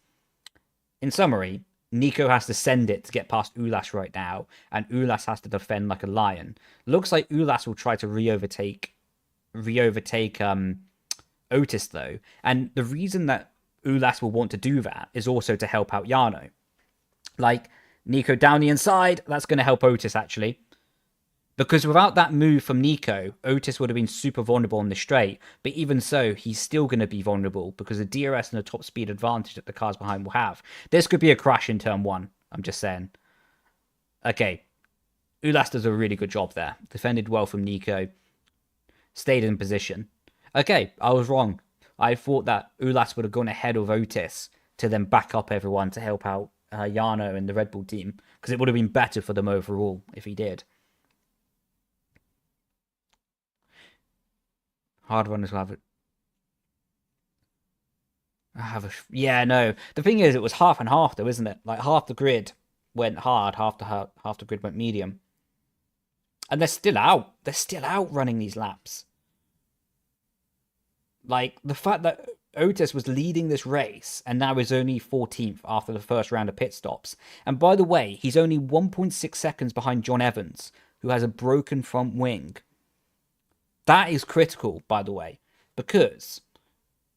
In summary, Nico has to send it to get past Ulas right now, and Ulas has to defend like a lion. Looks like Ulas will try to re-overtake Otis, though. And the reason that Ulas will want to do that is also to help out Jarno. Like, Nico down the inside, that's going to help Otis, actually. Because without that move from Nico, Otis would have been super vulnerable on the straight. But even so, he's still going to be vulnerable because the DRS and the top speed advantage that the cars behind will have. This could be a crash in turn 1, I'm just saying. Okay, Ulas does a really good job there. Defended well from Nico. Stayed in position. Okay, I was wrong. I thought that Ulas would have gone ahead of Otis to then back up everyone to help out Jarno and the Red Bull team, because it would have been better for them overall if he did. Hard runners will have it. Yeah, no. The thing is, it was half and half, though, isn't it? Like, half the grid went hard, half the grid went medium. And they're still out. They're still out running these laps. Like, the fact that Otis was leading this race and now is only 14th after the first round of pit stops. And by the way, he's only 1.6 seconds behind John Evans, who has a broken front wing. That is critical, by the way, because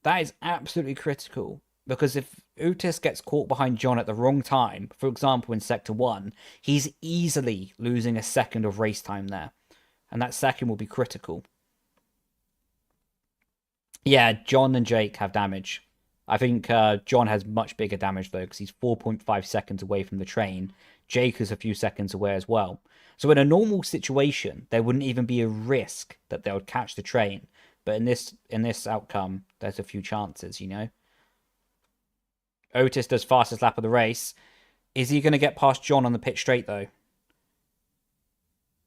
that is absolutely critical. Because if Otis gets caught behind John at the wrong time, for example in Sector 1, he's easily losing a second of race time there. And that second will be critical. Yeah, John and Jake have damage. I think John has much bigger damage, though, because he's 4.5 seconds away from the train. Jake is a few seconds away as well. So in a normal situation, there wouldn't even be a risk that they would catch the train. But in this outcome, there's a few chances, you know? Otis does fastest lap of the race. Is he going to get past John on the pit straight, though?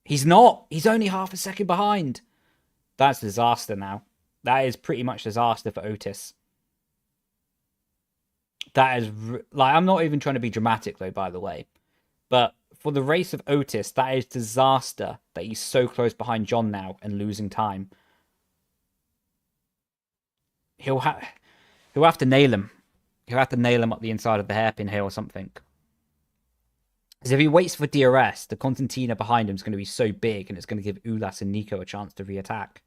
He's not. He's only half a second behind. That's disaster now. That is pretty much disaster for Otis. That is... like, I'm not even trying to be dramatic, though, by the way. But for the race of Otis, that is disaster that he's so close behind John now and losing time. He'll have to nail him. He'll have to nail him up the inside of the hairpin here or something. Because if he waits for DRS, the Constantina behind him is going to be so big and it's going to give Ulas and Nico a chance to re-attack.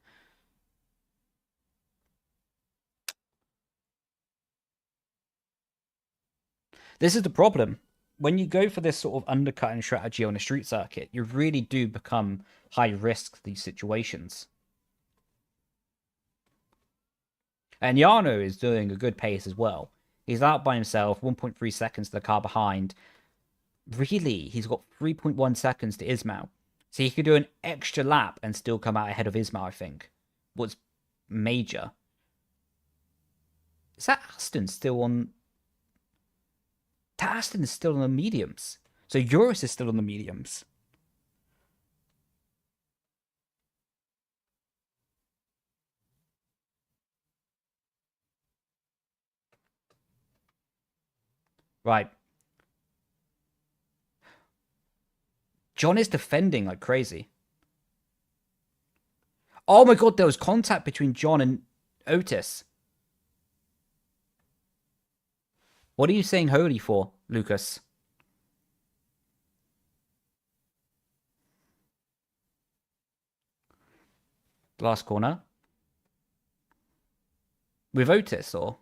This is the problem. when you go for this sort of undercutting strategy on a street circuit, you really do become high risk these situations. And Jarno is doing a good pace as well. He's out by himself, 1.3 seconds to the car behind. Really, he's got 3.1 seconds to Ismail. So he could do an extra lap and still come out ahead of Ismail, I think. What's major. Is that Aston still on... That Aston is still on the mediums. So Eurus is still on the mediums. Right. John is defending like crazy. Oh my god, there was contact between John and Otis. What are you saying holy for, Lucas? Last corner. With Otis, or?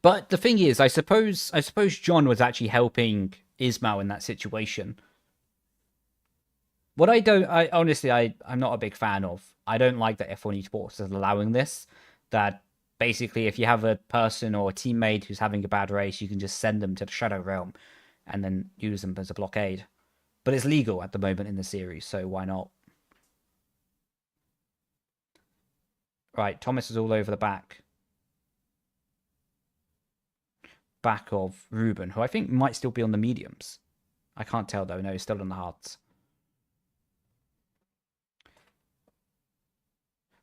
But the thing is, I suppose John was actually helping Ismail in that situation. What I honestly, I'm not a big fan of. I don't like that F1 Esports is allowing this. That basically, if you have a person or a teammate who's having a bad race, you can just send them to the Shadow Realm and then use them as a blockade. But it's legal at the moment in the series, so why not? Right, Thomas is all over the back of Ruben, who I think might still be on the mediums. I can't tell though. No, he's still on the hards.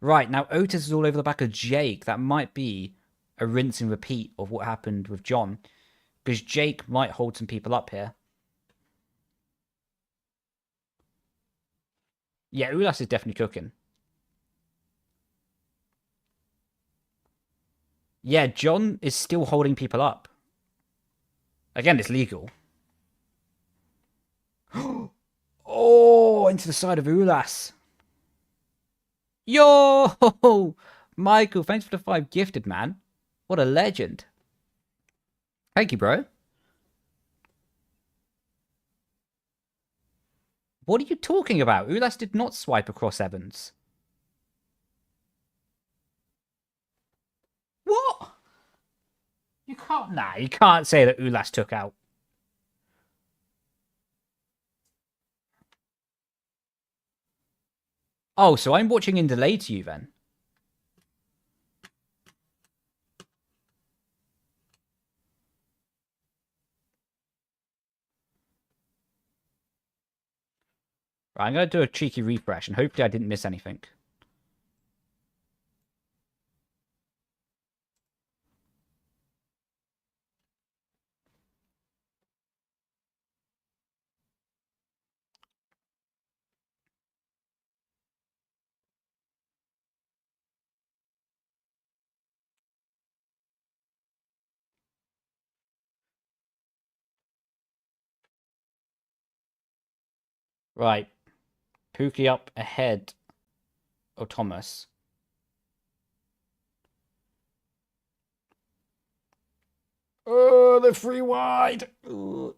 Right, now Otis is all over the back of Jake. That might be a rinse and repeat of what happened with John. Because Jake might hold some people up here. Yeah, Ulas is definitely cooking. Yeah, John is still holding people up. Again, it's legal. Oh, into the side of Ulas. Yo! Michael, thanks for the 5 gifted, man. What a legend. Thank you, bro. What are you talking about? Ulas did not swipe across Evans. What? You can't... Nah, you can't say that Ulas took out. Oh, so I'm watching in delay to you then. Right, I'm going to do a cheeky refresh and hopefully I didn't miss anything. Right. Pookie up ahead of Thomas. Oh, they're free wide. Ugh.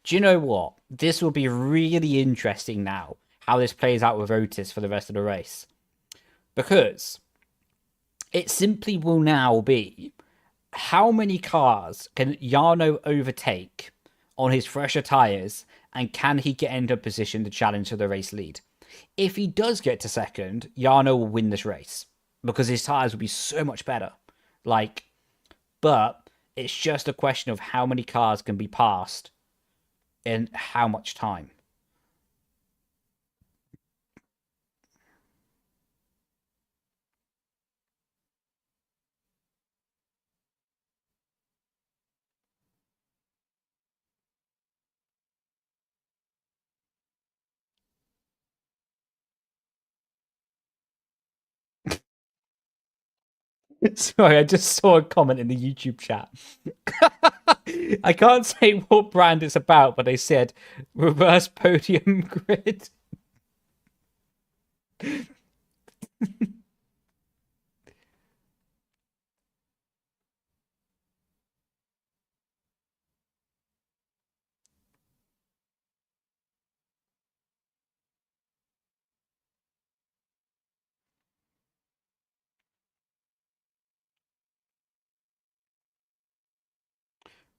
Do you know what? This will be really interesting now, how this plays out with Otis for the rest of the race. Because it simply will now be, how many cars can Jarno overtake on his fresher tyres, and can he get into a position to challenge for the race lead? If he does get to second, Jarno will win this race, because his tyres will be so much better. But it's just a question of how many cars can be passed in how much time. Sorry, I just saw a comment in the YouTube chat. I can't say what brand it's about, but they said reverse podium grid.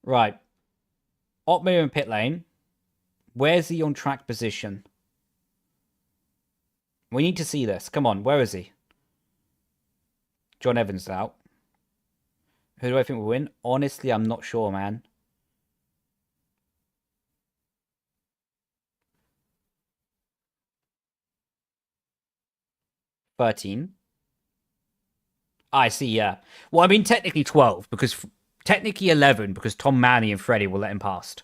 Right. Otmo in pit lane. Where's he on track position? We need to see this. Come on, where is he? John Evans out. Who do I think will win? Honestly, I'm not sure, man. "13." I see, yeah. Well, I mean, technically 12, because technically 11, because Tom Manny and Freddie will let him past.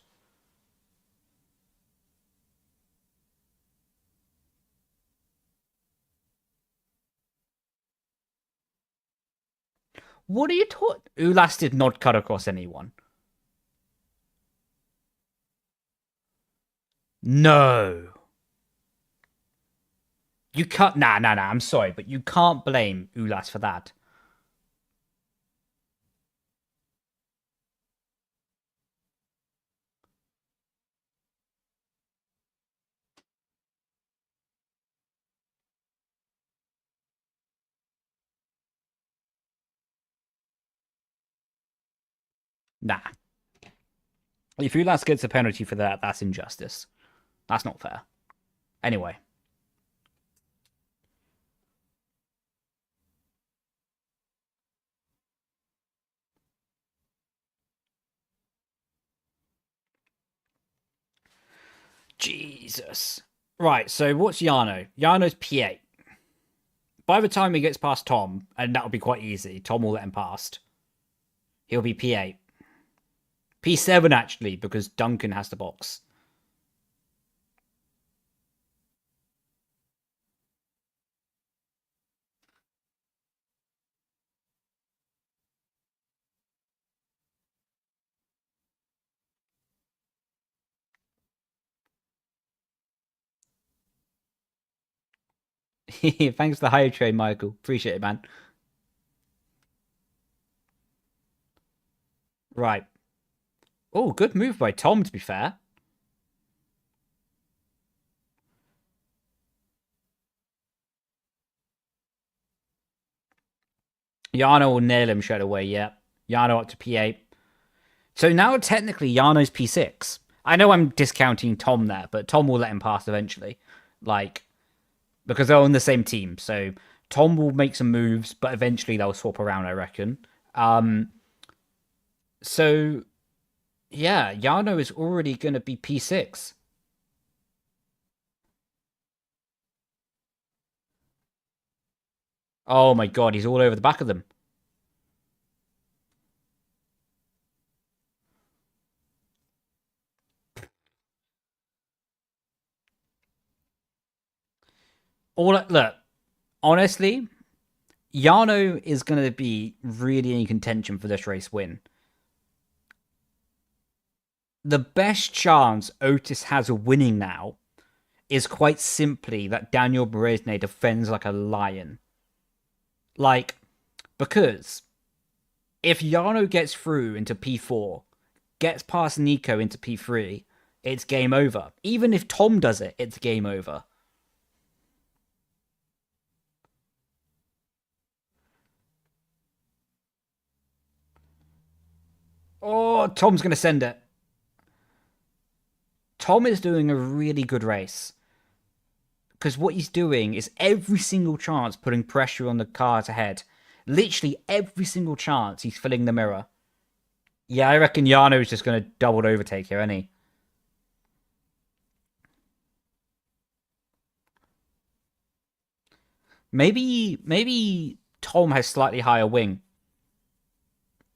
What are you talking? Ulas did not cut across anyone. No. You can't. Nah. I'm sorry, but you can't blame Ulas for that. Nah. If Ulas gets a penalty for that, that's injustice. That's not fair. Anyway. Jesus. Right, so what's Yano? Yano's P8. By the time he gets past Tom, and that'll be quite easy, Tom will let him past. He'll be P8. P7, actually, because Duncan has the box. Thanks for the higher trade, Michael. Appreciate it, man. Right. Oh, good move by Tom, to be fair. Yano will nail him straight away, yeah. Yano up to P8. So now, technically, Yano's P6. I know I'm discounting Tom there, but Tom will let him pass eventually. Like, because they're on the same team. So Tom will make some moves, but eventually they'll swap around, I reckon. So, yeah, Yano is already going to be P6. Oh my god, he's all over the back of them. Look, honestly, Yano is going to be really in contention for this race win. The best chance Otis has of winning now is quite simply that Daniel Berezne defends like a lion. Like, because if Yano gets through into P4, gets past Nico into P3, it's game over. Even if Tom does it, it's game over. Oh, Tom's going to send it. Tom is doing a really good race. Because what he's doing is every single chance putting pressure on the cars ahead. Literally every single chance he's filling the mirror. Yeah, I reckon Yano's just going to double overtake here, isn't he? Maybe Tom has slightly higher wing.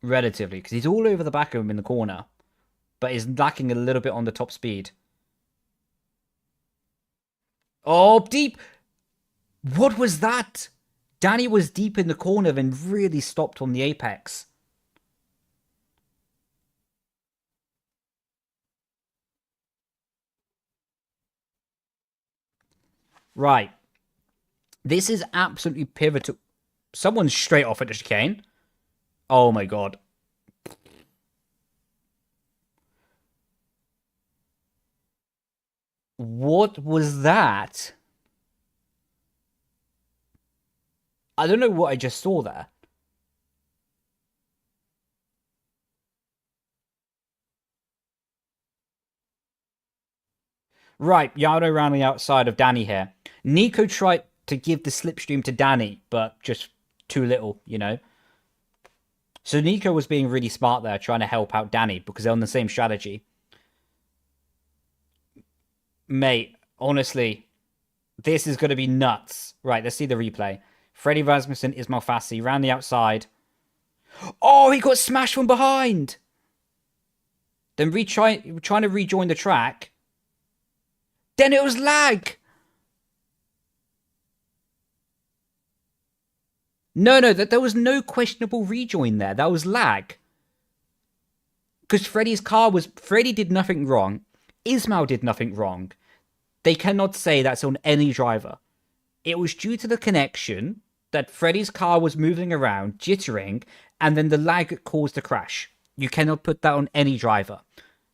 Relatively, because he's all over the back of him in the corner. But is lacking a little bit on the top speed. Oh, deep! What was that? Danny was deep in the corner and really stopped on the apex. Right. This is absolutely pivotal. Someone's straight off at the chicane. Oh my god. What was that? I don't know what I just saw there. Right, Yarno around the outside of Danny here. Nico tried to give the slipstream to Danny, but just too little, you know? So Nico was being really smart there, trying to help out Danny, because they're on the same strategy. Mate, honestly, this is going to be nuts. Right, let's see the replay. Freddie Rasmussen, Ismail Fassi, round the outside. Oh, he got smashed from behind! Then trying to rejoin the track. Then it was lag! No, there was no questionable rejoin there. That was lag. Because Freddie did nothing wrong. Ismail did nothing wrong. They cannot say that's on any driver. It was due to the connection that Freddie's car was moving around, jittering, and then the lag caused the crash. You cannot put that on any driver.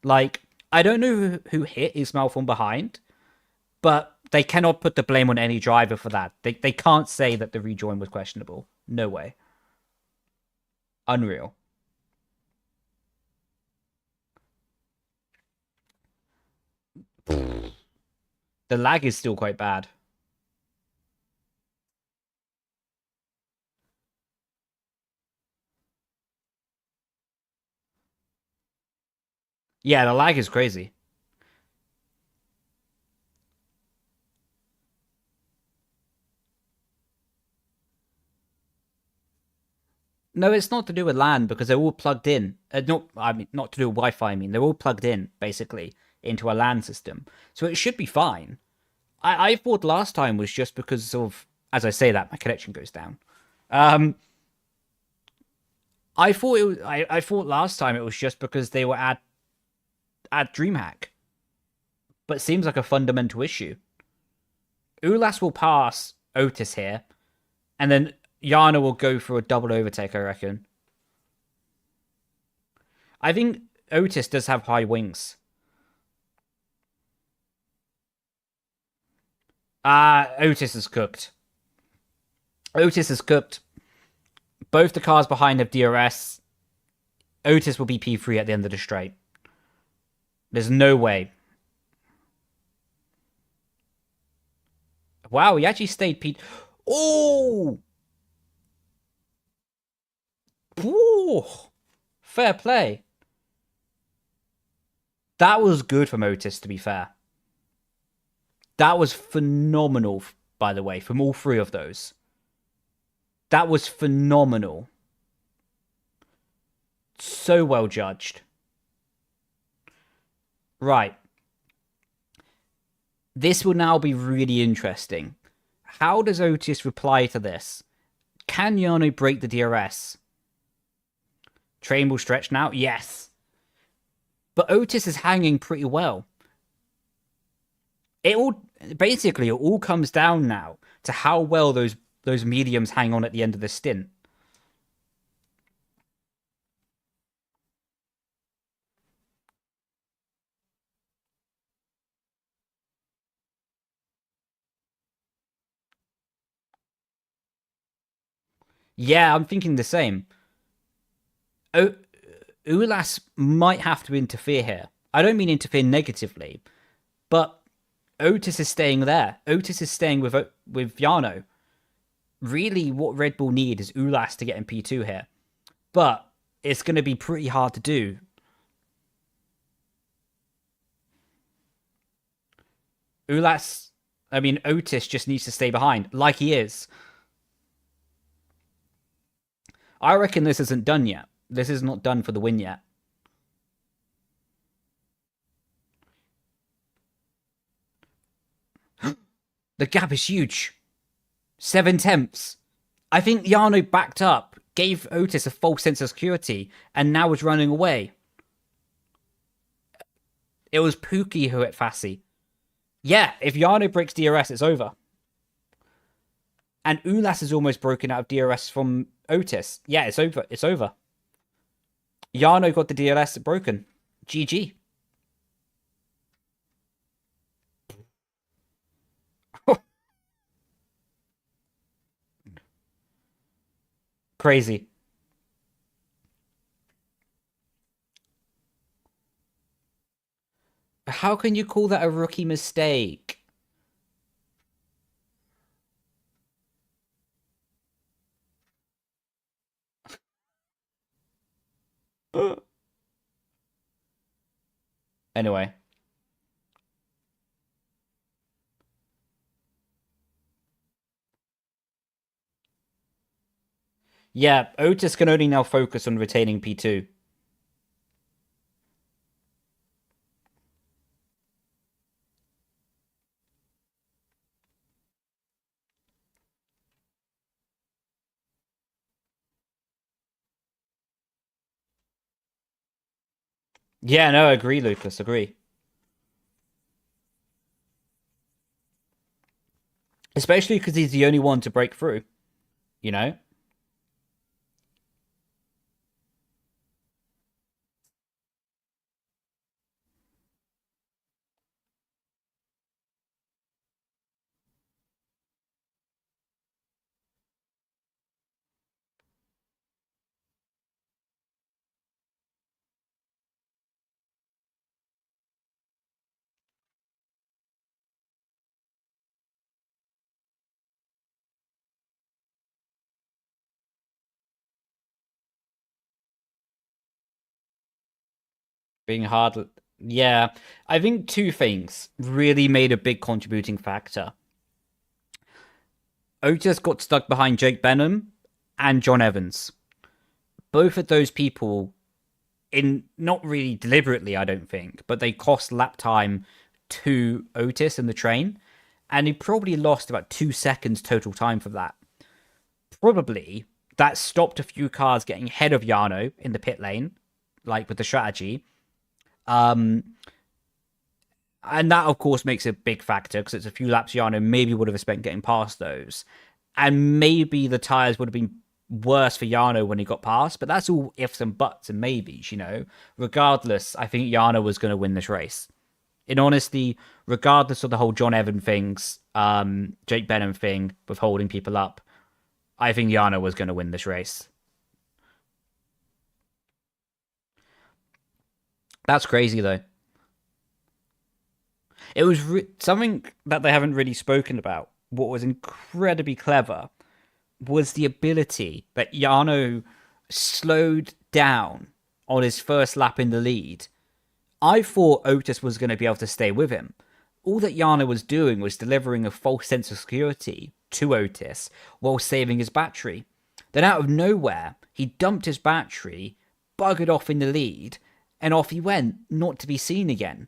Like, I don't know who hit Ismail from behind, but they cannot put the blame on any driver for that. They can't say that the rejoin was questionable. No way. Unreal. The lag is still quite bad. Yeah, the lag is crazy. No, it's not to do with LAN because they're all plugged in. Not to do with Wi-Fi. I mean, they're all plugged in basically into a LAN system, so it should be fine. I thought last time was just because of, as I say that, my connection goes down. I thought last time it was just because they were at DreamHack, but it seems like a fundamental issue. Ulas will pass Otis here, and then Yana will go for a double overtake, I reckon. I think Otis does have high wings. Otis is cooked. Otis is cooked. Both the cars behind have DRS. Otis will be P3 at the end of the straight. There's no way. Wow, he actually stayed P... Oh! Ooh! Fair play. That was good from Otis, to be fair. That was phenomenal, by the way, from all three of those. That was phenomenal. So well judged. Right. This will now be really interesting. How does Otis reply to this? Can Yano break the DRS? Train will stretch now? Yes. But Otis is hanging pretty well. It all comes down now to how well those mediums hang on at the end of the stint. Yeah, I'm thinking the same. Ulas might have to interfere here. I don't mean interfere negatively, but Otis is staying there. Otis is staying with Yano. Really, what Red Bull need is Ulas to get in P2 here. But it's going to be pretty hard to do. Otis just needs to stay behind, like he is. I reckon this isn't done yet. This is not done for the win yet. The gap is huge. 7/10. I think Yano backed up, gave Otis a false sense of security, and now is running away. It was Pookie who hit Fassi. Yeah, if Yano breaks DRS, it's over. And Ulas is almost broken out of DRS from Otis. Yeah, it's over. It's over. Yano got the DRS broken. GG. Crazy. How can you call that a rookie mistake? Anyway. Yeah, Otis can only now focus on retaining P2. Yeah, no, agree, Lucas, agree. Especially because he's the only one to break through, you know? Being hard. Yeah, I think two things really made a big contributing factor. Otis got stuck behind Jake Benham and John Evans. Both of those people, in not really deliberately, I don't think, but they cost lap time to Otis in the train, and he probably lost about 2 seconds total time for that. Probably that stopped a few cars getting ahead of Jarno in the pit lane, like with the strategy. And that, of course, makes a big factor because it's a few laps Jarno maybe would have spent getting past those. And maybe the tyres would have been worse for Jarno when he got past, but that's all ifs and buts and maybes, you know. Regardless, I think Jarno was going to win this race. In honesty, regardless of the whole John Evan things, Jake Benham thing with holding people up, I think Jarno was going to win this race. That's crazy, though. It was something that they haven't really spoken about. What was incredibly clever was the ability that Jarno slowed down on his first lap in the lead. I thought Otis was going to be able to stay with him. All that Jarno was doing was delivering a false sense of security to Otis while saving his battery. Then out of nowhere, he dumped his battery, buggered off in the lead, and off he went, not to be seen again.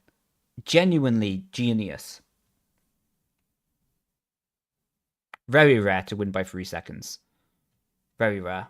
Genuinely genius. Very rare to win by 3 seconds. Very rare.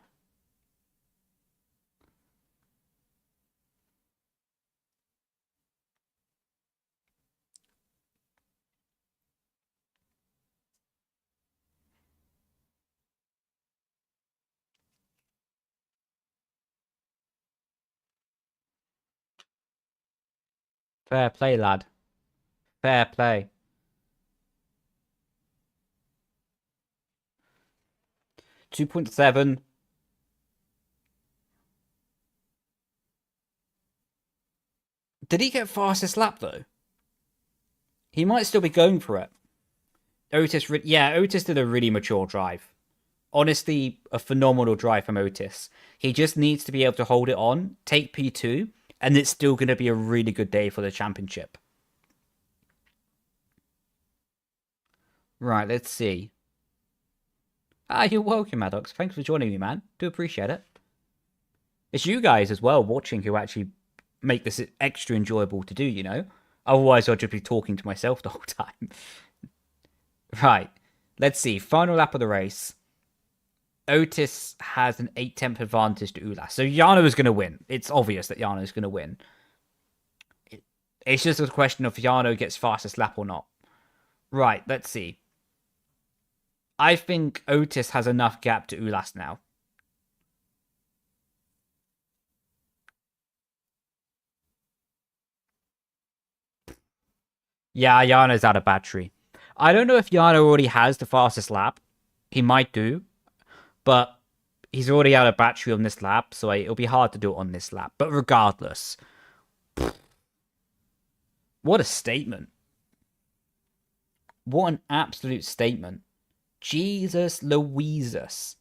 Fair play, lad. Fair play. 2.7. Did he get fastest lap, though? He might still be going for it. Otis did a really mature drive. Honestly, a phenomenal drive from Otis. He just needs to be able to hold it on, take P2, and it's still going to be a really good day for the championship. Right, let's see. You're welcome, Maddox. Thanks for joining me, man. Do appreciate it. It's you guys as well watching who actually make this extra enjoyable to do, you know? Otherwise, I'll just be talking to myself the whole time. Right, let's see. Final lap of the race. Otis has an 8/10 advantage to Ulas. So Jarno is going to win. It's obvious that Jarno is going to win. It's just a question of if Jarno gets fastest lap or not. Right, let's see. I think Otis has enough gap to Ulas now. Yeah, Jarno's out of battery. I don't know if Jarno already has the fastest lap. He might do. But he's already out of battery on this lap, so it'll be hard to do it on this lap. But regardless, What a statement. What an absolute statement. Jesus Louises.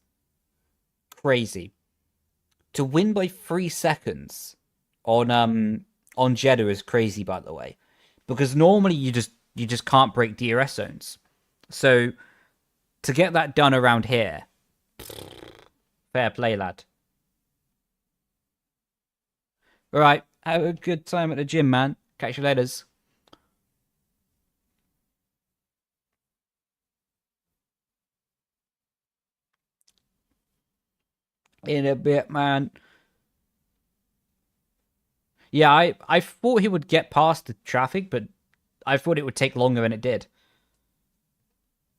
Crazy. To win by 3 seconds on Jeddah is crazy, by the way. Because normally you just can't break DRS zones. So to get that done around here, fair play, lad. Alright, have a good time at the gym, man. Catch you later. In a bit, man. Yeah, I thought he would get past the traffic, but I thought it would take longer than it did.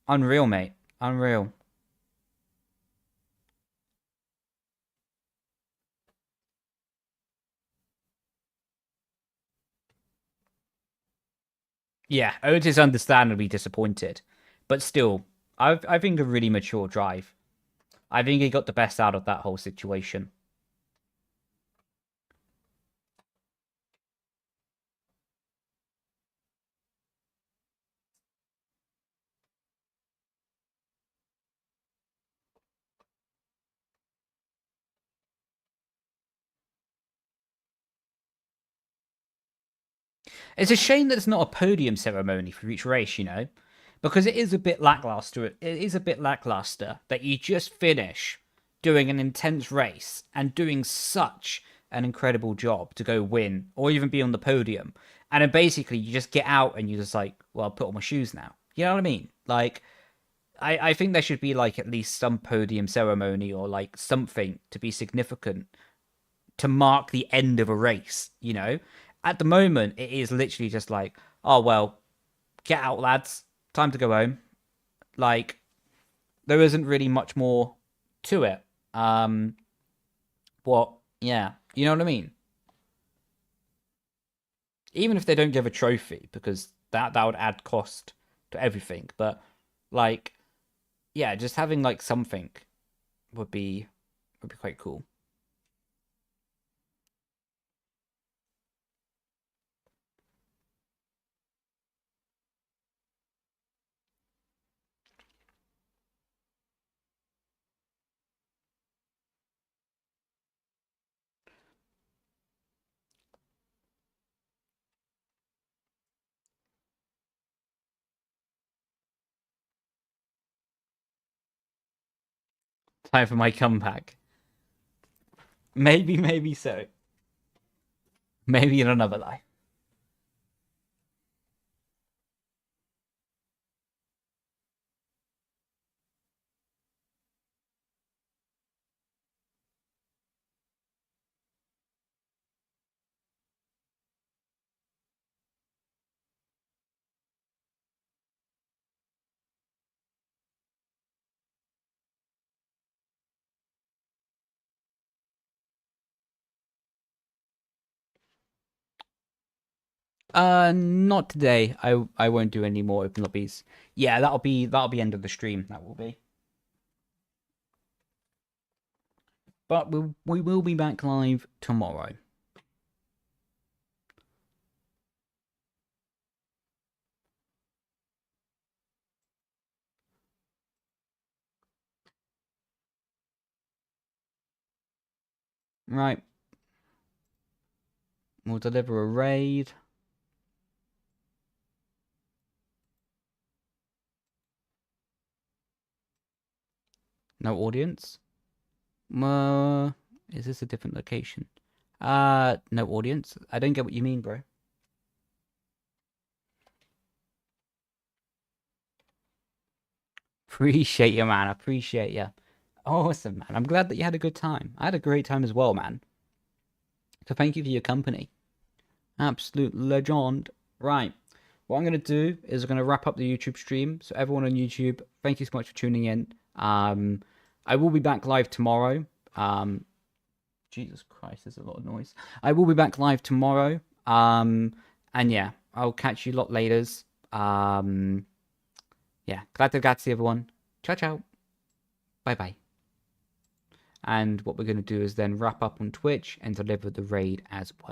Unreal, mate. Unreal. Yeah, Otis understandably disappointed. But still, I think a really mature drive. I think he got the best out of that whole situation. It's a shame that it's not a podium ceremony for each race, you know? Because it is a bit lackluster. It is a bit lackluster that you just finish doing an intense race and doing such an incredible job to go win or even be on the podium. And then basically you just get out and you're just like, well, I'll put on my shoes now. You know what I mean? Like, I think there should be like at least some podium ceremony or like something to be significant to mark the end of a race, you know? At the moment, it is literally just like, oh, well, get out, lads. Time to go home. Like, there isn't really much more to it. Yeah, you know what I mean? Even if they don't give a trophy, because that would add cost to everything. But, like, yeah, just having, like, something would be quite cool. Time for my comeback. Maybe so. Maybe in another life. Not today. I won't do any more open lobbies. Yeah, that'll be end of the stream. That will be. But we will be back live tomorrow. Right. We'll deliver a raid. No audience. Is this a different location? No audience. I don't get what you mean, bro. Appreciate you, man. Appreciate you. Awesome, man. I'm glad that you had a good time. I had a great time as well, man. So thank you for your company. Absolute legend. Right. What I'm going to do is I'm going to wrap up the YouTube stream. So everyone on YouTube, thank you so much for tuning in. I will be back live tomorrow. Jesus Christ, there's a lot of noise. I will be back live tomorrow. And yeah, I'll catch you a lot later. Yeah, grazie everyone. Ciao, ciao. Bye-bye. And what we're going to do is then wrap up on Twitch and deliver the raid as well.